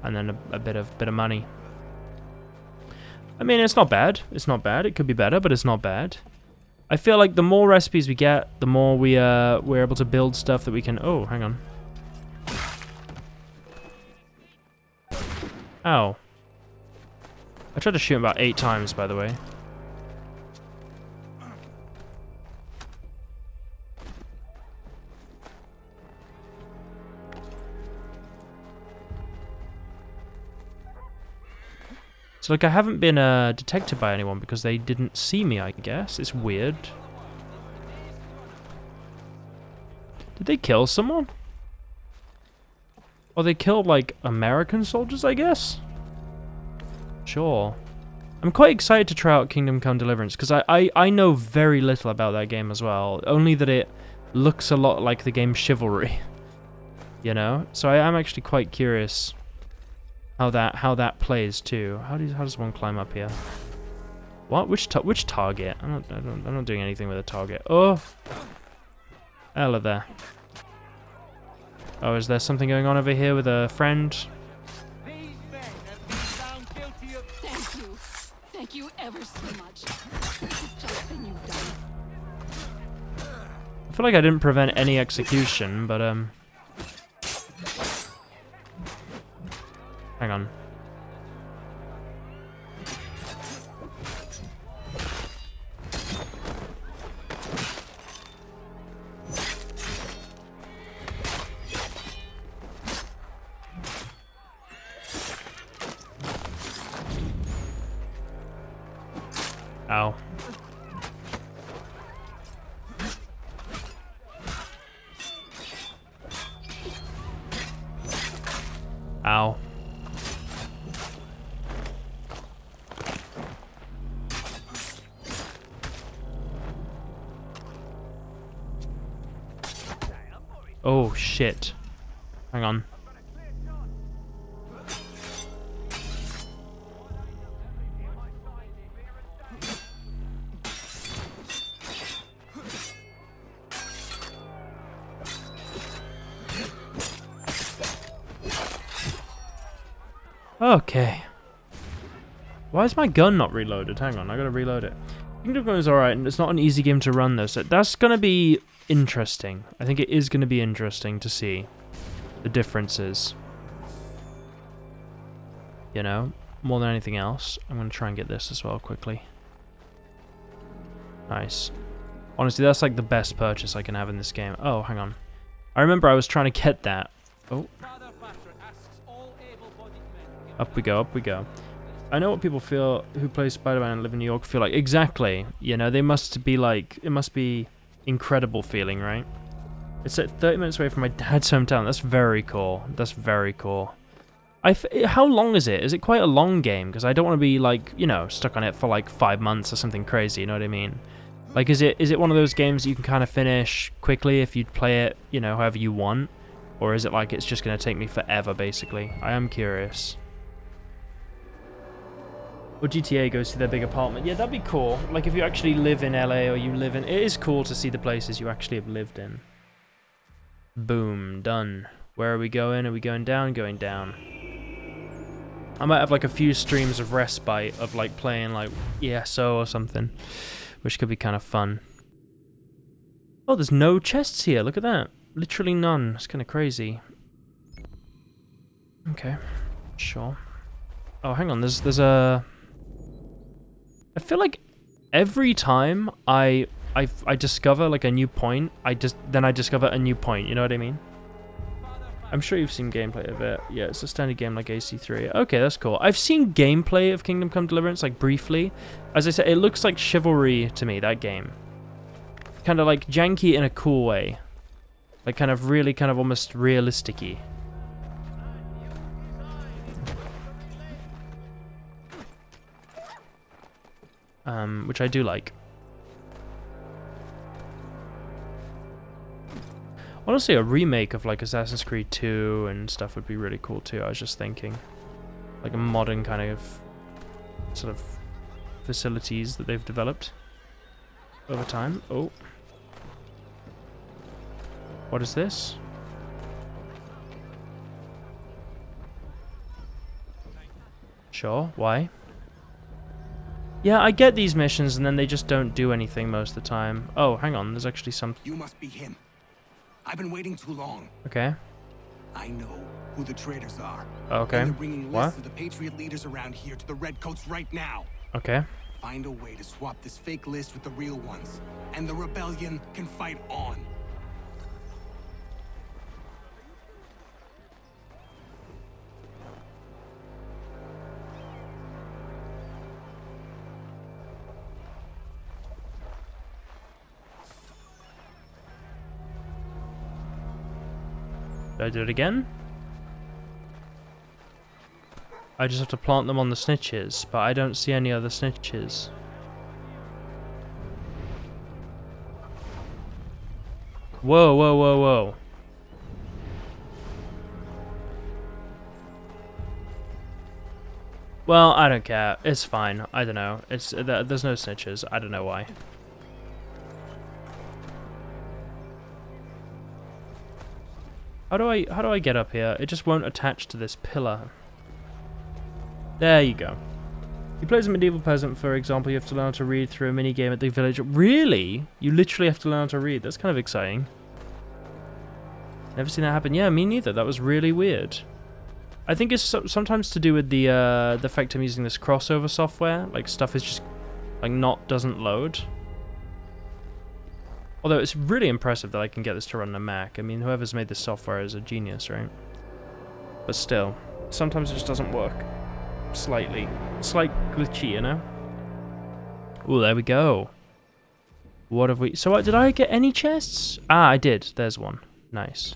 And then a bit of money. I mean, it's not bad. It's not bad. It could be better, but it's not bad. I feel like the more recipes we get, the more we're able to build stuff that we can... Oh, hang on. Ow. I tried to shoot him about 8 times, by the way. So, like, I haven't been detected by anyone because they didn't see me, I guess. It's weird. Did they kill someone? Or they killed, like, American soldiers, I guess? Sure. I'm quite excited to try out Kingdom Come Deliverance, because I know very little about that game as well. Only that it looks a lot like the game Chivalry. You know? So I am actually quite curious how that plays too. How does one climb up here? What? Which target? I'm not doing anything with a target. Oh! Hello there. Oh, is there something going on over here with a friend? Thank you. Thank you ever so much. The job that you've done. I feel like I didn't prevent any execution, but hang on. Ow. Ow. Oh shit. Hang on. Okay. Why is my gun not reloaded? Hang on, I gotta reload it. Kingdom Come is alright, and it's not an easy game to run though, so that's gonna be interesting. I think it is gonna be interesting to see the differences. You know, more than anything else. I'm gonna try and get this as well quickly. Nice. Honestly, that's like the best purchase I can have in this game. Oh, hang on. I remember I was trying to get that. Oh. Up we go, up we go. I know what people feel who play Spider-Man and live in New York feel like. Exactly. You know, they must be like, it must be incredible feeling, right? It's at 30 minutes away from my dad's hometown. That's very cool. That's very cool. How long is it? Is it quite a long game? Because I don't want to be like, you know, stuck on it for like 5 months or something crazy, you know what I mean? Like, is it one of those games that you can kind of finish quickly if you play it, you know, however you want? Or is it like it's just going to take me forever, basically? I am curious. Or GTA goes to their big apartment. Yeah, that'd be cool. Like, if you actually live in LA or you live in... It is cool to see the places you actually have lived in. Boom. Done. Where are we going? Are we going down? Going down. I might have, like, a few streams of respite of, like, playing, like, ESO or something. Which could be kind of fun. Oh, there's no chests here. Look at that. Literally none. It's kind of crazy. Okay. Sure. Oh, hang on. There's a... I feel like every time I discover like a new point, then I discover a new point, you know what I mean? I'm sure you've seen gameplay of it. Yeah, it's a standard game like AC3. Okay, that's cool. I've seen gameplay of Kingdom Come Deliverance, like briefly. As I said, it looks like Chivalry to me, that game. Kind of like janky in a cool way. Like kind of really kind of almost realistic-y. Which I do like. Honestly, a remake of like Assassin's Creed 2 and stuff would be really cool too, I was just thinking. Like a modern kind of sort of facilities that they've developed over time. Oh. What is this? Sure, why? Yeah, I get these missions and then they just don't do anything most of the time. Oh, hang on, there's actually some... You must be him. I've been waiting too long. Okay. I know who the traitors are. Okay. And they're bringing What? lists of the Patriot leaders around here to the Redcoats right now. Okay. Find a way to swap this fake list with the real ones, and the rebellion can fight on. Did I do it again? I just have to plant them on the snitches, but I don't see any other snitches. Whoa, whoa, whoa, whoa. Well, I don't care. It's fine. I don't know. There's no snitches. I don't know why. How do I get up here? It just won't attach to this pillar. There you go. You play as a medieval peasant, for example, you have to learn how to read through a mini game at the village. Really? You literally have to learn how to read. That's kind of exciting. Never seen that happen. Yeah, me neither. That was really weird. I think it's sometimes to do with the fact I'm using this crossover software. Like, stuff is just, like, doesn't load. Although it's really impressive that I can get this to run on a Mac. I mean, whoever's made this software is a genius, right? But still, sometimes it just doesn't work. Slightly. Slight glitchy, you know? Oh, there we go. What have we... So, did I get any chests? Ah, I did. There's one. Nice.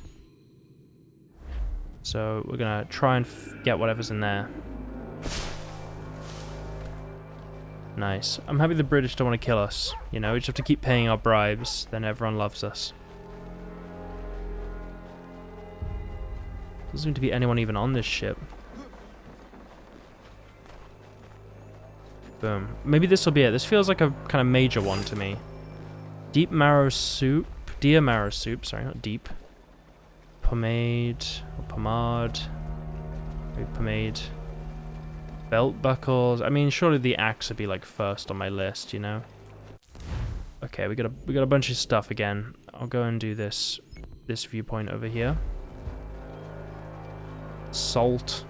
So, we're gonna try and get whatever's in there. Nice. I'm happy the British don't want to kill us. You know, we just have to keep paying our bribes, then everyone loves us. Doesn't seem to be anyone even on this ship. Boom. Maybe this will be it. This feels like a kind of major one to me. Deep marrow soup. Deer marrow soup. Sorry, not deep. Pomade. Or pomade. Maybe pomade. Belt buckles. I mean, surely the axe would be like first on my list, you know? Okay, we got a bunch of stuff again. I'll go and do this viewpoint over here. Salt.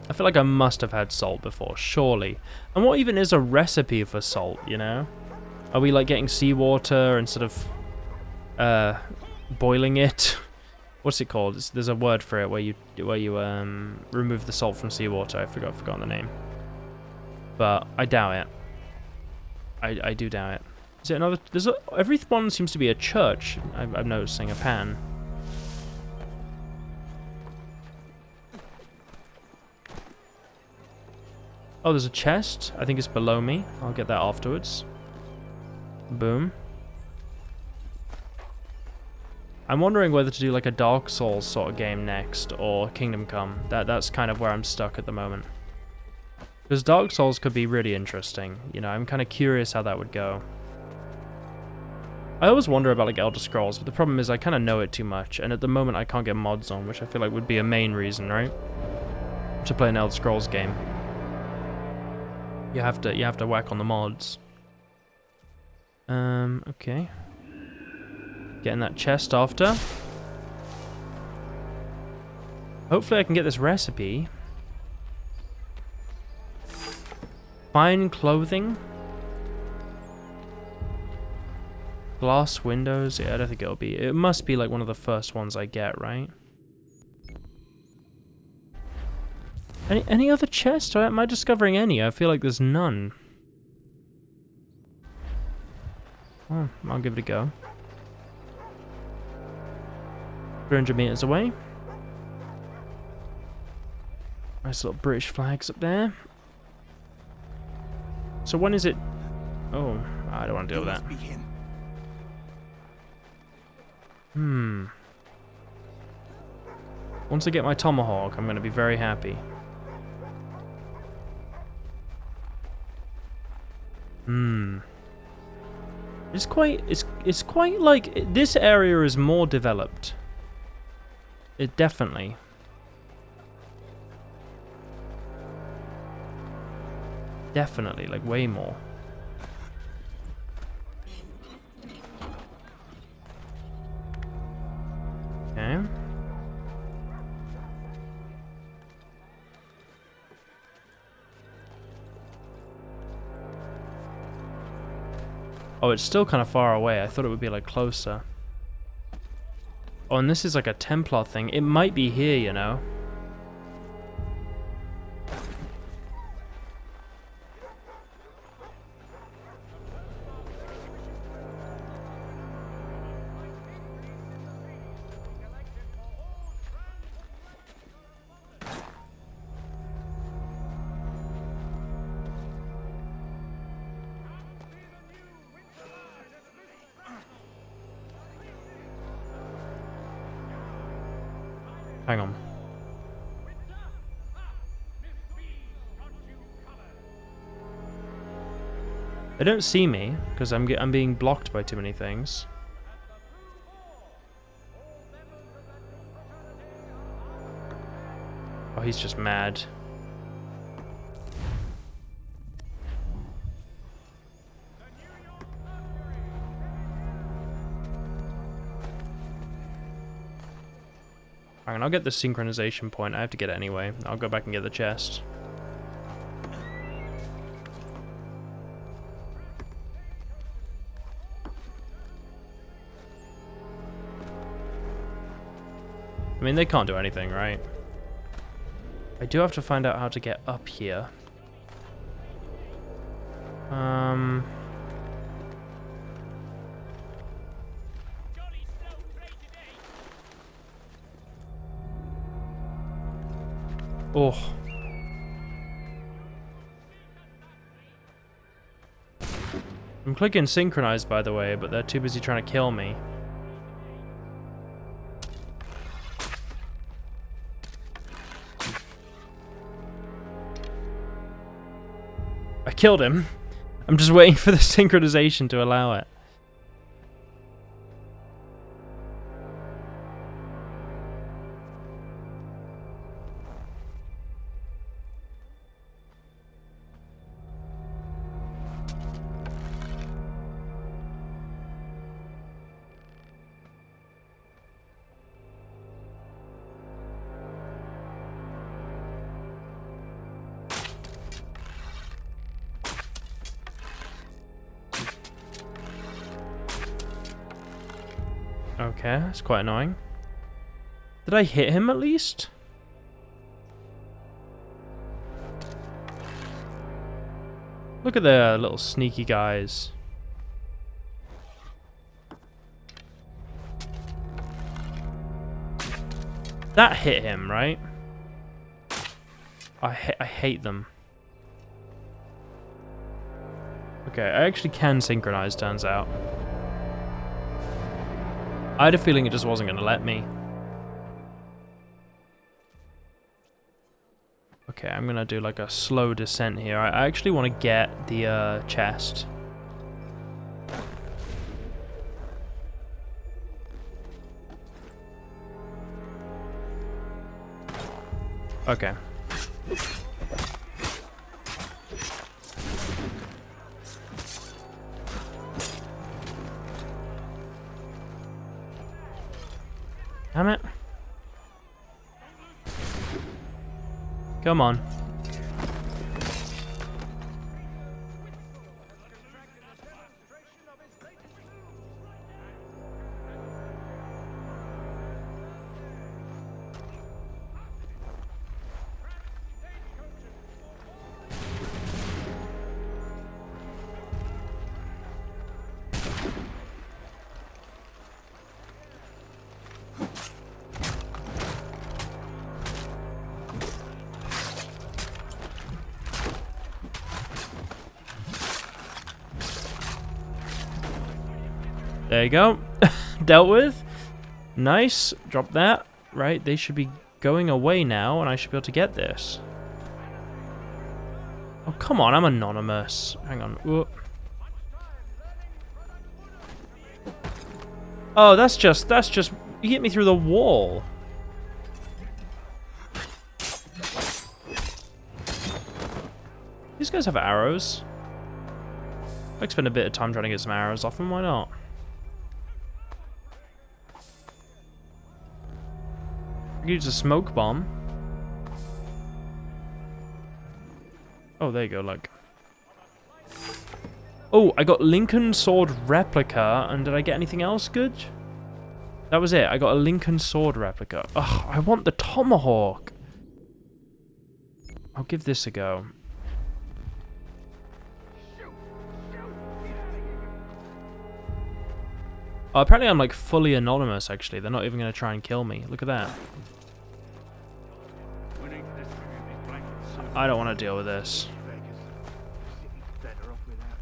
I feel like I must have had salt before, surely. And what even is a recipe for salt, you know? Are we like getting seawater instead of boiling it? What's it called? There's a word for it where you remove the salt from seawater. I've forgotten the name. But I doubt it. I do doubt it. Is it another? Every one seems to be a church. I'm noticing a pan. Oh, there's a chest. I think it's below me. I'll get that afterwards. Boom. I'm wondering whether to do like a Dark Souls sort of game next or Kingdom Come. That's kind of where I'm stuck at the moment. Because Dark Souls could be really interesting. You know, I'm kind of curious how that would go. I always wonder about like Elder Scrolls, but the problem is I kind of know it too much, and at the moment I can't get mods on, which I feel like would be a main reason, right? To play an Elder Scrolls game. You have to whack on the mods. Okay. Getting that chest after. Hopefully I can get this recipe. Fine clothing. Glass windows. Yeah, I don't think it'll be. It must be like one of the first ones I get, right? Any other chests? Am I discovering any? I feel like there's none. Oh, I'll give it a go. 300 meters away. Nice little British flags up there. So when is it? Oh, I don't want to deal with that. Once I get my tomahawk, I'm going to be very happy. It's quite like this area is more developed. It definitely. Definitely, like way more. Okay. Oh, it's still kind of far away. I thought it would be like closer. Oh, and this is like a Templar thing. It might be here, you know. Hang on. They don't see me because I'm being blocked by too many things. Oh, he's just mad. Hang on, I'll get the synchronization point. I have to get it anyway. I'll go back and get the chest. I mean, they can't do anything, right? I do have to find out how to get up here. Oh. I'm clicking synchronized, by the way, but they're too busy trying to kill me. I killed him. I'm just waiting for the synchronization to allow it. Okay, that's quite annoying. Did I hit him at least? Look at the little sneaky guys. That hit him, right? I hate them. Okay, I actually can synchronize, turns out. I had a feeling it just wasn't going to let me. Okay, I'm going to do like a slow descent here. I actually want to get the chest. Okay. Damn it. Come on. There you go. Dealt with. Nice. Drop that. Right, they should be going away now, and I should be able to get this. Oh, come on, I'm anonymous. Hang on. Whoop. Oh, that's just... You hit me through the wall. These guys have arrows. I'd like to spend a bit of time trying to get some arrows off them. Why not? Use a smoke bomb. Oh, there you go, look. Oh, I got Lincoln Sword Replica, and did I get anything else good? That was it, I got a Lincoln Sword Replica. Ugh, I want the Tomahawk. I'll give this a go. Oh, apparently I'm like fully anonymous, actually. They're not even going to try and kill me. Look at that. I don't want to deal with this.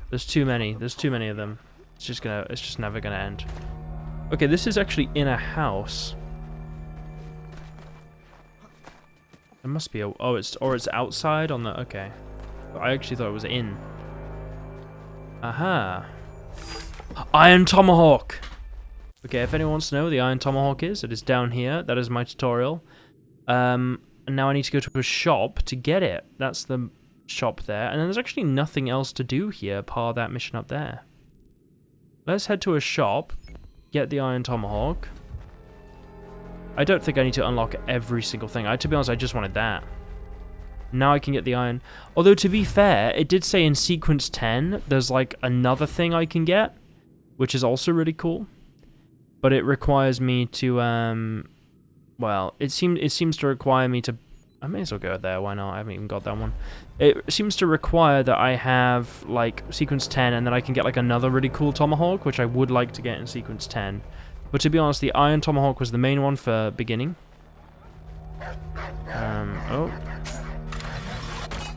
There's too many. There's too many of them. It's just never gonna end. Okay, this is actually in a house. There must be a... Oh, it's outside on the... Okay. I actually thought it was in. Aha. Iron Tomahawk! Okay, if anyone wants to know what the Iron Tomahawk is, it is down here. That is my tutorial. And now I need to go to a shop to get it. That's the shop there. And then there's actually nothing else to do here apart that mission up there. Let's head to a shop, get the Iron Tomahawk. I don't think I need to unlock every single thing. To be honest, I just wanted that. Now I can get the iron. Although, to be fair, it did say in sequence 10, there's like another thing I can get, which is also really cool. But it requires me to, well, it seems to require me to, I may as well go there, why not? I haven't even got that one. It seems to require that I have, like, sequence 10, and then I can get, like, another really cool tomahawk, which I would like to get in sequence 10. But to be honest, the Iron Tomahawk was the main one for beginning. Oh.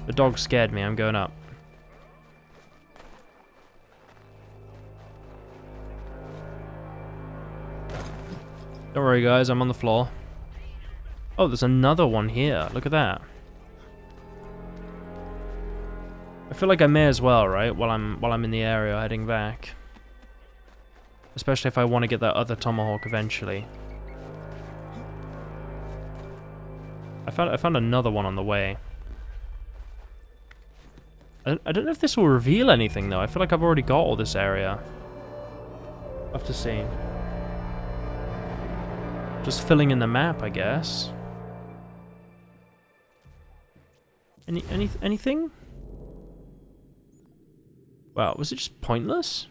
The dog scared me, I'm going up. Don't worry guys, I'm on the floor. Oh, there's another one here, look at that. I feel like I may as well, right, while I'm in the area heading back. Especially if I want to get that other tomahawk eventually. I found another one on the way. I don't know if this will reveal anything though. I feel like I've already got all this area. I'll have to see. Just filling in the map, I guess. Anything? Wow, was it just pointless?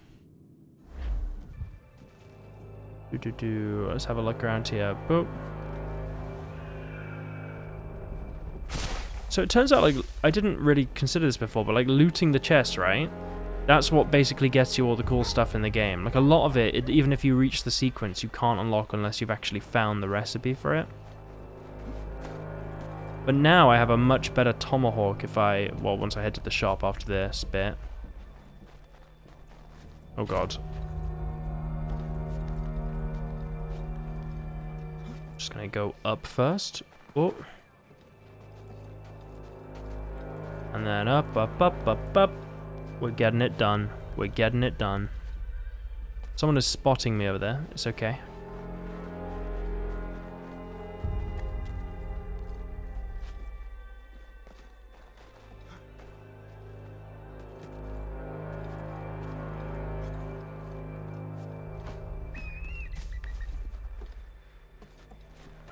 Let's have a look around here. Boop. So it turns out, like, I didn't really consider this before, but like looting the chest, right? That's what basically gets you all the cool stuff in the game. Like a lot of it, even if you reach the sequence, you can't unlock unless you've actually found the recipe for it. But now I have a much better tomahawk if once I head to the shop after this bit. Oh god. Just gonna go up first. Oh. And then up, up, up, up, up. We're getting it done. We're getting it done. Someone is spotting me over there. It's okay.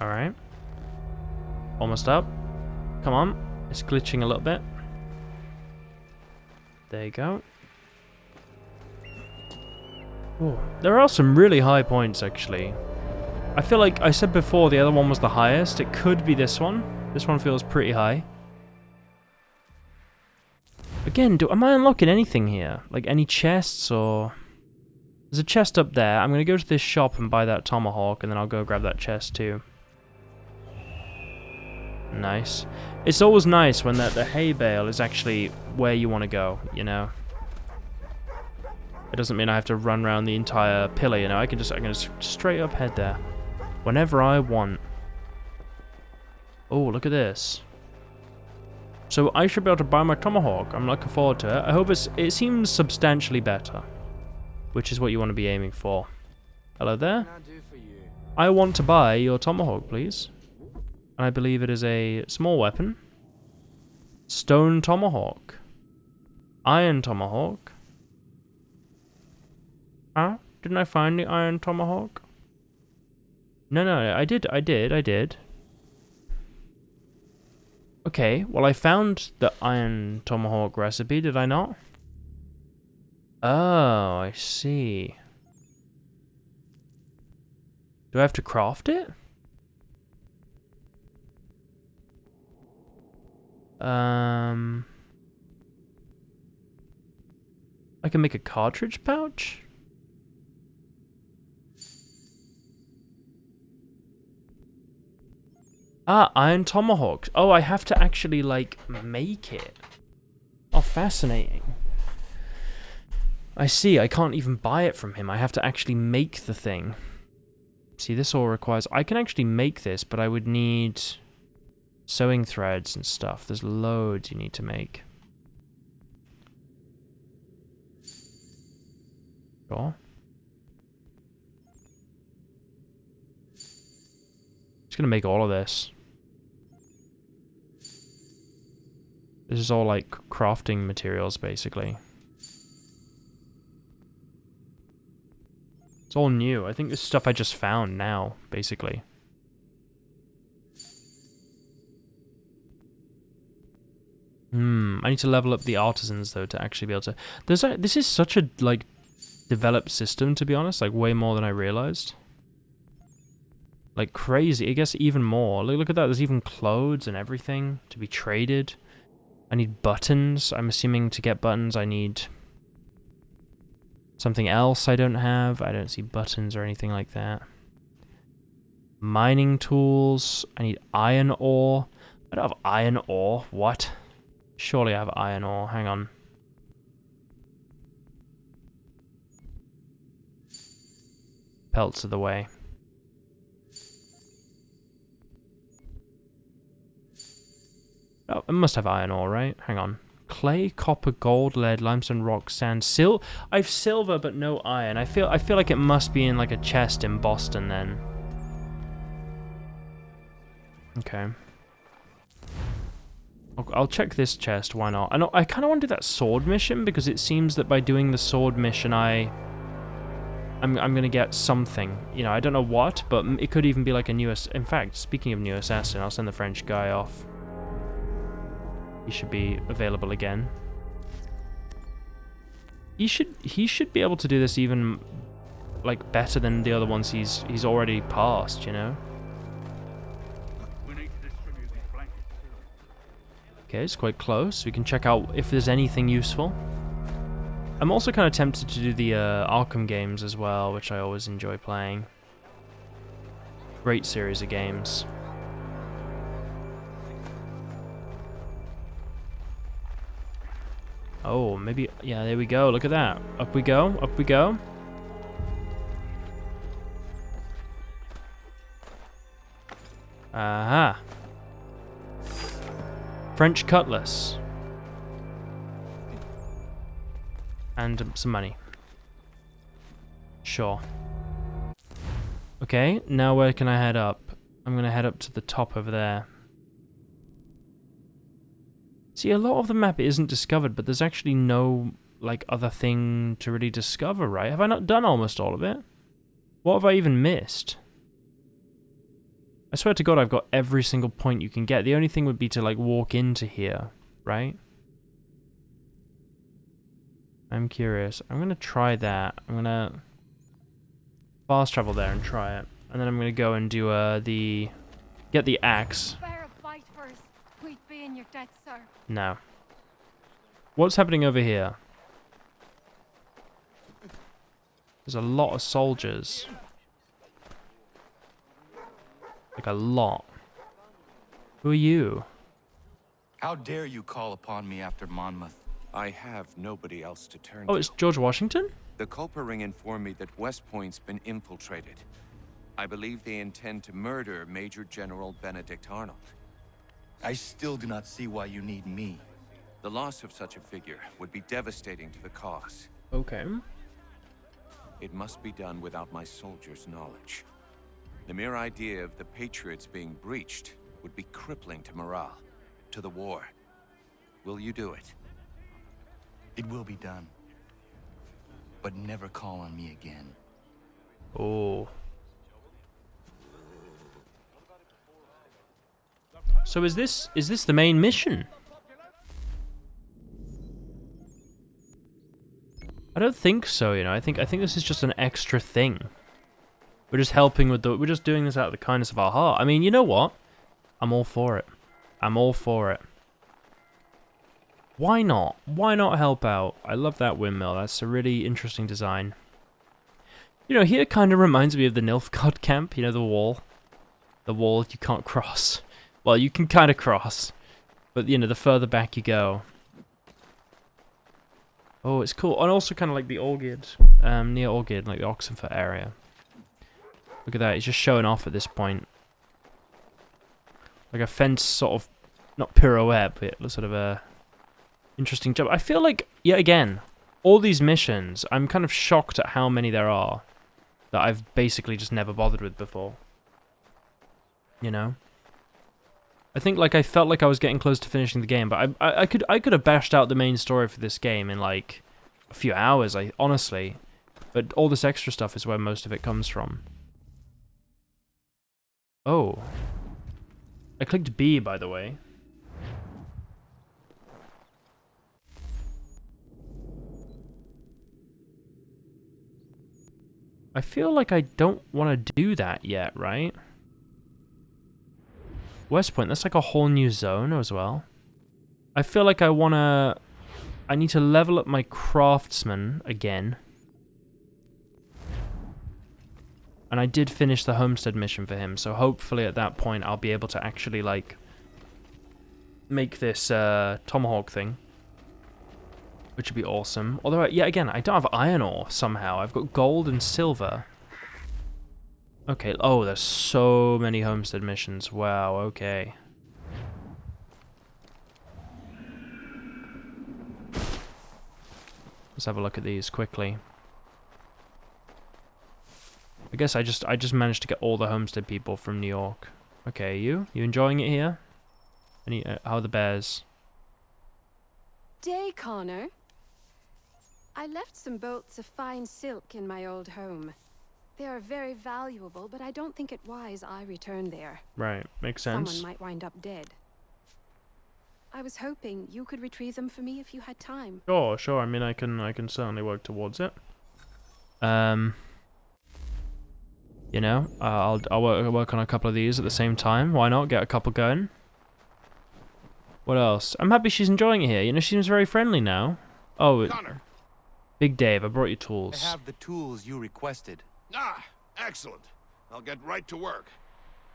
Alright. Almost up. Come on. It's glitching a little bit. There you go. Oh, there are some really high points, actually. I feel like I said before the other one was the highest. It could be this one. This one feels pretty high. Again, am I unlocking anything here? Like any chests or... There's a chest up there. I'm going to go to this shop and buy that tomahawk, and then I'll go grab that chest too. Nice. It's always nice when the hay bale is actually where you want to go, you know. It doesn't mean I have to run around the entire pillar, you know. I can just straight up head there whenever I want. Oh, look at this. So I should be able to buy my tomahawk. I'm looking forward to it. I hope it seems substantially better, which is what you want to be aiming for. Hello there. I want to buy your tomahawk, please. I believe it is a small weapon. Stone tomahawk. Iron tomahawk. Huh? Didn't I find the iron tomahawk? No, I did. Okay, well I found the iron tomahawk recipe, did I not? Oh, I see. Do I have to craft it? I can make a cartridge pouch? Ah, iron tomahawks. Oh, I have to actually, like, make it. Oh, fascinating. I see, I can't even buy it from him. I have to actually make the thing. See, this all requires... I can actually make this, but I would need... Sewing threads and stuff. There's loads you need to make. Sure. Just gonna make all of this. This is all like crafting materials, basically. It's all new. I think this stuff I just found now, basically. I need to level up the artisans though to actually be able to. This is such a like developed system, to be honest. Like way more than I realized. Like crazy. I guess even more. Look at that. There's even clothes and everything to be traded. I need buttons. I'm assuming to get buttons I need something else I don't have. I don't see buttons or anything like that. Mining tools. I need iron ore. I don't have iron ore. What? Surely I have iron ore. Hang on. Pelts are the way. Oh, I must have iron ore, right? Hang on. Clay, copper, gold, lead, limestone, rock, sand, I have silver but no iron. I feel like it must be in like a chest in Boston then. Okay. I'll check this chest, why not? I kind of want to do that sword mission because it seems that by doing the sword mission I'm gonna get something. You know, I don't know what, but it could even be like a new... In fact, speaking of new assassin, I'll send the French guy off. He should be available again. He should be able to do this even like better than the other ones he's already passed, you know? Okay, it's quite close. We can check out if there's anything useful. I'm also kind of tempted to do the Arkham games as well, which I always enjoy playing. Great series of games. Oh, maybe... Yeah, there we go. Look at that. Up we go. Up we go. Aha. French cutlass. And some money. Sure. Okay, now where can I head up? I'm gonna head up to the top over there. See, a lot of the map isn't discovered, but there's actually no, like, other thing to really discover, right? Have I not done almost all of it? What have I even missed? I swear to God, I've got every single point you can get. The only thing would be to, like, walk into here, right? I'm curious. I'm gonna try that. I'm gonna fast travel there and try it. And then I'm gonna go and do, get the axe. No. What's happening over here? There's a lot of soldiers. Like a lot. Who are you? How dare you call upon me after Monmouth? I have nobody else to turn Oh, to. it's George Washington? The Culper Ring informed me that West Point's been infiltrated. I believe they intend to murder Major General Benedict Arnold. I still do not see why you need me. The loss of such a figure would be devastating to the cause. Okay. It must be done without my soldiers' knowledge. The mere idea of the Patriots being breached would be crippling to morale, to the war. Will you do it? It will be done. But never call on me again. Oh. So is this the main mission? I don't think so, you know. I think this is just an extra thing. We're just helping with we're just doing this out of the kindness of our heart. I mean, you know what? I'm all for it. I'm all for it. Why not? Why not help out? I love that windmill. That's a really interesting design. You know, here kind of reminds me of the Nilfgaard camp, you know, the wall. The wall you can't cross. Well, you can kind of cross, but, you know, the further back you go. Oh, it's cool. And also kind of like the Orgid, near Orgid, like the Oxenford area. Look at that, he's just showing off at this point. like a fence sort of, not pirouette, but sort of a interesting job. I feel like, yet again, all these missions, I'm kind of shocked at how many there are that I've basically just never bothered with before. You know? I think like I felt like I was getting close to finishing the game, but I could have bashed out the main story for this game in like a few hours, honestly. But all this extra stuff is where most of it comes from. Oh. I clicked B, by the way. I feel like I don't want to do that yet, right? West Point, that's like a whole new zone as well. I feel like I need to level up my craftsman again. And I did finish the homestead mission for him, so hopefully at that point I'll be able to actually, like, make this tomahawk thing. Which would be awesome. Although, yeah, again, I don't have iron ore somehow. I've got gold and silver. Okay, oh, there's so many homestead missions. Wow, okay. Let's have a look at these quickly. I guess I just managed to get all the homestead people from New York. Okay, you enjoying it here? How are the bears? Day, Connor. I left some bolts of fine silk in my old home. They are very valuable, but I don't think it wise I return there. Right, makes sense. Someone might wind up dead. I was hoping you could retrieve them for me if you had time. Sure. I mean, I can certainly work towards it. You know, I'll work on a couple of these at the same time. Why not? Get a couple going. What else? I'm happy she's enjoying it here. You know, she seems very friendly now. Oh, Connor. Big Dave, I brought you tools. I have the tools you requested. Ah, excellent. I'll get right to work.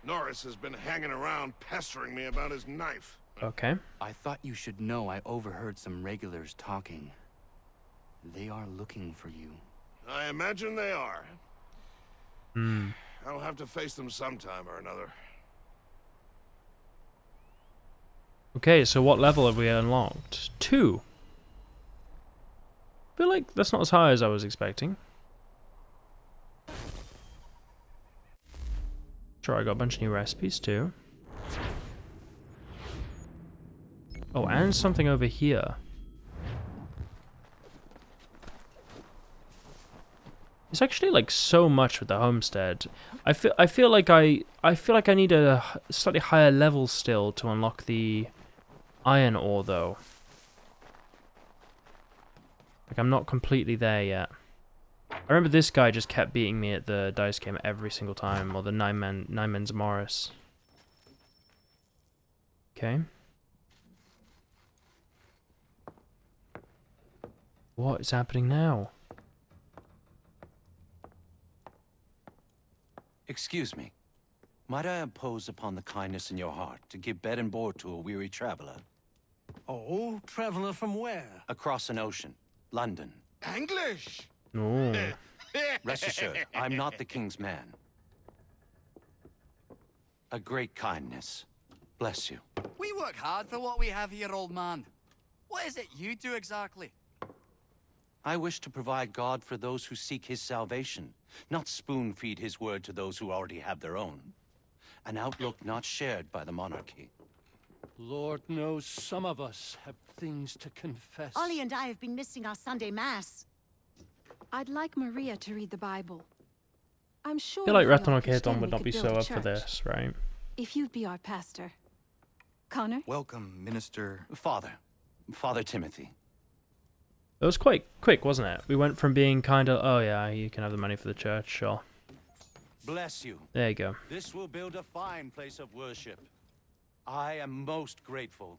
Norris has been hanging around pestering me about his knife. Okay. I thought you should know I overheard some regulars talking. They are looking for you. I imagine they are. Hmm. I'll have to face them sometime or another. Okay, so what level have we unlocked? 2. I feel like that's not as high as I was expecting. Sure, I got a bunch of new recipes too. Oh, and something over here. It's actually like so much with the homestead. I feel like I need a slightly higher level still to unlock the iron ore though. Like I'm not completely there yet. I remember this guy just kept beating me at the dice game every single time, or the nine men's Morris. Okay. What is happening now? Excuse me. Might I impose upon the kindness in your heart to give bed and board to a weary traveler? Oh, traveler from where? Across an ocean. London. English! Oh. Rest assured, I'm not the king's man. A great kindness. Bless you. We work hard for what we have here, old man. What is it you do exactly? I wish to provide God for those who seek his salvation, not spoon-feed his word to those who already have their own. An outlook not shared by the monarchy. Lord knows some of us have things to confess. Ollie and I have been missing our Sunday Mass. I'd like Maria to read the Bible. I'm sure I feel like if we Retinol all pitched Keaton in, would we not could be build so a up for church. this, right? If you'd be our pastor. Connor? Welcome, Minister... Father Timothy. It was quite quick, wasn't it? We went from being kind of, oh yeah, you can have the money for the church, sure. Bless you. There you go. This will build a fine place of worship. I am most grateful.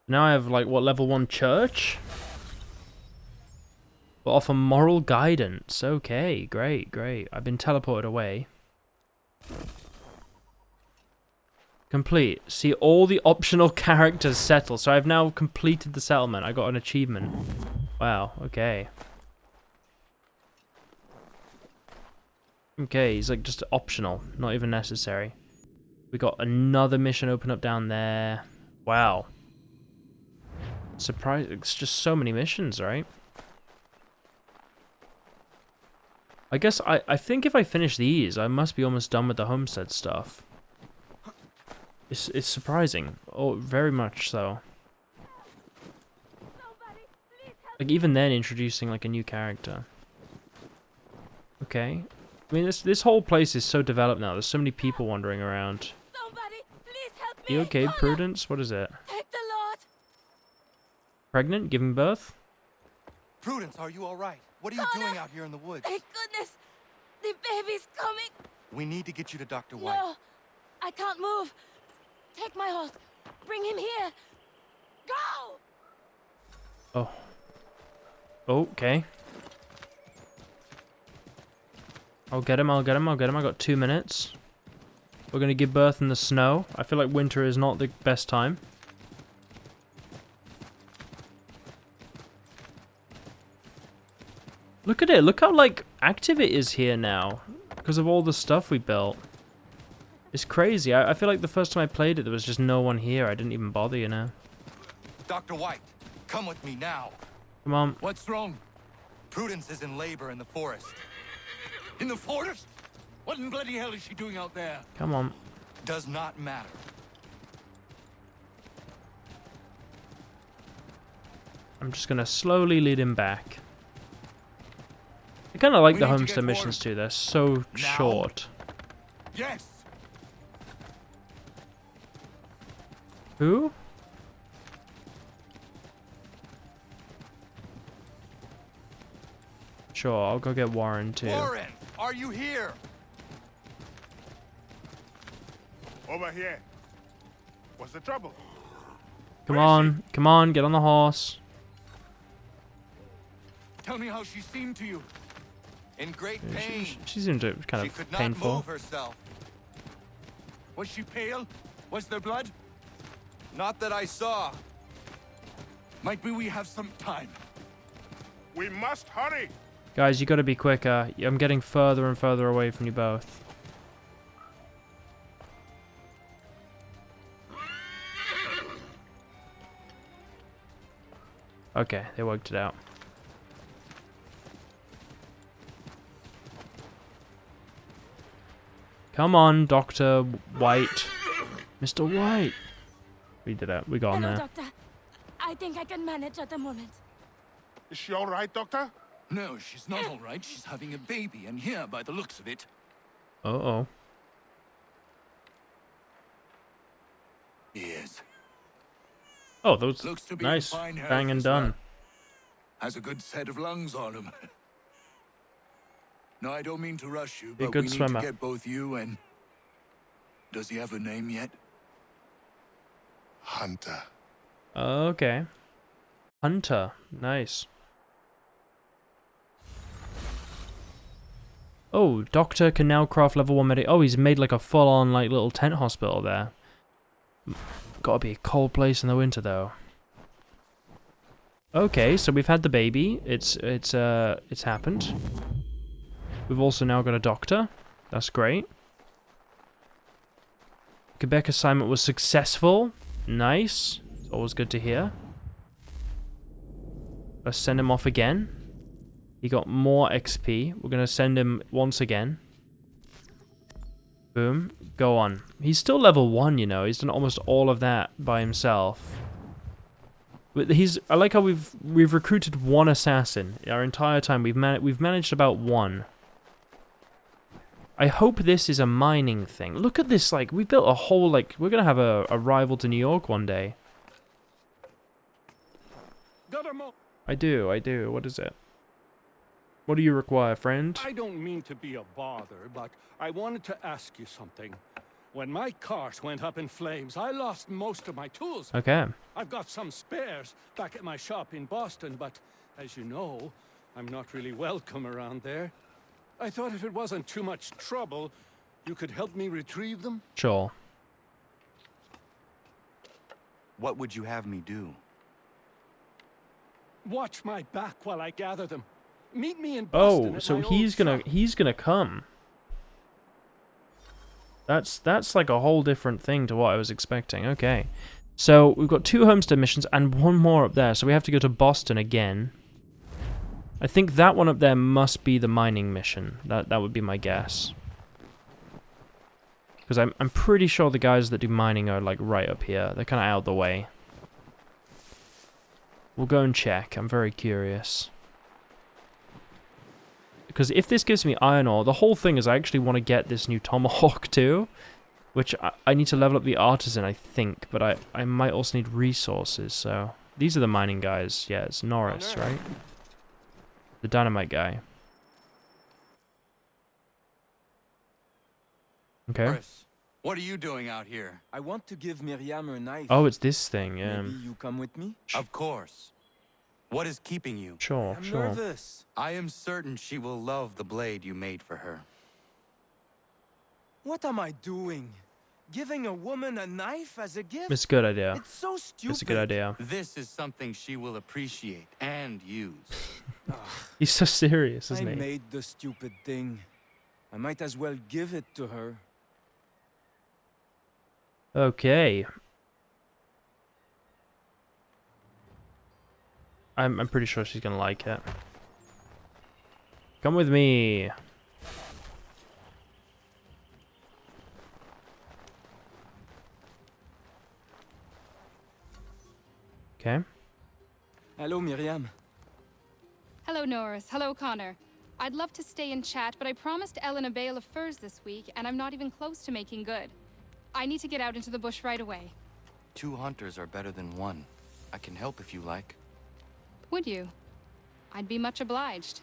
Now I have, like, what, level 1 church? We'll offer moral guidance. Okay, great. I've been teleported away. Complete. See all the optional characters settle. So I've now completed the settlement. I got an achievement. Wow, okay. Okay, he's like just optional, not even necessary. We got another mission open up down there. Wow. Surprise, it's just so many missions, right? I guess I think if I finish these, I must be almost done with the homestead stuff. It's surprising. Oh, very much so. Like even then introducing like a new character. Okay. I mean this whole place is so developed now. There's so many people wandering around. You okay, Prudence? What is it? Thank the Lord. Pregnant? Giving birth? Prudence, are you all right? What are you doing out here in the woods? Thank goodness! The baby's coming! We need to get you to Dr. White. No! I can't move! Take my horse! Bring him here! Go! Oh. Okay. I'll get him, I'll get him, I'll get him. I got 2 minutes. We're gonna give birth in the snow. I feel like winter is not the best time. Look at it. Look how, like, active it is here now. Because of all the stuff we built. It's crazy. I feel like the first time I played it, there was just no one here. I didn't even bother, you know. Dr. White, come with me now. Come on. What's wrong? Prudence is in labor in the forest. In the forest? What in bloody hell is she doing out there? Come on. Does not matter. I'm just gonna slowly lead him back. I kind of like the homestead missions too. They're so short. Yes. Who? Sure, I'll go get Warren too. Warren, are you here? Over here. What's the trouble? Come on, get on the horse. Tell me how she seemed to you. In great pain. She seemed to kind She of could not painful. move herself. Was she pale? Was there blood? Not that I saw. Might be we have some time. We must hurry. Guys, you gotta be quicker. I'm getting further and further away from you both. Okay, they worked it out. Come on, Dr. White. Mr. White. We did it. We got on Hello, there. Doctor. I think I can manage at the moment. Is she all right, Doctor? No, she's not all right. She's having a baby, and here, by the looks of it... Uh-oh. Yes. Oh, those Looks to be nice. in fine health Bang and as done. well. Has a good set of lungs on him. No, I don't mean to rush you, Be a but good we swimmer. need to get both you and... Does he have a name yet? Hunter. Okay. Hunter. Nice. Oh, Doctor can now craft level 1 medic. Oh, he's made like a full-on like little tent hospital there. Gotta be a cold place in the winter though. Okay, so we've had the baby. It's happened. We've also now got a doctor. That's great. Quebec assignment was successful. Nice. It's always good to hear. Let's send him off again. He got more XP. We're gonna send him once again. Boom. Go on. He's still level 1, you know. He's done almost all of that by himself. But I like how we've recruited 1 assassin our entire time. We've managed about 1. I hope this is a mining thing. Look at this, like, we built a whole, like, we're gonna have a rival to New York one day. I do. What is it? What do you require, friend? I don't mean to be a bother, but I wanted to ask you something. When my cart went up in flames, I lost most of my tools. Okay. I've got some spares back at my shop in Boston, but as you know, I'm not really welcome around there. I thought if it wasn't too much trouble, you could help me retrieve them? Sure. What would you have me do? Watch my back while I gather them. Meet me in Boston. Oh, so he's gonna come. That's like a whole different thing to what I was expecting. Okay. So we've got 2 homestead missions and 1 more up there. So we have to go to Boston again. I think that one up there must be the mining mission. That would be my guess. Because I'm pretty sure the guys that do mining are like right up here. They're kind of out of the way. We'll go and check. I'm very curious. Because if this gives me iron ore, the whole thing is I actually want to get this new tomahawk too. Which I need to level up the artisan, I think. But I might also need resources, so... These are the mining guys. Yeah, it's Norris, right? The dynamite guy. Okay. Norris, what are you doing out here? I want to give Miriam her knife. Oh, it's this thing, yeah. Maybe you come with me? Of course. What is keeping you? Sure, I'm sure. nervous. I am certain she will love the blade you made for her. What am I doing? Giving a woman a knife as a gift? It's a good idea. It's so stupid. It's a good idea. This is something she will appreciate and use. He's so serious, isn't I he? made the stupid thing. I might as well give it to her. Okay. I'm pretty sure she's gonna like it. Come with me. Okay. Hello, Miriam. Hello, Norris. Hello, Connor. I'd love to stay and chat, but I promised Ellen a bale of furs this week, and I'm not even close to making good. I need to get out into the bush right away. 2 hunters are better than 1. I can help if you like. Would you? I'd be much obliged.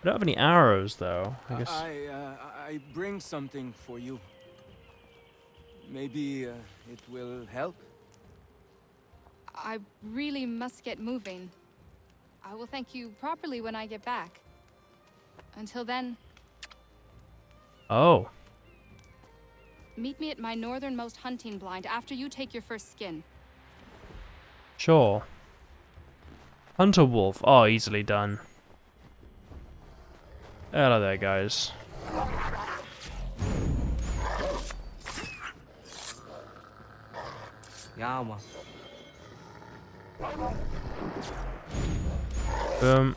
I don't have any arrows, though. I guess. I bring something for you. Maybe it will help? I really must get moving. I will thank you properly when I get back. Until then... Oh. Meet me at my northernmost hunting blind after you take your first skin. Sure. Hunter wolf. Oh, easily done. Hello there, guys. Yeah, man. Boom.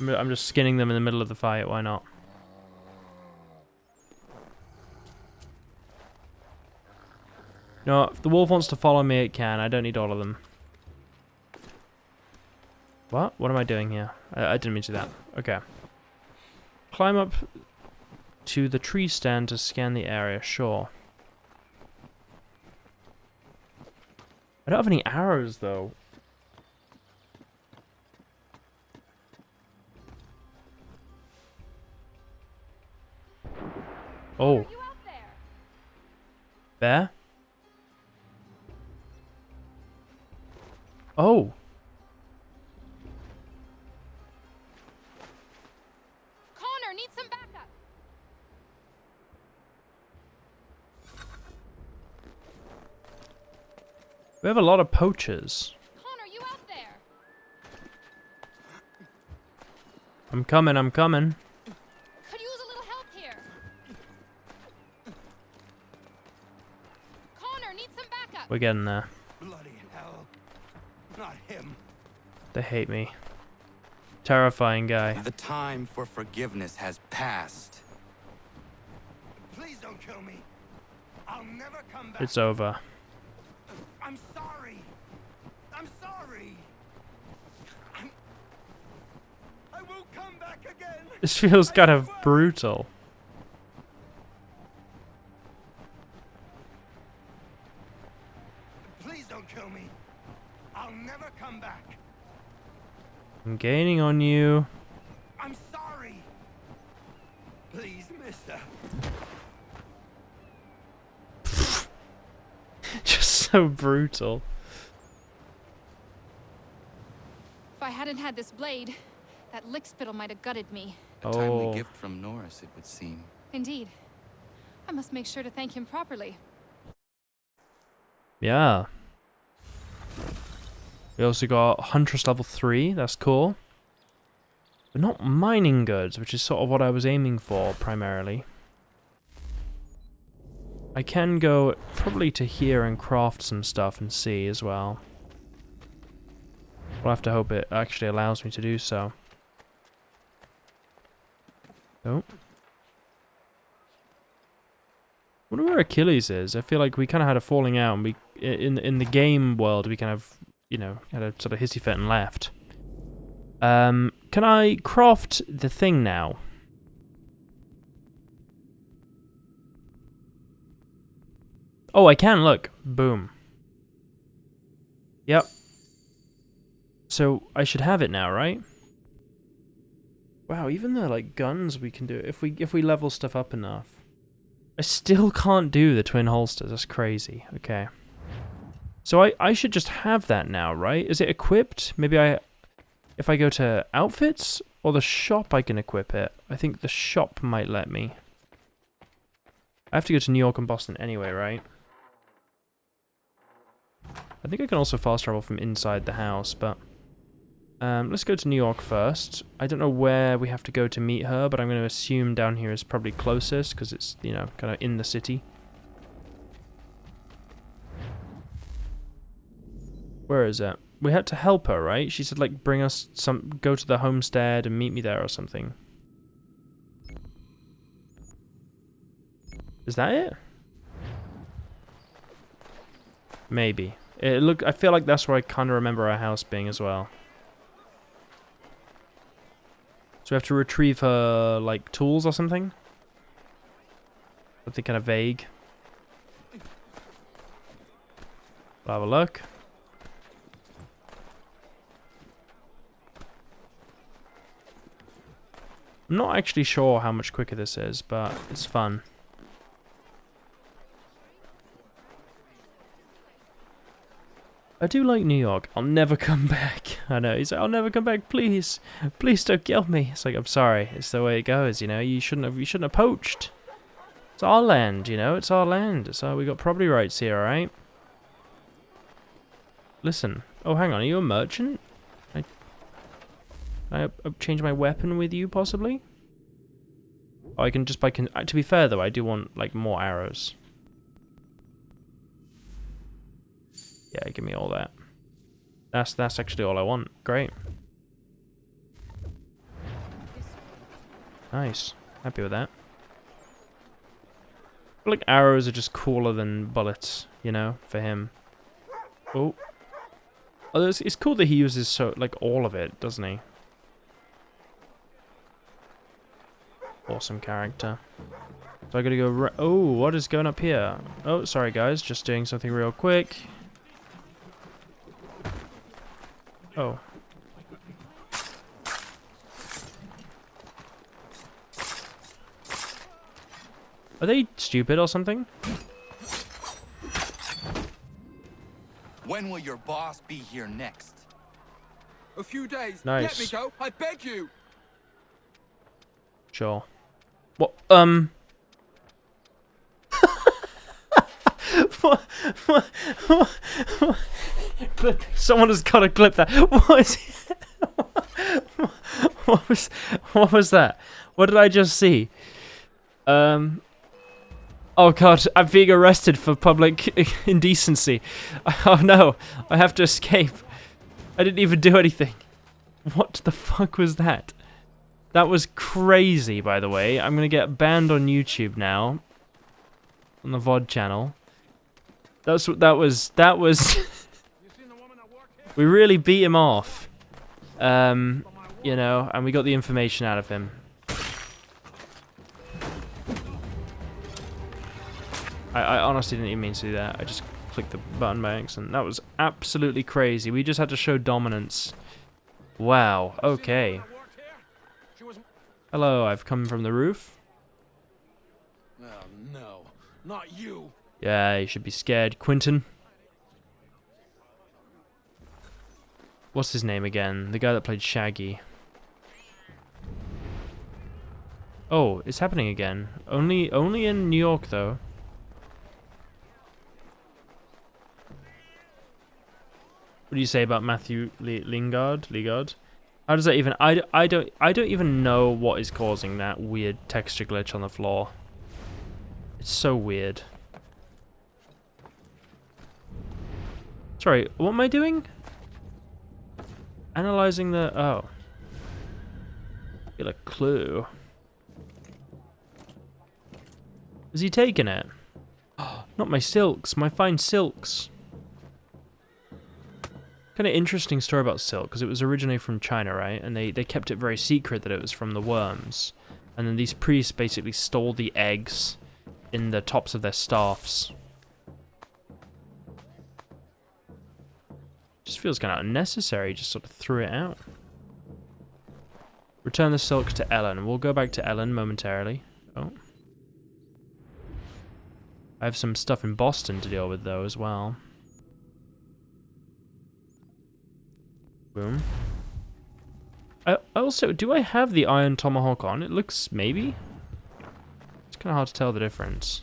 I'm just skinning them in the middle of the fight, why not? No, if the wolf wants to follow me, it can. I don't need all of them. What? What am I doing here? I didn't mean to do that. Okay. Climb up to the tree stand to scan the area, sure. I don't have any arrows, though. Oh. Bear? Oh. Connor, need some backup. We have a lot of poachers. Connor, you out there? I'm coming, I'm coming. Could use a little help here. Connor, need some backup. We're getting there. Bloody hell. Not him. They hate me. Terrifying guy. The time for forgiveness has passed. Please don't kill me. I'll never come back. It's over. I'm sorry. I'm sorry. I won't come back again. This feels kind of brutal. Please don't kill me. I'll never come back. I'm gaining on you. I'm sorry. Please, mister. Just so brutal. If I hadn't had this blade, that lickspittle might have gutted me. A timely gift from Norris, it would seem. Indeed. I must make sure to thank him properly. Yeah. We also got Huntress level 3. That's cool. But not mining goods, which is sort of what I was aiming for, primarily. I can go probably to here and craft some stuff and see as well. We'll have to hope it actually allows me to do so. Oh. I wonder where Achilles is. I feel like we kind of had a falling out, and we in the game world we kind of, you know, had a sort of hissy fit and left. Can I craft the thing now? Oh, I can, look. Boom. Yep. So, I should have it now, right? Wow, even the, like, guns we can do, if we level stuff up enough. I still can't do the twin holsters, that's crazy. Okay. So I should just have that now, right? Is it equipped? Maybe if I go to outfits or the shop I can equip it. I think the shop might let me. I have to go to New York and Boston anyway, right? I think I can also fast travel from inside the house, but let's go to New York first. I don't know where we have to go to meet her, but I'm going to assume down here is probably closest because it's, you know, kind of in the city. Where is it? We had to help her, right? She said, like, bring us some, go to the homestead and meet me there or something. Is that it? Maybe. I feel like that's where I kind of remember our house being as well. So we have to retrieve her, like, tools or something? Something kind of vague. We'll have a look. I'm not actually sure how much quicker this is, but it's fun. I do like New York. I'll never come back. I know. He's like, I'll never come back. Please, please don't kill me. It's like, I'm sorry. It's the way it goes. You know, you shouldn't have poached. It's our land. You know, it's our land. So we got property rights here, all right? Listen. Oh, hang on. Are you a merchant? Can I change my weapon with you, possibly? Oh, I can just buy. To be fair, though, I do want like more arrows. Yeah, give me all that. That's actually all I want. Great. Nice. Happy with that. I feel like arrows are just cooler than bullets, you know, for him. Oh. Oh, it's cool that he uses so like all of it, doesn't he? Awesome character. So I gotta go. Oh, what is going up here? Oh, sorry guys, just doing something real quick. Oh. Are they stupid or something? When will your boss be here next? A few days. Nice. Let me go. I beg you. Sure. What? Someone has got to clip that. What was that? What did I just see? Oh god, I'm being arrested for public indecency. Oh no, I have to escape. I didn't even do anything. What the fuck was that? That was crazy, by the way. I'm gonna get banned on YouTube now. On the VOD channel. That was we really beat him off. You know, and we got the information out of him. I honestly didn't even mean to do that. I just clicked the button by accident. That was absolutely crazy. We just had to show dominance. Wow, okay. Hello, I've come from the roof. Oh no, not you. Yeah, you should be scared. Quentin. What's his name again? The guy that played Shaggy. Oh, it's happening again. Only in New York, though. What do you say about Matthew Lingard? How does that even... I don't even know what is causing that weird texture glitch on the floor. It's so weird. Sorry, what am I doing? Analyzing the... Oh. Get a clue. Is he taking it? Not my silks, my fine silks. Kind of interesting story about silk, because it was originally from China, right? And they kept it very secret that it was from the worms. And then these priests basically stole the eggs in the tops of their staffs. Just feels kind of unnecessary, just sort of threw it out. Return the silk to Ellen. We'll go back to Ellen momentarily. Oh. I have some stuff in Boston to deal with, though, as well. Boom. I also... Do I have the Iron Tomahawk on? It looks... maybe? It's kind of hard to tell the difference.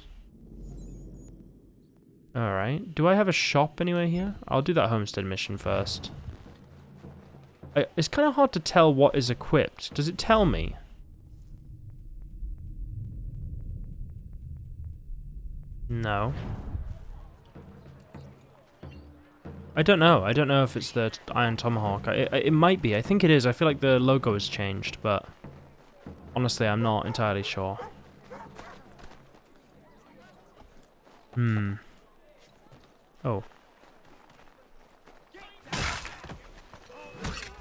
Alright. Do I have a shop anywhere here? I'll do that homestead mission first. It's kind of hard to tell what is equipped. Does it tell me? No. I don't know. I don't know if it's the Iron Tomahawk. It might be. I think it is. I feel like the logo has changed, but honestly, I'm not entirely sure. Oh.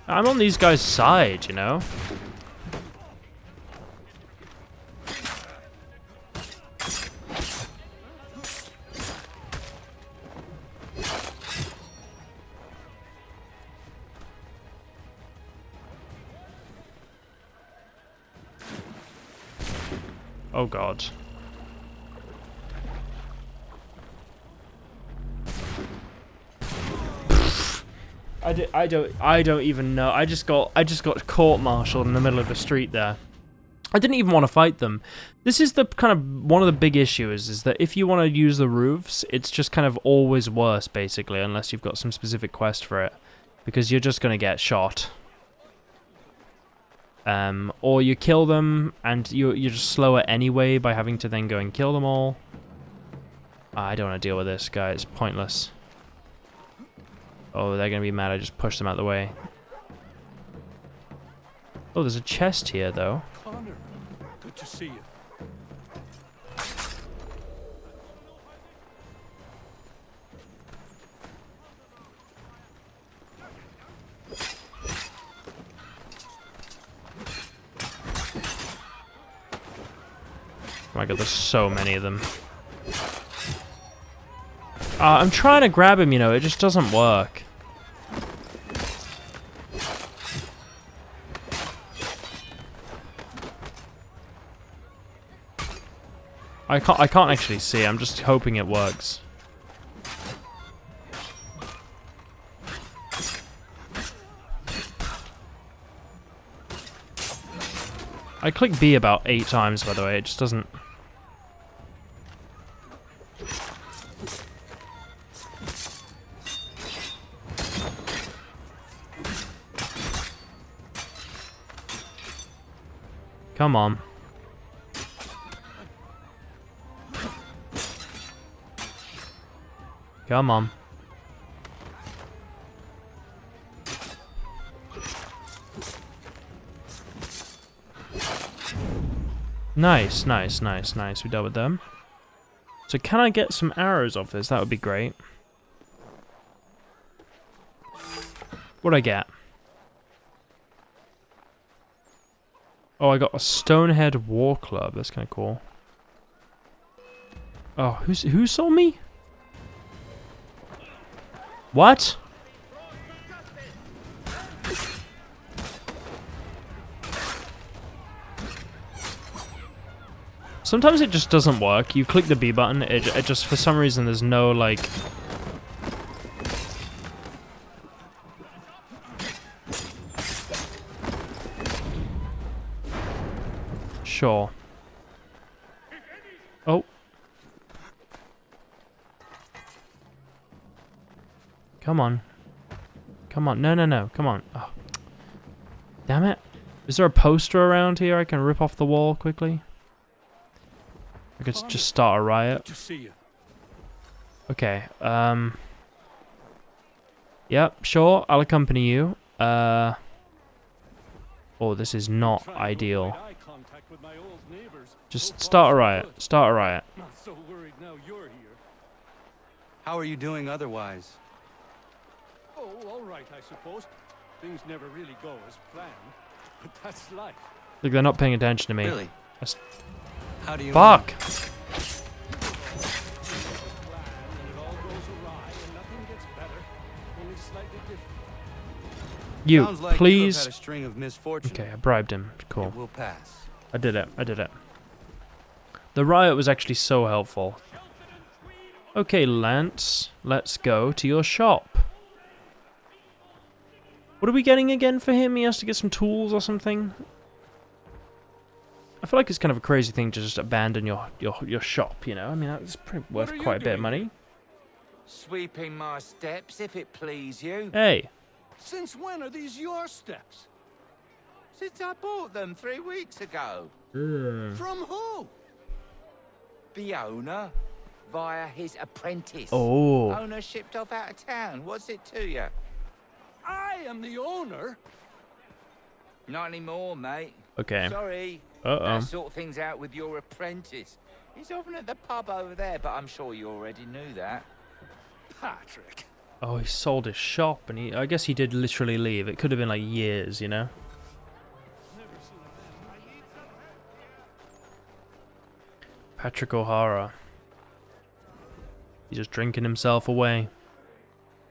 I'm on these guys' side, you know? Oh god. I don't even know. I just got court-martialed in the middle of the street there. I didn't even want to fight them. This is the kind of one of the big issues is that if you want to use the roofs, it's just kind of always worse basically, unless you've got some specific quest for it, because you're just gonna get shot. Or you kill them and you're just slower anyway by having to then go and kill them all. I don't want to deal with this guy. It's pointless. Oh, they're going to be mad. I just pushed them out of the way. Oh, there's a chest here, though. Connor, good to see you. Oh my god, there's so many of them. I'm trying to grab him, you know, it just doesn't work. I can't actually see, I'm just hoping it works. I click B about 8 times, by the way, it just doesn't... Come on. Come on. Nice, nice, nice, nice. We dealt with them. So can I get some arrows off this? That would be great. What'd I get? Oh, I got a Stonehead War Club. That's kind of cool. Oh, who saw me? What? Sometimes it just doesn't work. You click the B button, it just, for some reason, there's no, like... Sure. Oh. Come on. Come on. No, no, no. Come on. Oh. Damn it. Is there a poster around here I can rip off the wall quickly? I could just start a riot. To see you. Okay, yep, sure, I'll accompany you. Oh, this is not ideal. Just start a riot. Start a riot. Not so worried now you're here. How are you doing otherwise? Oh, all right, I suppose. Things never really go as planned, but that's life. Look, they're not paying attention to me. Really? How do you... Fuck! You, Sounds like please. You have had a string of misfortune. Okay, I bribed him. Cool. It will pass. I did it. I did it. The riot was actually so helpful. Okay, Lance, let's go to your shop. What are we getting again for him? He has to get some tools or something? I feel like it's kind of a crazy thing to just abandon your shop, you know? I mean, that's pretty worth quite a bit of money. Sweeping my steps, if it please you. Hey. Since when are these your steps? Since I bought them 3 weeks ago. From who? The owner, via his apprentice. Oh. Owner shipped off out of town. What's it to you? I am the owner. Not anymore, mate. Okay. Sorry. Uh-oh. Sort things out with your apprentice. He's often at the pub over there, but I'm sure you already knew that. Patrick. Oh, he sold his shop, and I guess he did literally leave. It could have been like years, you know? Patrick O'Hara. He's just drinking himself away.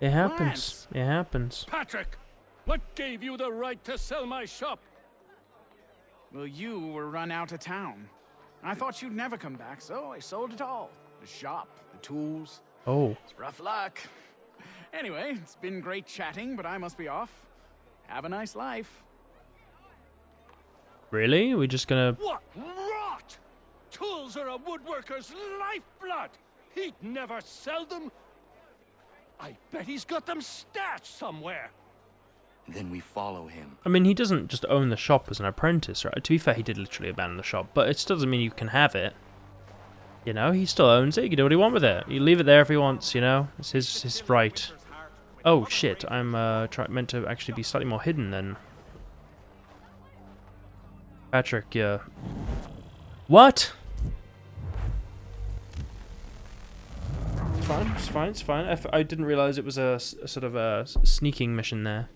It happens. Lance. It happens. Patrick, what gave you the right to sell my shop? Well, you were run out of town. I thought you'd never come back, so I sold it all. The shop, the tools. Oh. It's rough luck. Anyway, it's been great chatting, but I must be off. Have a nice life. Really? We're just gonna... What rot! Tools are a woodworker's lifeblood. He'd never sell them. I bet he's got them stashed somewhere. Then we follow him. I mean, he doesn't just own the shop as an apprentice, right? To be fair, he did literally abandon the shop, but it still doesn't mean you can have it. You know, he still owns it. He can do what he wants with it. You leave it there if he wants, you know? It's his right. Oh, shit. I'm meant to actually be slightly more hidden then. Patrick, yeah. What? It's fine, it's fine, it's fine. I didn't realize it was a sort of a sneaking mission there.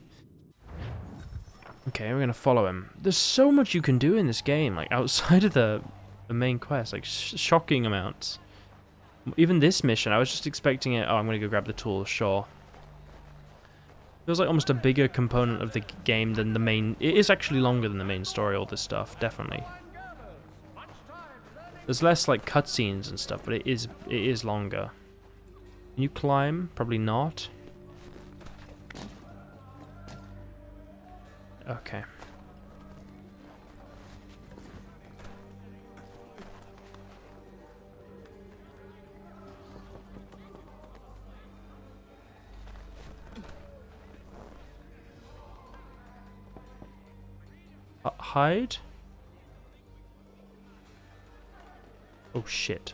Okay, we're gonna follow him. There's so much you can do in this game, like outside of the main quest, like shocking amounts. Even this mission, I was just expecting it. Oh, I'm gonna go grab the tools, sure. Feels like almost a bigger component of the game than the main. It is actually longer than the main story, all this stuff, definitely. There's less like cutscenes and stuff, but it is longer. Can you climb? Probably not. Okay. Hide? Oh shit.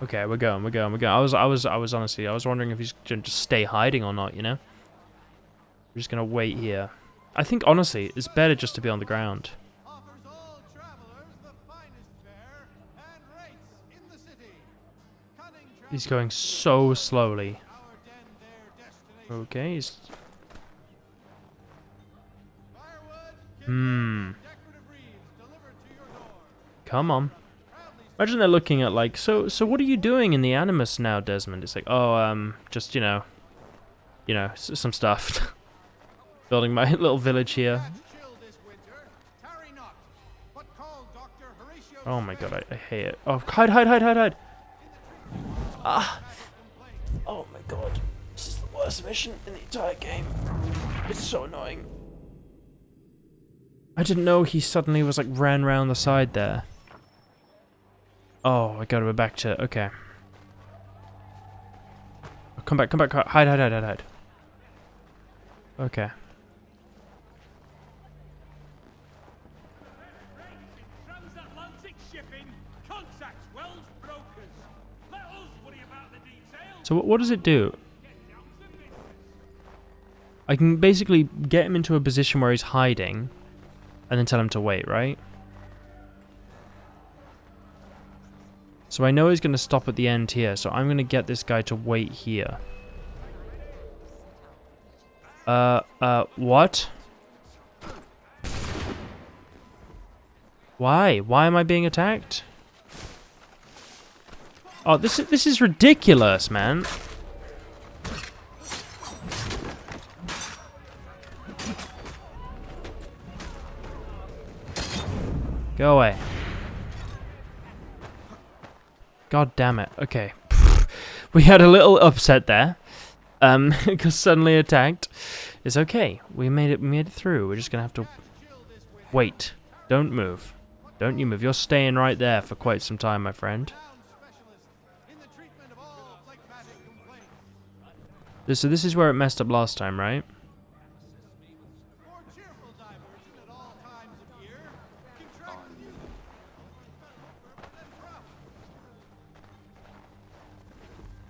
Okay, we're going. I was honestly, I was wondering if he's gonna just stay hiding or not, you know? We're just gonna wait here. I think, honestly, it's better just to be on the ground. He's going so slowly. Okay, he's... Come on. Imagine they're looking at like, so what are you doing in the Animus now, Desmond? It's like, oh, just, you know, some stuff. Building my little village here. Oh my god, I hate it. Oh, hide! Ah! Oh my god, this is the worst mission in the entire game. It's so annoying. I didn't know he suddenly was like ran round the side there. Oh, I gotta go back to... Okay. Come back, come back, hide. Okay. So what does it do? I can basically get him into a position where he's hiding and then tell him to wait, right? So I know he's going to stop at the end here, so I'm going to get this guy to wait here. What? Why? Why am I being attacked? Oh, this is ridiculous, man. Go away. God damn it. Okay. We had a little upset there. Because suddenly attacked. It's okay. We made it through. We're just gonna have to wait. Don't move. Don't you move. You're staying right there for quite some time, my friend. So this is where it messed up last time, right?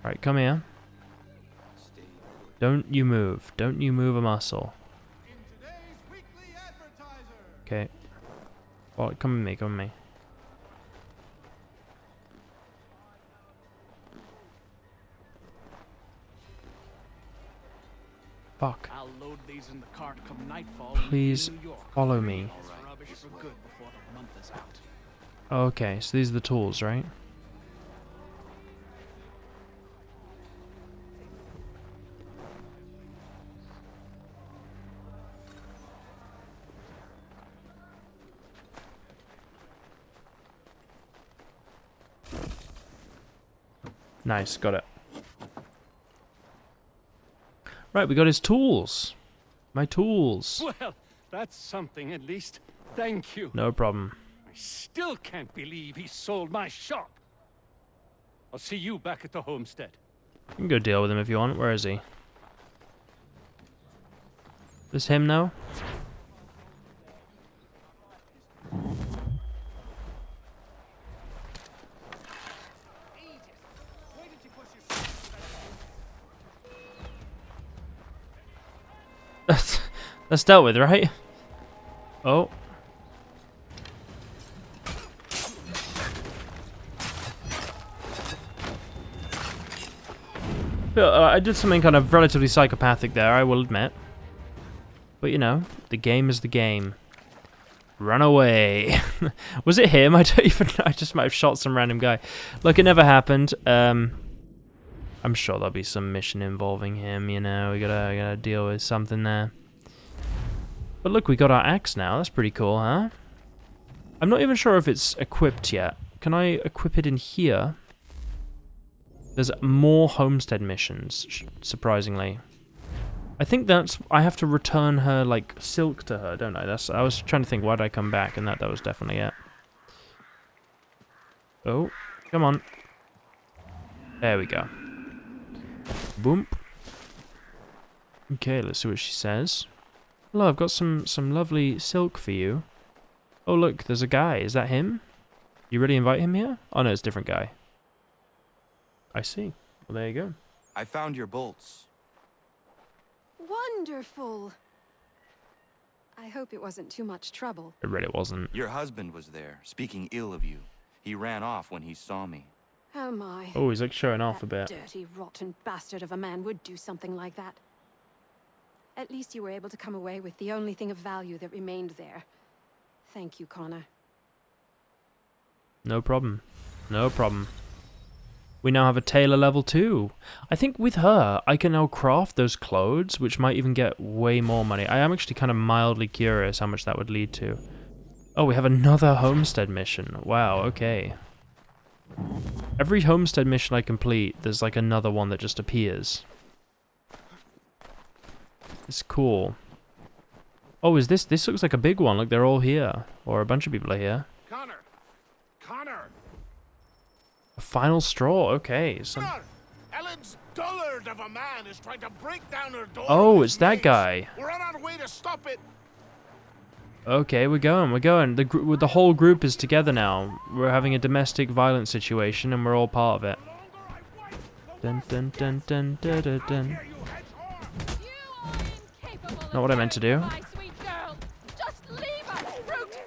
Right, come here. Don't you move. Don't you move a muscle. Okay. Well, come with me, come with me. Fuck. I'll load these in the cart come nightfall. Please follow me. Rubbish for good before the month is out. Okay, so these are the tools, right? Nice, got it. Right, we got his tools. My tools. Well, that's something at least. Thank you. No problem. I still can't believe he sold my shop. I'll see you back at the homestead. You can go deal with him if you want. Where is he? This him now? That's dealt with, right? Oh. I did something kind of relatively psychopathic there, I will admit. But you know, the game is the game. Run away. Was it him? I don't even know. I just might have shot some random guy. Look, it never happened. I'm sure there'll be some mission involving him, you know. We gotta deal with something there. But look, we got our axe now. That's pretty cool, huh? I'm not even sure if it's equipped yet. Can I equip it in here? There's more homestead missions, surprisingly. I think that's... I have to return her, like, silk to her, don't I? I was trying to think, why did I come back? And that was definitely it. Oh, come on. There we go. Boom. Okay, let's see what she says. Hello, I've got some lovely silk for you. Oh, look, there's a guy. Is that him? You really invite him here? Oh, no, it's a different guy. I see. Well, there you go. I found your bolts. Wonderful. I hope it wasn't too much trouble. It really wasn't. Your husband was there, speaking ill of you. He ran off when he saw me. Oh my. Oh, he's like showing off a bit. Dirty, rotten bastard of a man would do something like that. At least you were able to come away with the only thing of value that remained there. Thank you, Connor. No problem. No problem. We now have a tailor level 2. I think with her, I can now craft those clothes, which might even get way more money. I am actually kind of mildly curious how much that would lead to. Oh, we have another homestead mission. Wow, okay. Every homestead mission I complete, there's like another one that just appears. It's cool. Oh, is this? This looks like a big one. Look, they're all here. Or a bunch of people are here. Connor! Connor! A final straw. Okay. So... Connor! Ellen's dullard of a man is trying to break down her door. Oh, it's that guy. We're on our way to stop it. Okay, we're going. The whole group is together now. We're having a domestic violence situation, and we're all part of it. Dun dun dun dun dun dun dun. Not what I meant to do. My sweet girl, just leave us, brute!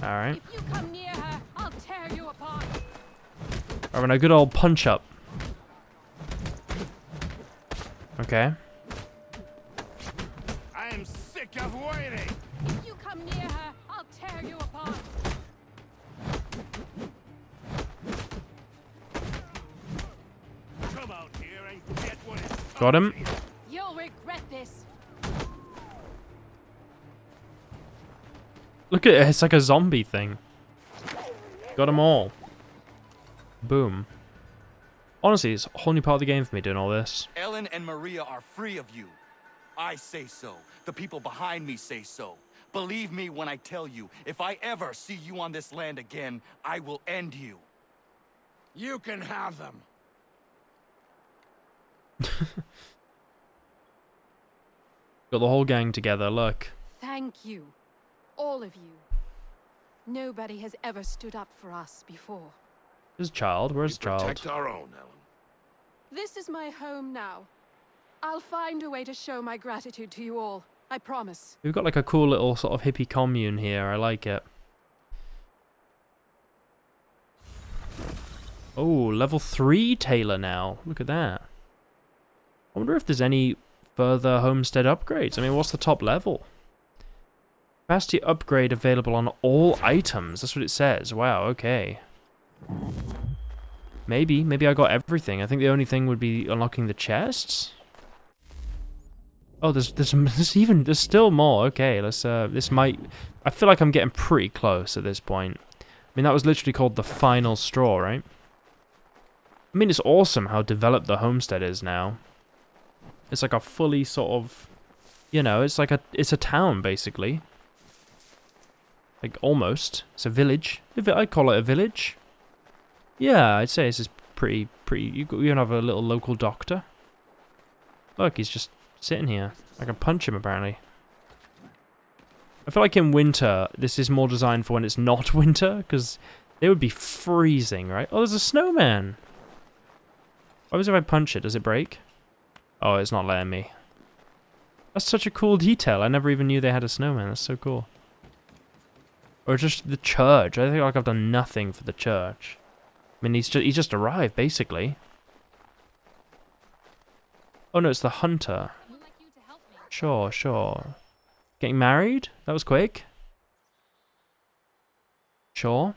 All right. If you come near her, I'll tear you apart. Having a good old punch up. Okay. I am sick of waiting. If you come near her, I'll tear you apart. Come out here and get what is Got him. You'll regret this. Look at it. It's like a zombie thing. Got them all. Boom. Honestly, it's a whole new part of the game for me doing all this. Ellen and Maria are free of you. I say so. The people behind me say so. Believe me when I tell you, if I ever see you on this land again, I will end you. You can have them. Got the whole gang together, look. Thank you. All of you. Nobody has ever stood up for us before. There's a child. Where's the child? Protect our own, Ellen. This is my home now. I'll find a way to show my gratitude to you all. I promise. We've got like a cool little sort of hippie commune here. I like it. Oh, level 3 Taylor now. Look at that. I wonder if there's any further homestead upgrades. I mean, what's the top level? Capacity upgrade available on all items. That's what it says. Wow, okay. Maybe I got everything. I think the only thing would be unlocking the chests. Oh, there's still more. Okay, let's this might. I feel like I'm getting pretty close at this point. I mean, that was literally called the final straw, right? I mean, it's awesome how developed the homestead is now. It's like a fully sort of, you know, it's a town basically. Like almost. It's a village. I'd call it a village. Yeah, I'd say this is pretty. You can have a little local doctor. Look, he's just sitting here. I can punch him apparently. I feel like in winter, this is more designed for when it's not winter, because they would be freezing, right? Oh, there's a snowman. What happens if I punch it? Does it break? Oh, it's not letting me. That's such a cool detail. I never even knew they had a snowman. That's so cool. Or just the church. I think like I've done nothing for the church. I mean, he's just arrived, basically. Oh no, it's the hunter. Sure. Getting married? That was quick. Sure.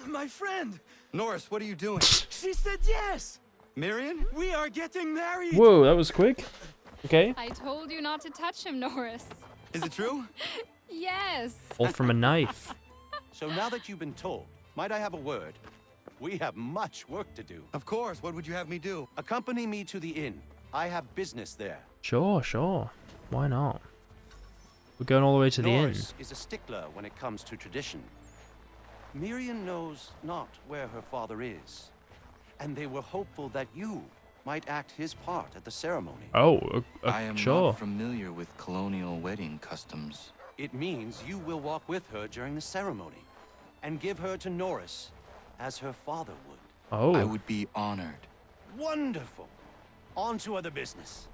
My friend! Norris, what are you doing? She said yes! Marion? We are getting married! Whoa, that was quick. Okay. I told you not to touch him, Norris. Is it true? Yes. All from a knife. So now that you've been told, might I have a word? We have much work to do. Of course. What would you have me do? Accompany me to the inn. I have business there. Sure. Why not? We're going all the way to the inn. Norris is a stickler when it comes to tradition. Miriam knows not where her father is, and they were hopeful that you might act his part at the ceremony. Oh, I am sure. not familiar with colonial wedding customs. It means you will walk with her during the ceremony, and give her to Norris, as her father would. Oh. I would be honored. Wonderful. On to other business.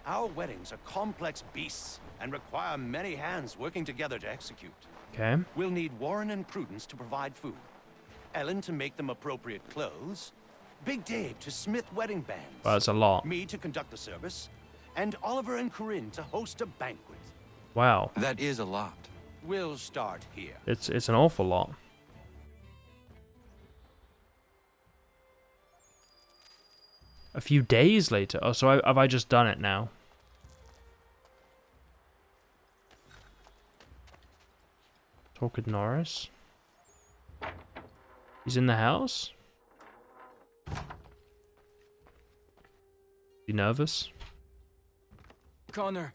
Our weddings are complex beasts, and require many hands working together to execute. Okay. We'll need Warren and Prudence to provide food, Ellen to make them appropriate clothes, Big Dave to smith wedding bands. Well, that's a lot. Me to conduct the service, and Oliver and Corinne to host a banquet. Wow. That is a lot. We'll start here. It's an awful lot. A few days later. Oh, so have I just done it now? Talk with Norris. He's in the house? You nervous? Connor.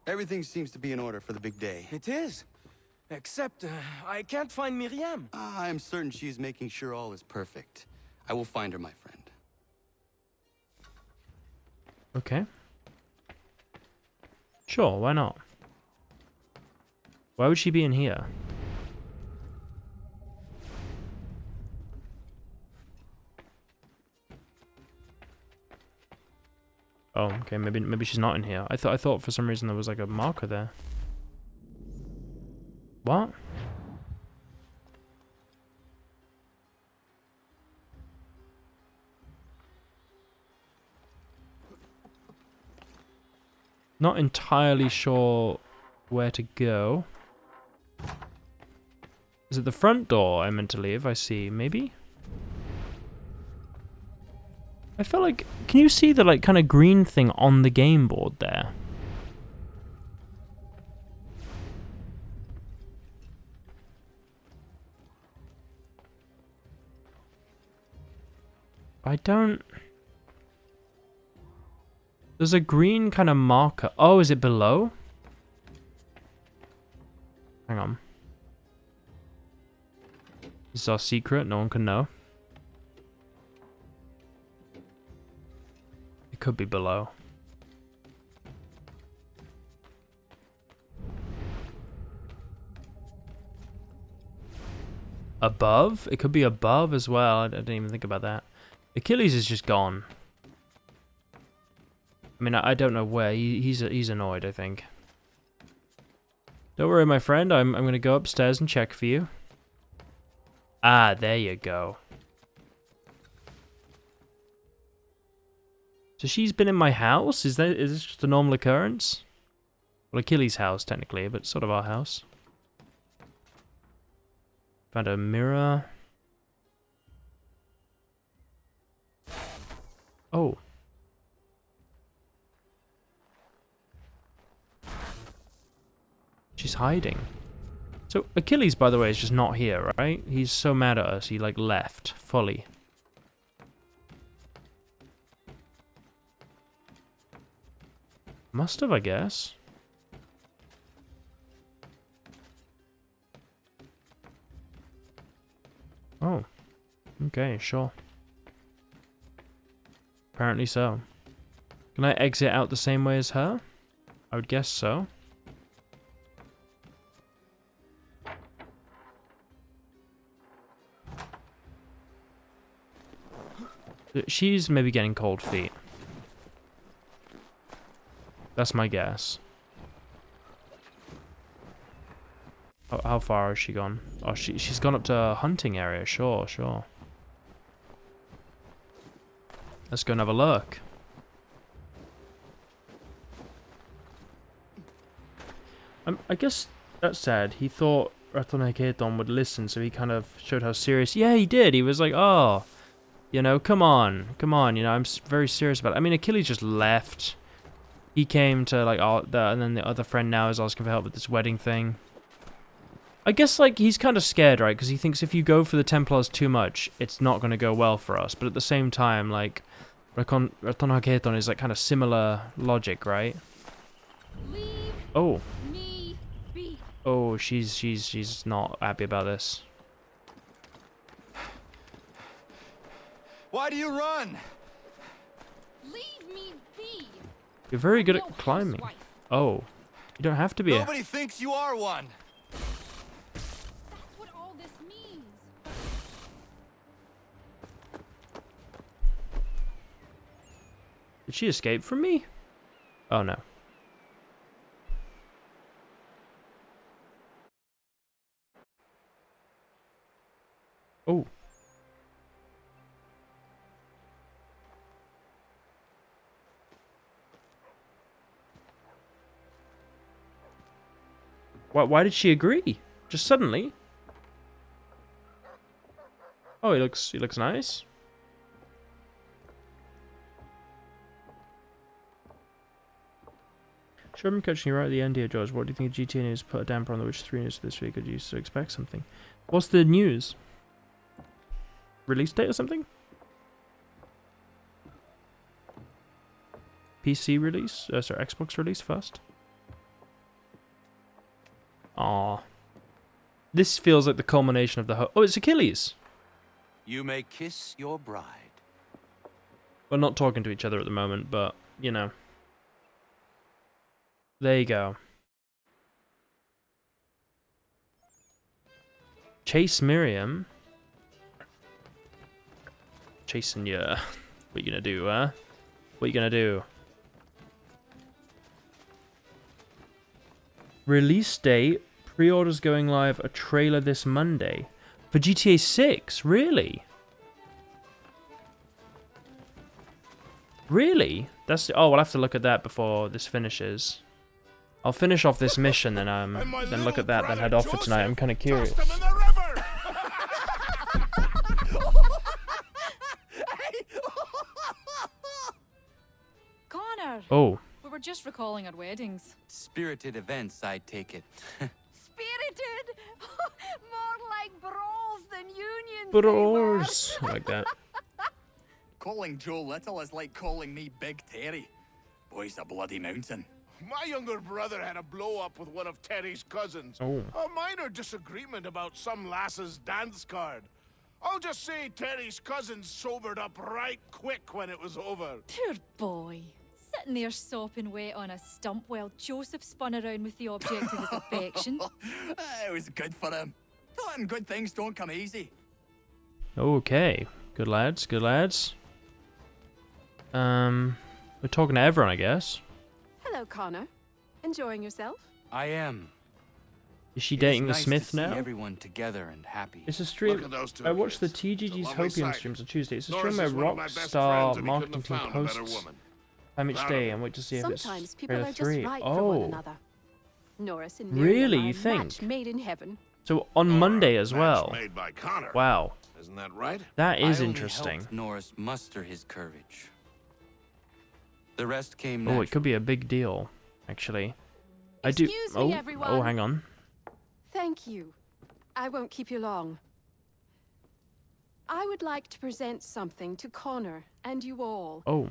Everything seems to be in order for the big day. It is. Except, I can't find Miriam. I'm certain she's making sure all is perfect. I will find her, my friend. Okay. Sure, why not? Why would she be in here? Oh, okay, maybe she's not in here. I thought for some reason there was like a marker there. What? Not entirely sure where to go. Is it the front door I meant to leave? I see. Maybe? I felt like... Can you see the like kind of green thing on the game board there? I don't... There's a green kind of marker. Oh, is it below? Hang on. This is our secret. No one can know. It could be below. Above? It could be above as well. I didn't even think about that. Achilles is just gone. I mean, I don't know where. He's annoyed, I think. Don't worry, my friend. I'm going to go upstairs and check for you. Ah, there you go. So she's been in my house? Is this just a normal occurrence? Well, Achilles' house, technically, but sort of our house. Found a mirror. Oh. She's hiding. So Achilles, by the way, is just not here, right? He's so mad at us, he like left fully. Must have, I guess. Oh. Okay, sure. Apparently so. Can I exit out the same way as her? I would guess so. She's maybe getting cold feet. That's my guess. How far has she gone? Oh, she's gone up to a hunting area. Sure, sure. Let's go and have a look. I guess that said, he thought Ratonheketon would listen, so he kind of showed how serious. Yeah, he did. He was like, oh, you know, come on, you know, I'm very serious about it. I mean, Achilles just left. He came to, like, and then the other friend now is asking for help with this wedding thing. I guess, like, he's kind of scared, right? Because he thinks if you go for the Templars too much, it's not going to go well for us. But at the same time, like, Ratonheketon is, like, kind of similar logic, right? Leave oh. me be. Oh, she's not happy about this. Why do you run? Leave me be. You're very good at climbing. Oh, you don't have to be. Nobody thinks you are one. That's what all this means. Did she escape from me? Oh no. Oh. Why did she agree? Just suddenly? Oh, he looks nice. Sure, I'm catching you right at the end here, George. What do you think of GTA News put a damper on the Witcher 3 news this week? Could you used to expect something? What's the news? Release date or something? PC release, sorry, Xbox release first. Aw. This feels like the culmination of the oh, it's Achilles. You may kiss your bride. We're not talking to each other at the moment, but, you know. There you go. Chase Miriam. Chasing you. What you gonna do, huh? What you gonna do? Release date. Pre-orders going live. A trailer this Monday. For GTA 6? Really? Really? That's... Oh, we'll have to look at that before this finishes. I'll finish off this mission, then then look at that, then head off for tonight. I'm kind of curious. Connor! Oh. We were just recalling our weddings. Spirited events, I take it. Spirited? More like brawls than unions. Brawls. I like that. Calling Joe Little is like calling me Big Terry. Boy's a bloody mountain. My younger brother had a blow-up with one of Terry's cousins. Oh. A minor disagreement about some lass's dance card. I'll just say Terry's cousins sobered up right quick when it was over. Poor boy. Sitting there sopping wet on a stump while Joseph spun around with the object of his affection. It was good for him. Taught him good things don't come easy. Okay. Good lads, good lads. We're talking to everyone, I guess. Hello, Connor. Enjoying yourself? I am. Is she dating the nice Smith to see now? everyone together and happy. It's a stream. I watched the TGG's Hopium streams on Tuesday. It's a stream where Rockstar marketing team posts time each day and wait to see if it's Sometimes people trailer are 3. just right for one Oh, another. Norris and really? Miriam are You a think? match made in heaven. so on Monday as well. Made by Connor. Wow, Isn't that right? that is I only interesting. helped Norris muster his courage. The rest came Oh, naturally. it could be a big deal, actually. I do. Excuse me, Oh, everyone. hang on. Thank you. I won't keep you long. I would like to present something to Connor and you all. Oh,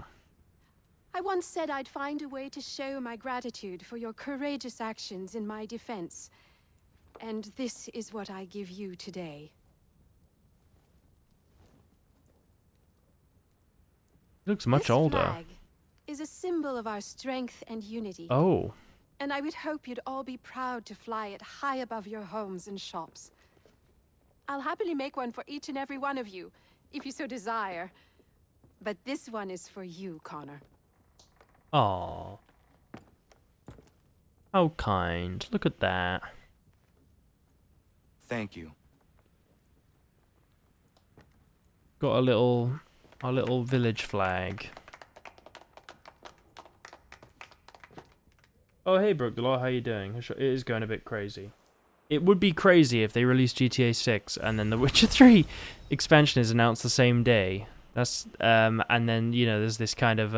I once said I'd find a way to show my gratitude for your courageous actions in my defense. And this is what I give you today. he looks much This older. flag is a symbol of our strength and unity. Oh, And I would hope you'd all be proud to fly it high above your homes and shops. I'll happily make one for each and every one of you, if you so desire. But this one is for you, Connor. aw. How kind. Look at that. Thank you. Got a little village flag. Oh, hey, Brooke Delore, how you doing? It is going a bit crazy. It would be crazy if they released GTA 6 and then The Witcher 3 expansion is announced the same day. That's and then you know there's this kind of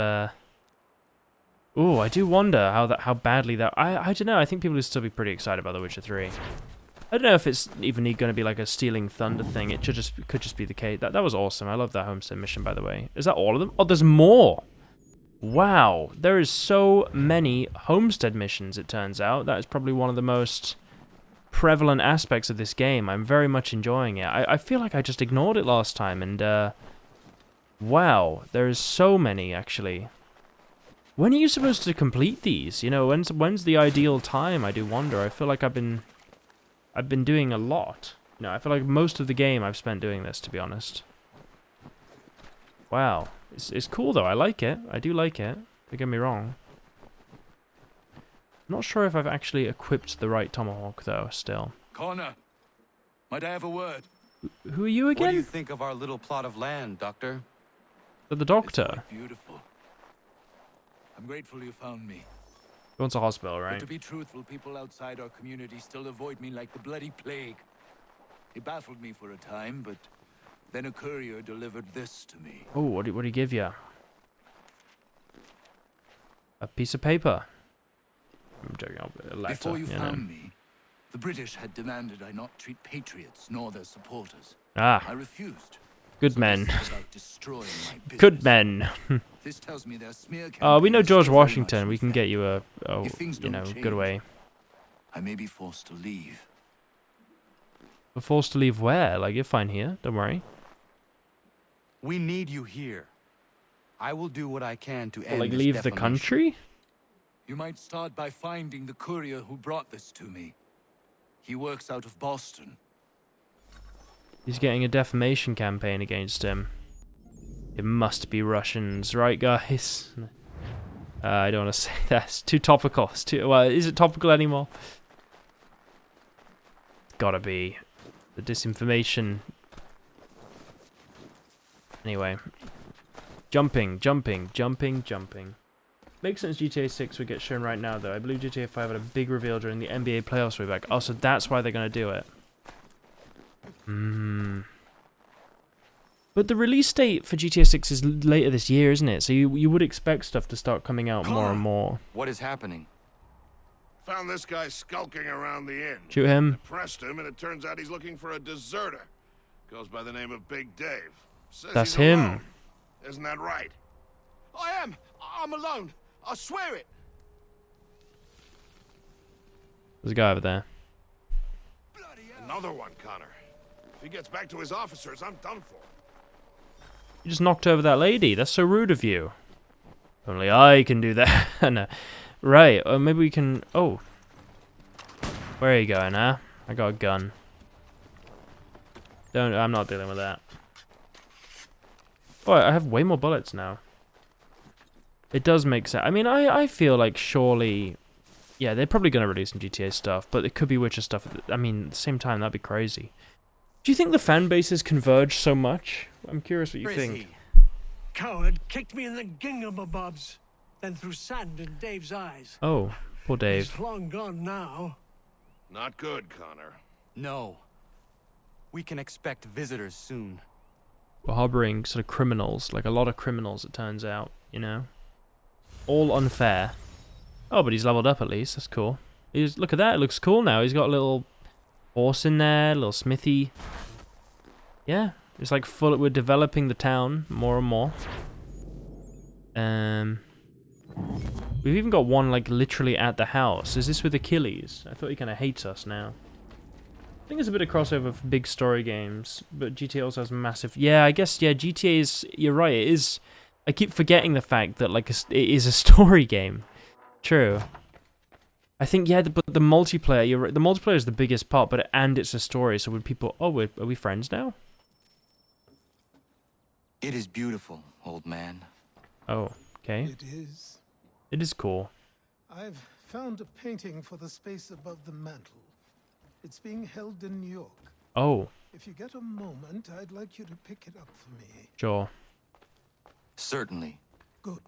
oh, I do wonder how badly that I don't know. I think people would still be pretty excited about The Witcher 3. I don't know if it's even going to be like a Stealing Thunder thing. It could just be the case. That was awesome. I love that homestead mission, by the way. Is that all of them? Oh, there's more. Wow, there is so many homestead missions, it turns out. That is probably one of the most prevalent aspects of this game. I'm very much enjoying it. I feel like I just ignored it last time, and wow, there is so many, actually. When are you supposed to complete these? You know, when's the ideal time, I do wonder. I feel like I've been doing a lot. You know, I feel like most of the game I've spent doing this, to be honest. Wow. It's cool though, I like it. I do like it. Don't get me wrong. I'm not sure if I've actually equipped the right tomahawk though, still. Connor, might I have a word? Who are you again? What do you think of our little plot of land, Doctor? The doctor. Beautiful. I'm grateful you found me. Going to hospital, But right? to be truthful, people outside our community still avoid me like the bloody plague. It baffled me for a time, but then a courier delivered this to me. Oh, what did he give you? A piece of paper. I'm joking. A letter. Before you know. found me, the British had demanded I not treat patriots nor their supporters. Ah. I refused. Good men. This is about destroying my business. Good men. This tells me their smear We know campaign is George still very much Washington. in We can effect. get you a If things you know, don't good change, way. I may be forced to leave. We're forced to leave where? Like, you're fine here. Don't worry. We need you here. I will do what I can to end Like, this leave the defamation. country? You might start by finding the courier who brought this to me. He works out of Boston. He's getting a defamation campaign against him. It must be Russians, right, guys? I don't want to say that. It's too topical. It's too, well, is it topical anymore? It's gotta be. The disinformation. Anyway. Jumping. Makes sense GTA 6 would get shown right now, though. I believe GTA 5 had a big reveal during the NBA playoffs way back. Oh, so that's why they're going to do it. But the release date for GTA 6 is later this year, isn't it? So you would expect stuff to start coming out more and more. What is happening? Found this guy skulking around the inn. Shoot him. Pressed him, and it turns out he's looking for a deserter. Goes by the name of Big Dave. Says That's he's him. alone. Isn't that right? I am. I'm alone. I swear it. There's a guy over there. Another one, Connor. If he gets back to his officers, I'm done for. You just knocked over that lady. That's so rude of you. Only I can do that. No. Right, maybe we can... Oh. Where are you going, huh? I got a gun. I'm not dealing with that. Oh, I have way more bullets now. It does make sense. I mean, I feel like surely... Yeah, they're probably going to release some GTA stuff, but it could be Witcher stuff. I mean, at the same time, that'd be crazy. Do you think the fan bases converge so much? I'm curious what you think. Coward kicked me in the gingamabobs, then threw sand in Dave's eyes. Oh, poor Dave. He's long gone now. Not good, Connor. No. We can expect visitors soon. We're harboring sort of criminals, like a lot of criminals, it turns out, you know? All unfair. Oh, but he's leveled up at least, that's cool. Look at that, it looks cool now. He's got a little horse in there, a little smithy. Yeah, it's like we're developing the town more and more. We've even got one like literally at the house. Is this with Achilles? I thought he kind of hates us now. I think there's a bit of crossover for big story games, but GTA also has massive... Yeah, I guess, yeah, GTA is... You're right, it is... I keep forgetting the fact that like it is a story game. True. I think, yeah, but the multiplayer, you're right, the multiplayer is the biggest part, but and it's a story, so would people... Oh, are we friends now? It is beautiful, old man. Oh, okay. It is. It is cool. I've found a painting for the space above the mantle. It's being held in New York. Oh. If you get a moment, I'd like you to pick it up for me. Sure. Certainly. Good.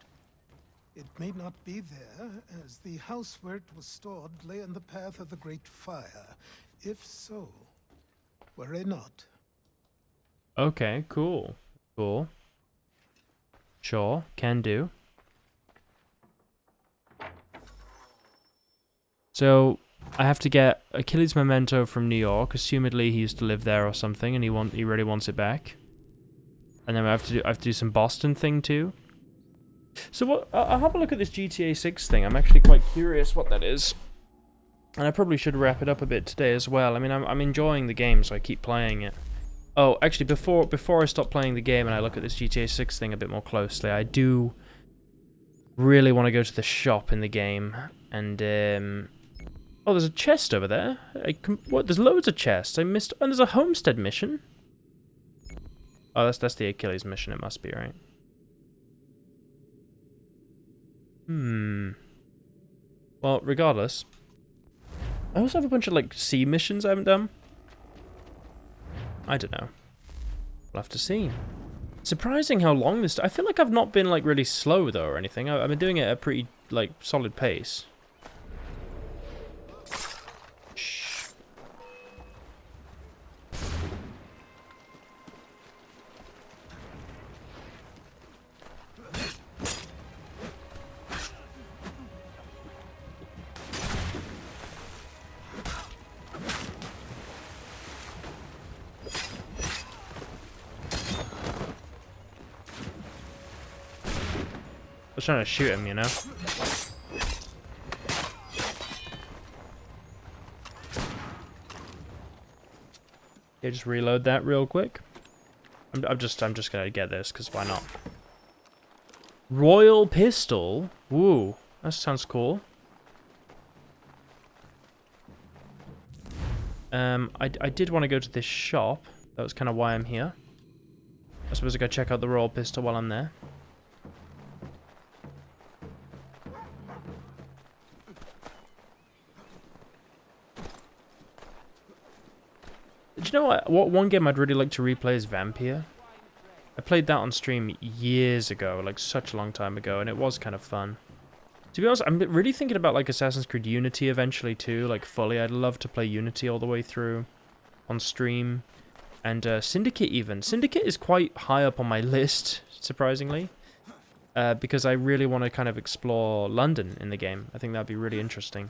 It may not be there, as the house where it was stored lay in the path of the Great Fire. If so, worry not. Okay, cool. Cool. Sure, can do. So, I have to get Achilles' memento from New York. Assumedly, he used to live there or something, and he really wants it back. And then I have to do some Boston thing too. So what? I'll have a look at this GTA 6 thing. I'm actually quite curious what that is. And I probably should wrap it up a bit today as well. I mean, I'm enjoying the game, so I keep playing it. Oh, actually, before I stop playing the game and I look at this GTA 6 thing a bit more closely, I do really want to go to the shop in the game. And, oh, there's a chest over there. What? There's loads of chests. I missed... And there's a homestead mission. Oh, that's the Achilles mission, it must be, right? Well, regardless. I also have a bunch of, like, sea missions I haven't done. I don't know. We'll have to see. Surprising how long this... I feel like I've not been, like, really slow, though, or anything. I've been doing it at a pretty, like, solid pace. was trying to shoot him, you know? Okay, just reload that real quick. I'm just gonna get this, because why not? Royal Pistol? Woo, that sounds cool. I did want to go to this shop. That was kind of why I'm here. I suppose I go check out the Royal Pistol while I'm there. Do you know what one game I'd really like to replay is Vampire? I played that on stream years ago, like such a long time ago, and it was kind of fun. To be honest, I'm really thinking about like Assassin's Creed Unity eventually too, like fully. I'd love to play Unity all the way through on stream. And Syndicate even. Syndicate is quite high up on my list, surprisingly. Because I really want to kind of explore London in the game. I think that'd be really interesting.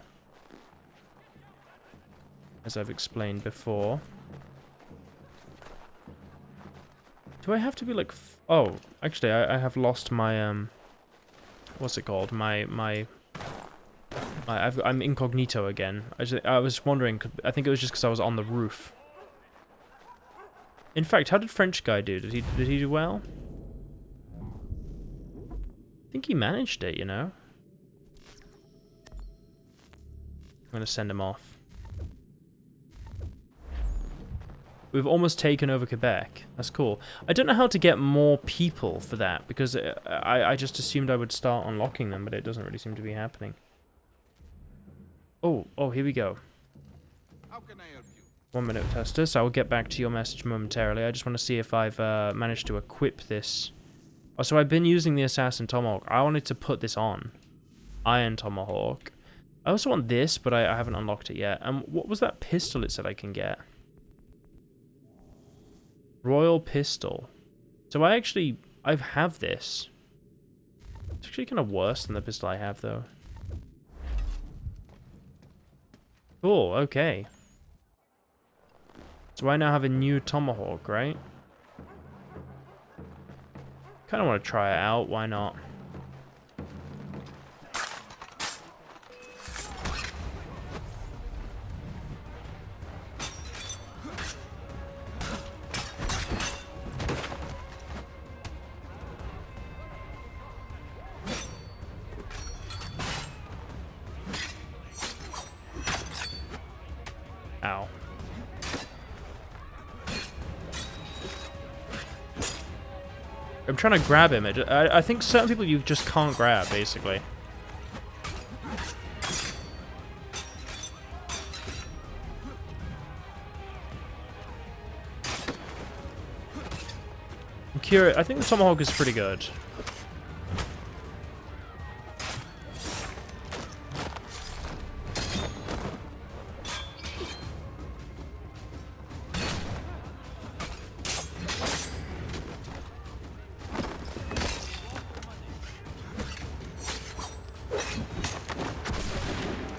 As I've explained before. Do I have to be like... oh, actually, I have lost my... what's it called? I'm incognito again. I was wondering... I think it was just because I was on the roof. In fact, how did French guy do? Did he do well? I think he managed it, you know? I'm gonna send him off. We've almost taken over Quebec. That's cool. I don't know how to get more people for that, because I just assumed I would start unlocking them, but it doesn't really seem to be happening. Oh, here we go. 1 minute tester, so I will get back to your message momentarily. I just want to see if I've managed to equip this. Oh, so I've been using the Assassin Tomahawk. I wanted to put this on. Iron Tomahawk. I also want this, but I haven't unlocked it yet. And what was that pistol it said I can get? Royal Pistol. So I have this. It's actually kind of worse than the pistol I have, though. Cool, okay. So I now have a new Tomahawk, right? Kind of want to try it out, why not? Ow. I'm trying to grab him. I think certain people you just can't grab, basically. I'm curious. I think the Tomahawk is pretty good.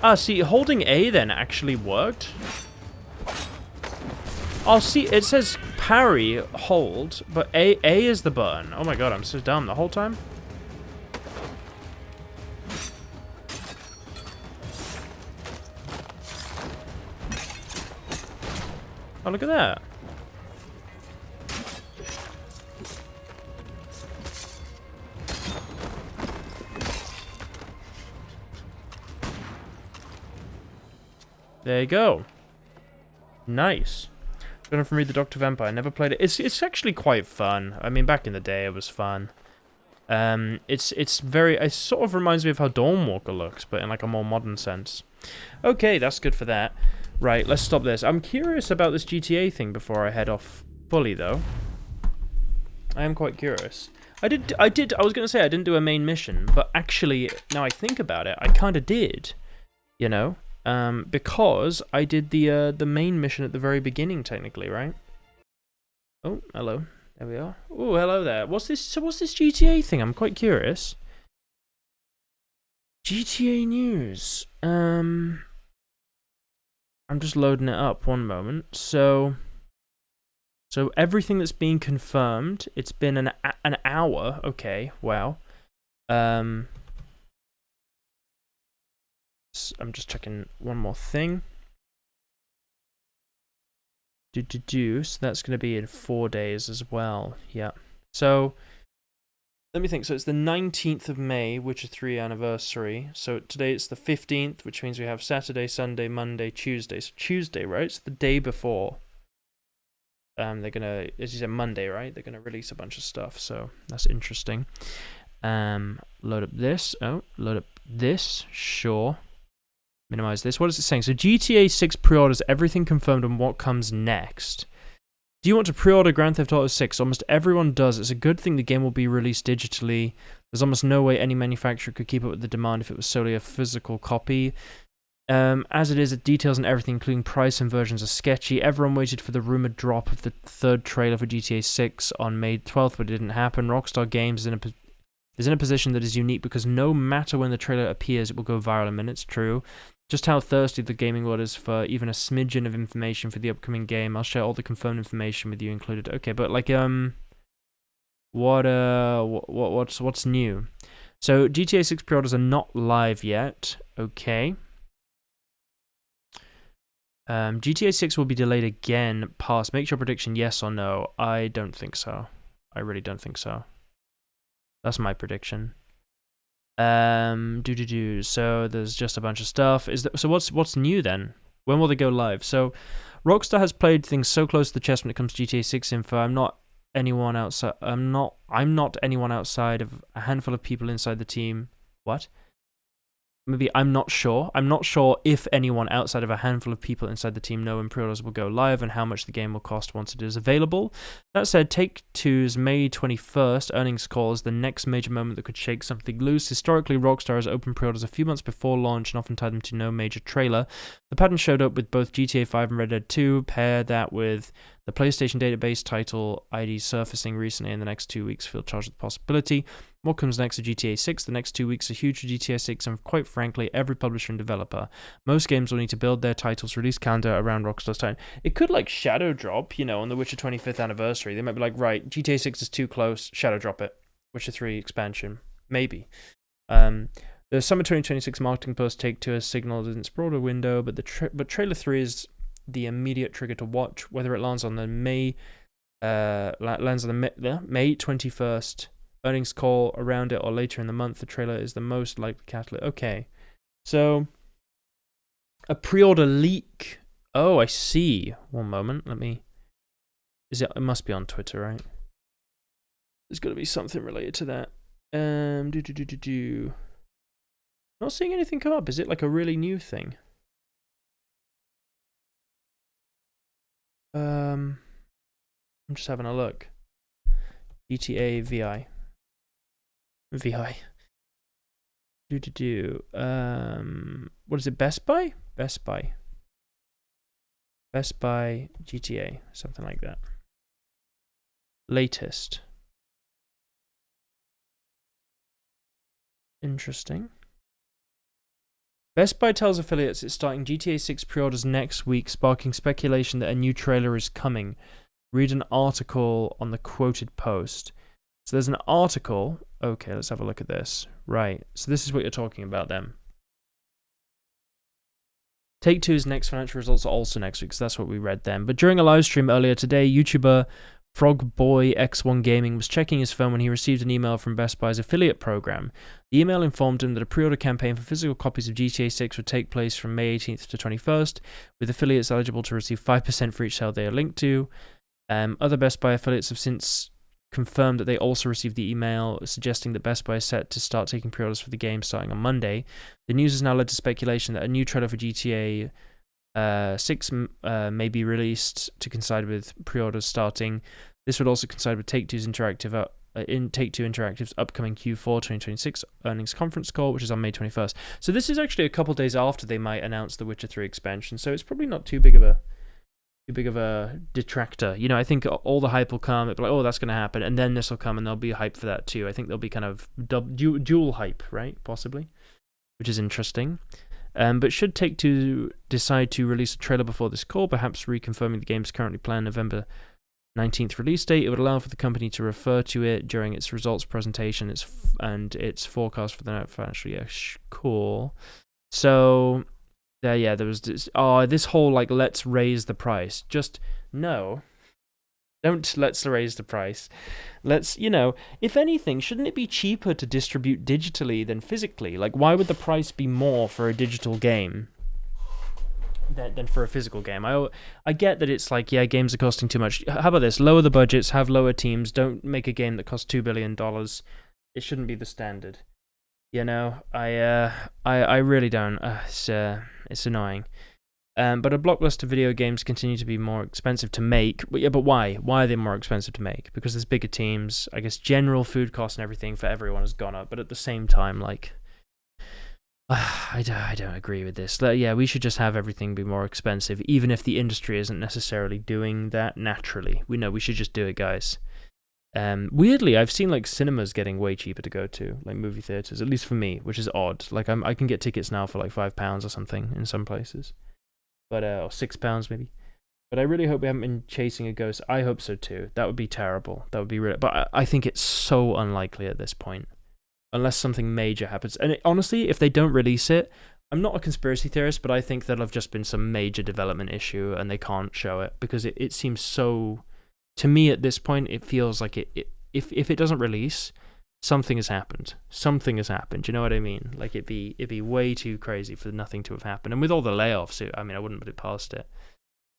Ah, see, holding A then actually worked. Oh, see, it says parry, hold, but A is the button. Oh my god, I'm so dumb the whole time. Oh, look at that. There you go. Nice. Jonathan Reed, the Dr. Vampire. Never played it. It's actually quite fun. I mean, back in the day, it was fun. It sort of reminds me of how Dawnwalker looks, but in like a more modern sense. Okay, that's good for that. Right, let's stop this. I'm curious about this GTA thing before I head off fully, though. I am quite curious. I was gonna say I didn't do a main mission, but actually, now I think about it, I kind of did. You know? Because I did the main mission at the very beginning, technically, right? Oh, hello. There we are. Oh, hello there. What's this? So what's this GTA thing? I'm quite curious. GTA news. I'm just loading it up. One moment. So everything that's been confirmed. It's been an hour. Okay. Wow. I'm just checking one more thing. So that's going to be in 4 days as well. Yeah. So let me think. So it's the 19th of May, Witcher 3 anniversary. So today it's the 15th, which means we have Saturday, Sunday, Monday, Tuesday. So Tuesday, right? It's the day before. They're gonna, as you said, Monday, right? They're gonna release a bunch of stuff. So that's interesting. Load up this. Oh, load up this. Sure. Minimize this. What is it saying? So GTA 6 pre-orders, everything confirmed on what comes next. Do you want to pre-order Grand Theft Auto 6? Almost everyone does. It's a good thing the game will be released digitally. There's almost no way any manufacturer could keep up with the demand if it was solely a physical copy. As it is, it details and everything, including price and versions, are sketchy. Everyone waited for the rumored drop of the third trailer for GTA 6 on May 12th, but it didn't happen. Rockstar Games is in a position that is unique because no matter when the trailer appears, it will go viral in minutes. True. Just how thirsty the gaming world is for even a smidgen of information for the upcoming game. I'll share all the confirmed information with you included. Okay, but like what's new? So GTA 6 pre-orders are not live yet. Okay. GTA 6 will be delayed again. Pass. Make your prediction yes or no. I don't think so. I really don't think so. That's my prediction. So there's just a bunch of stuff. So what's new then? When will they go live? So Rockstar has played things so close to the chest when it comes to GTA 6 info. I'm not anyone outside of a handful of people inside the team. What? Maybe I'm not sure. I'm not sure if anyone outside of a handful of people inside the team know when pre-orders will go live and how much the game will cost once it is available. That said, Take-Two's May 21st earnings call is the next major moment that could shake something loose. Historically, Rockstar has opened pre-orders a few months before launch and often tied them to no major trailer. The pattern showed up with both GTA 5 and Red Dead 2. Pair that with the PlayStation database title ID surfacing recently in the next 2 weeks, feel charged with the possibility. What comes next to GTA 6? The next 2 weeks are huge for GTA 6 and quite frankly, every publisher and developer. Most games will need to build their titles release calendar around Rockstar's time. It could like shadow drop, on the Witcher 25th anniversary. They might be like, right, GTA 6 is too close, shadow drop it. Witcher 3 expansion. Maybe. The summer 2026 marketing post Take-Two has signaled in its broader window, but trailer 3 is the immediate trigger to watch. Whether it lands on the May 21st earnings call around it or later in the month, the trailer is the most likely catalyst. Okay, so a pre-order leak. Oh, I see. One moment, it must be on Twitter, right? There's got to be something related to that. Not seeing anything come up. Is it like a really new thing? I'm just having a look. GTA VI. What is it? Best Buy? Best Buy GTA, something like that. Latest. Interesting. Best Buy tells affiliates it's starting GTA 6 pre-orders next week, sparking speculation that a new trailer is coming. Read an article on the quoted post. So there's an article. Okay, let's have a look at this. Right, so this is what you're talking about then. Take-Two's next financial results are also next week, so that's what we read then. But during a live stream earlier today, YouTuber FrogBoyX1 Gaming was checking his phone when he received an email from Best Buy's affiliate program. The email informed him that a pre-order campaign for physical copies of GTA 6 would take place from May 18th to 21st, with affiliates eligible to receive 5% for each sale they are linked to. Other Best Buy affiliates have since confirmed that they also received the email suggesting that Best Buy is set to start taking pre-orders for the game starting on Monday. The news has now led to speculation that a new trailer for GTA 6 may be released to coincide with pre-orders starting. This would also coincide with Take-Two Interactive's upcoming Q4 2026 earnings conference call, which is on May 21st. So this is actually a couple days after they might announce the Witcher 3 expansion, so it's probably not too big of a detractor. I think all the hype will come. It'll be like, oh, that's going to happen, and then this will come, and there'll be hype for that too. I think there'll be kind of dual hype, right? Possibly, which is interesting. But should Take-Two decide to release a trailer before this call, perhaps reconfirming the game's currently planned November 19th release date. It would allow for the company to refer to it during its results presentation and its forecast for the next financial year. Cool. So, there was this whole, like, let's raise the price. Just, no. Don't let's raise the price. Let's, if anything, shouldn't it be cheaper to distribute digitally than physically? Like, why would the price be more for a digital game than for a physical game? I get that it's like, yeah, games are costing too much. How about this? Lower the budgets, have lower teams. Don't make a game that costs $2 billion. It shouldn't be the standard. I really don't. It's annoying. But blockbuster video games continue to be more expensive to make. But why? Why are they more expensive to make? Because there's bigger teams. I guess general food costs and everything for everyone has gone up. But at the same time, like, I don't agree with this. Yeah, we should just have everything be more expensive, even if the industry isn't necessarily doing that naturally. We should just do it, guys. Weirdly, I've seen like cinemas getting way cheaper to go to, like movie theaters, at least for me, which is odd. Like I can get tickets now for like £5 or something in some places, but or £6 maybe. But I really hope we haven't been chasing a ghost. I hope so too. That would be terrible. That would be really. But I think it's so unlikely at this point, unless something major happens. And honestly, if they don't release it, I'm not a conspiracy theorist, but I think there'll have just been some major development issue and they can't show it because it seems so. To me, at this point, it feels like if it doesn't release, something has happened. Something has happened. You know what I mean? Like it'd be way too crazy for nothing to have happened. And with all the layoffs, I wouldn't put it past it.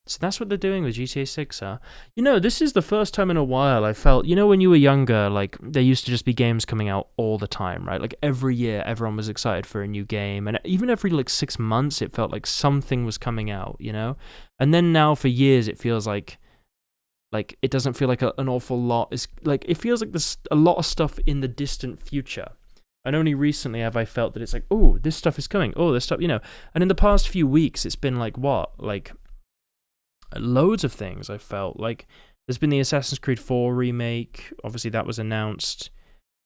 So that's what they're doing with GTA 6, huh? This is the first time in a while I felt, when you were younger, like there used to just be games coming out all the time, right? Like every year, everyone was excited for a new game, and even every like 6 months, it felt like something was coming out, And then now for years, it feels like it doesn't feel like an awful lot is like it feels like there's a lot of stuff in the distant future, and only recently have I felt that it's like, oh, this stuff is coming, oh, this stuff, and in the past few weeks it's been like loads of things. I felt like there's been the Assassin's Creed 4 remake, obviously that was announced,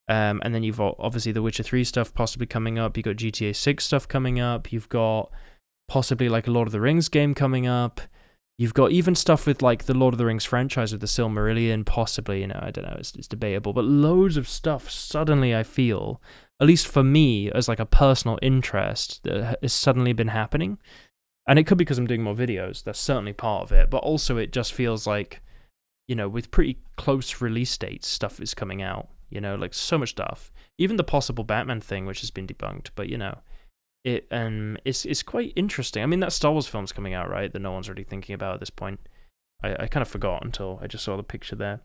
and then you've got obviously the Witcher 3 stuff possibly coming up, you've got GTA 6 stuff coming up, you've got possibly like a Lord of the Rings game coming up. You've got even stuff with like the Lord of the Rings franchise with the Silmarillion, possibly, I don't know, it's debatable, but loads of stuff suddenly I feel, at least for me, as like a personal interest, that has suddenly been happening. And it could be because I'm doing more videos, that's certainly part of it, but also it just feels like, with pretty close release dates, stuff is coming out, like so much stuff. Even the possible Batman thing, which has been debunked, but it's quite interesting. I mean, that Star Wars film's coming out, right? That no one's really thinking about at this point. I kind of forgot until I just saw the picture there.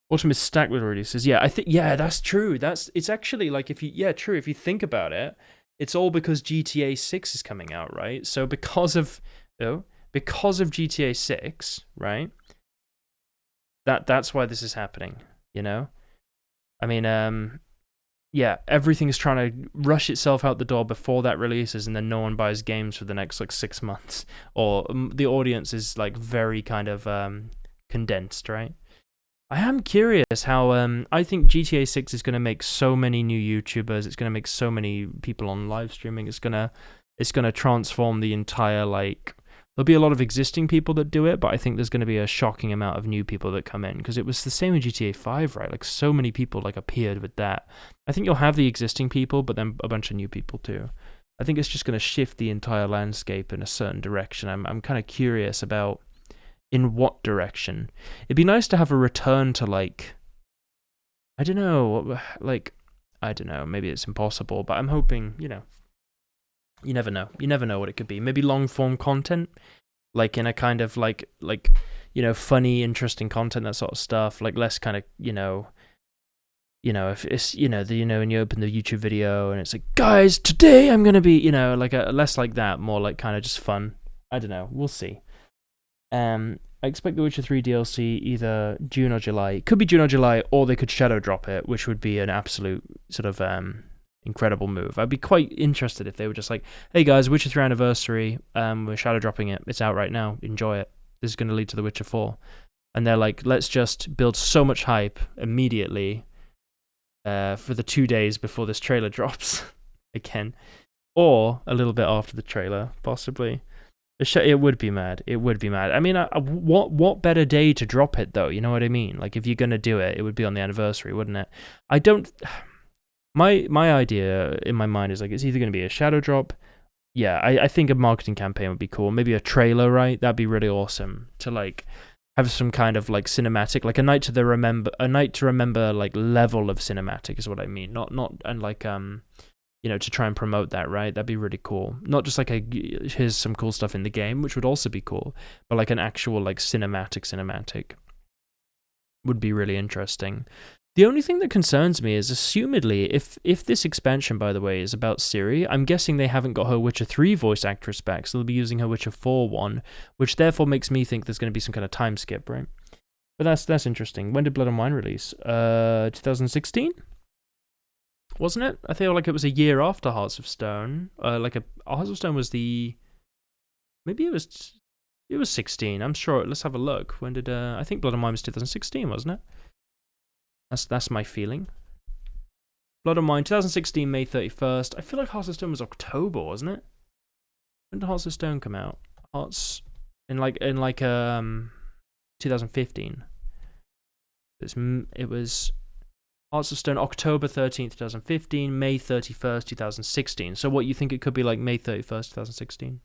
Autumn is stacked with releases. Yeah, I think that's true. It's actually like if you think about it, it's all because GTA 6 is coming out, right? So because of GTA 6, right? That's why this is happening, I mean, yeah, everything's trying to rush itself out the door before that releases, and then no one buys games for the next like 6 months, or the audience is like very kind of condensed, right? I am curious how I think GTA 6 is going to make so many new YouTubers. It's going to make so many people on live streaming. It's gonna transform the entire like. There'll be a lot of existing people that do it, but I think there's going to be a shocking amount of new people that come in, because it was the same with GTA 5, right? Like so many people like appeared with that. I think you'll have the existing people, but then a bunch of new people too. I think it's just going to shift the entire landscape in a certain direction. I'm kind of curious about in what direction. It'd be nice to have a return to like, I don't know, maybe it's impossible, but I'm hoping, you never know. You never know what it could be. Maybe long-form content, like in a kind of like funny, interesting content, that sort of stuff. Like less kind of, if it's, when you open the YouTube video and it's like, guys, today I'm going to be, like a less like that, more like kind of just fun. I don't know. We'll see. I expect The Witcher 3 DLC either June or July. It could be June or July, or they could shadow drop it, which would be an absolute sort of incredible move. I'd be quite interested if they were just like, hey guys, Witcher 3 anniversary, we're shadow dropping it. It's out right now. Enjoy it. This is going to lead to The Witcher 4. And they're like, let's just build so much hype immediately for the 2 days before this trailer drops again. Or a little bit after the trailer, possibly. It would be mad. It would be mad. I mean, what better day to drop it though? You know what I mean? Like if you're gonna do it, it would be on the anniversary, wouldn't it? I don't. My idea in my mind is like it's either gonna be a shadow drop. Yeah, I think a marketing campaign would be cool. Maybe a trailer, right? That'd be really awesome to like have some kind of like cinematic, like a night to remember like level of cinematic is what I mean. Not and like you know, to try and promote that, right? That'd be really cool. Not just like here's some cool stuff in the game, which would also be cool, but like an actual like cinematic would be really interesting. The only thing that concerns me is, assumedly, if this expansion, by the way, is about Ciri, I'm guessing they haven't got her Witcher 3 voice actress back, so they'll be using her Witcher 4 one, which therefore makes me think there's going to be some kind of time skip, right? But that's interesting. When did Blood and Wine release? 2016? Wasn't it? I feel like it was a year after Hearts of Stone. Hearts of Stone was maybe it was 16. I'm sure. Let's have a look. When did I think Blood and Wine was 2016, wasn't it? That's my feeling. Blood and Wine, 2016, May 31st. I feel like Hearts of Stone was October, wasn't it? When did Hearts of Stone come out? Hearts in 2015. It was Hearts of Stone, October 13th, 2015, May 31st, 2016. So what, you think it could be like May 31st, 2016?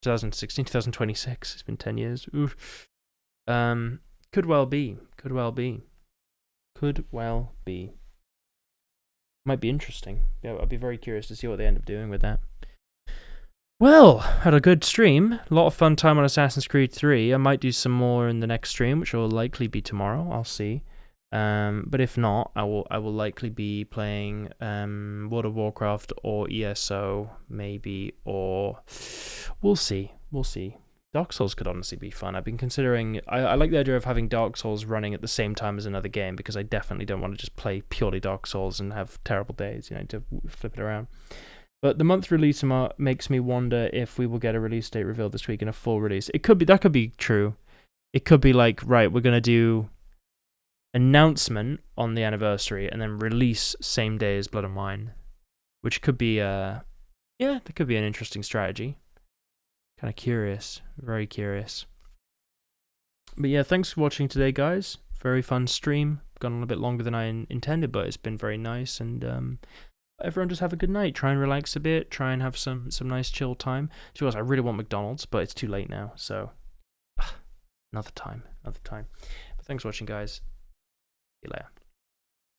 2026. It's been 10 years. Oof. Could well be. Might be interesting. Yeah, I'd be very curious to see what they end up doing with that. Well, had a good stream. A lot of fun time on Assassin's Creed 3. I might do some more in the next stream, which will likely be tomorrow. I'll see. But if not, I will likely be playing World of Warcraft or ESO maybe, or we'll see. Dark Souls could honestly be fun. I've been considering. I like the idea of having Dark Souls running at the same time as another game, because I definitely don't want to just play purely Dark Souls and have terrible days, you know, to flip it around. But the month release makes me wonder if we will get a release date revealed this week and a full release. That could be true. It could be like, right, we're gonna do announcement on the anniversary and then release same day as Blood and Wine, which could be that could be an interesting strategy. Kind of curious, very curious. But yeah, thanks for watching today, guys. Very fun stream. Gone on a bit longer than I intended, but it's been very nice. And everyone just have a good night. Try and relax a bit. Try and have some nice chill time. To be honest, I really want McDonald's, but it's too late now. So another time. But thanks for watching, guys. See you later.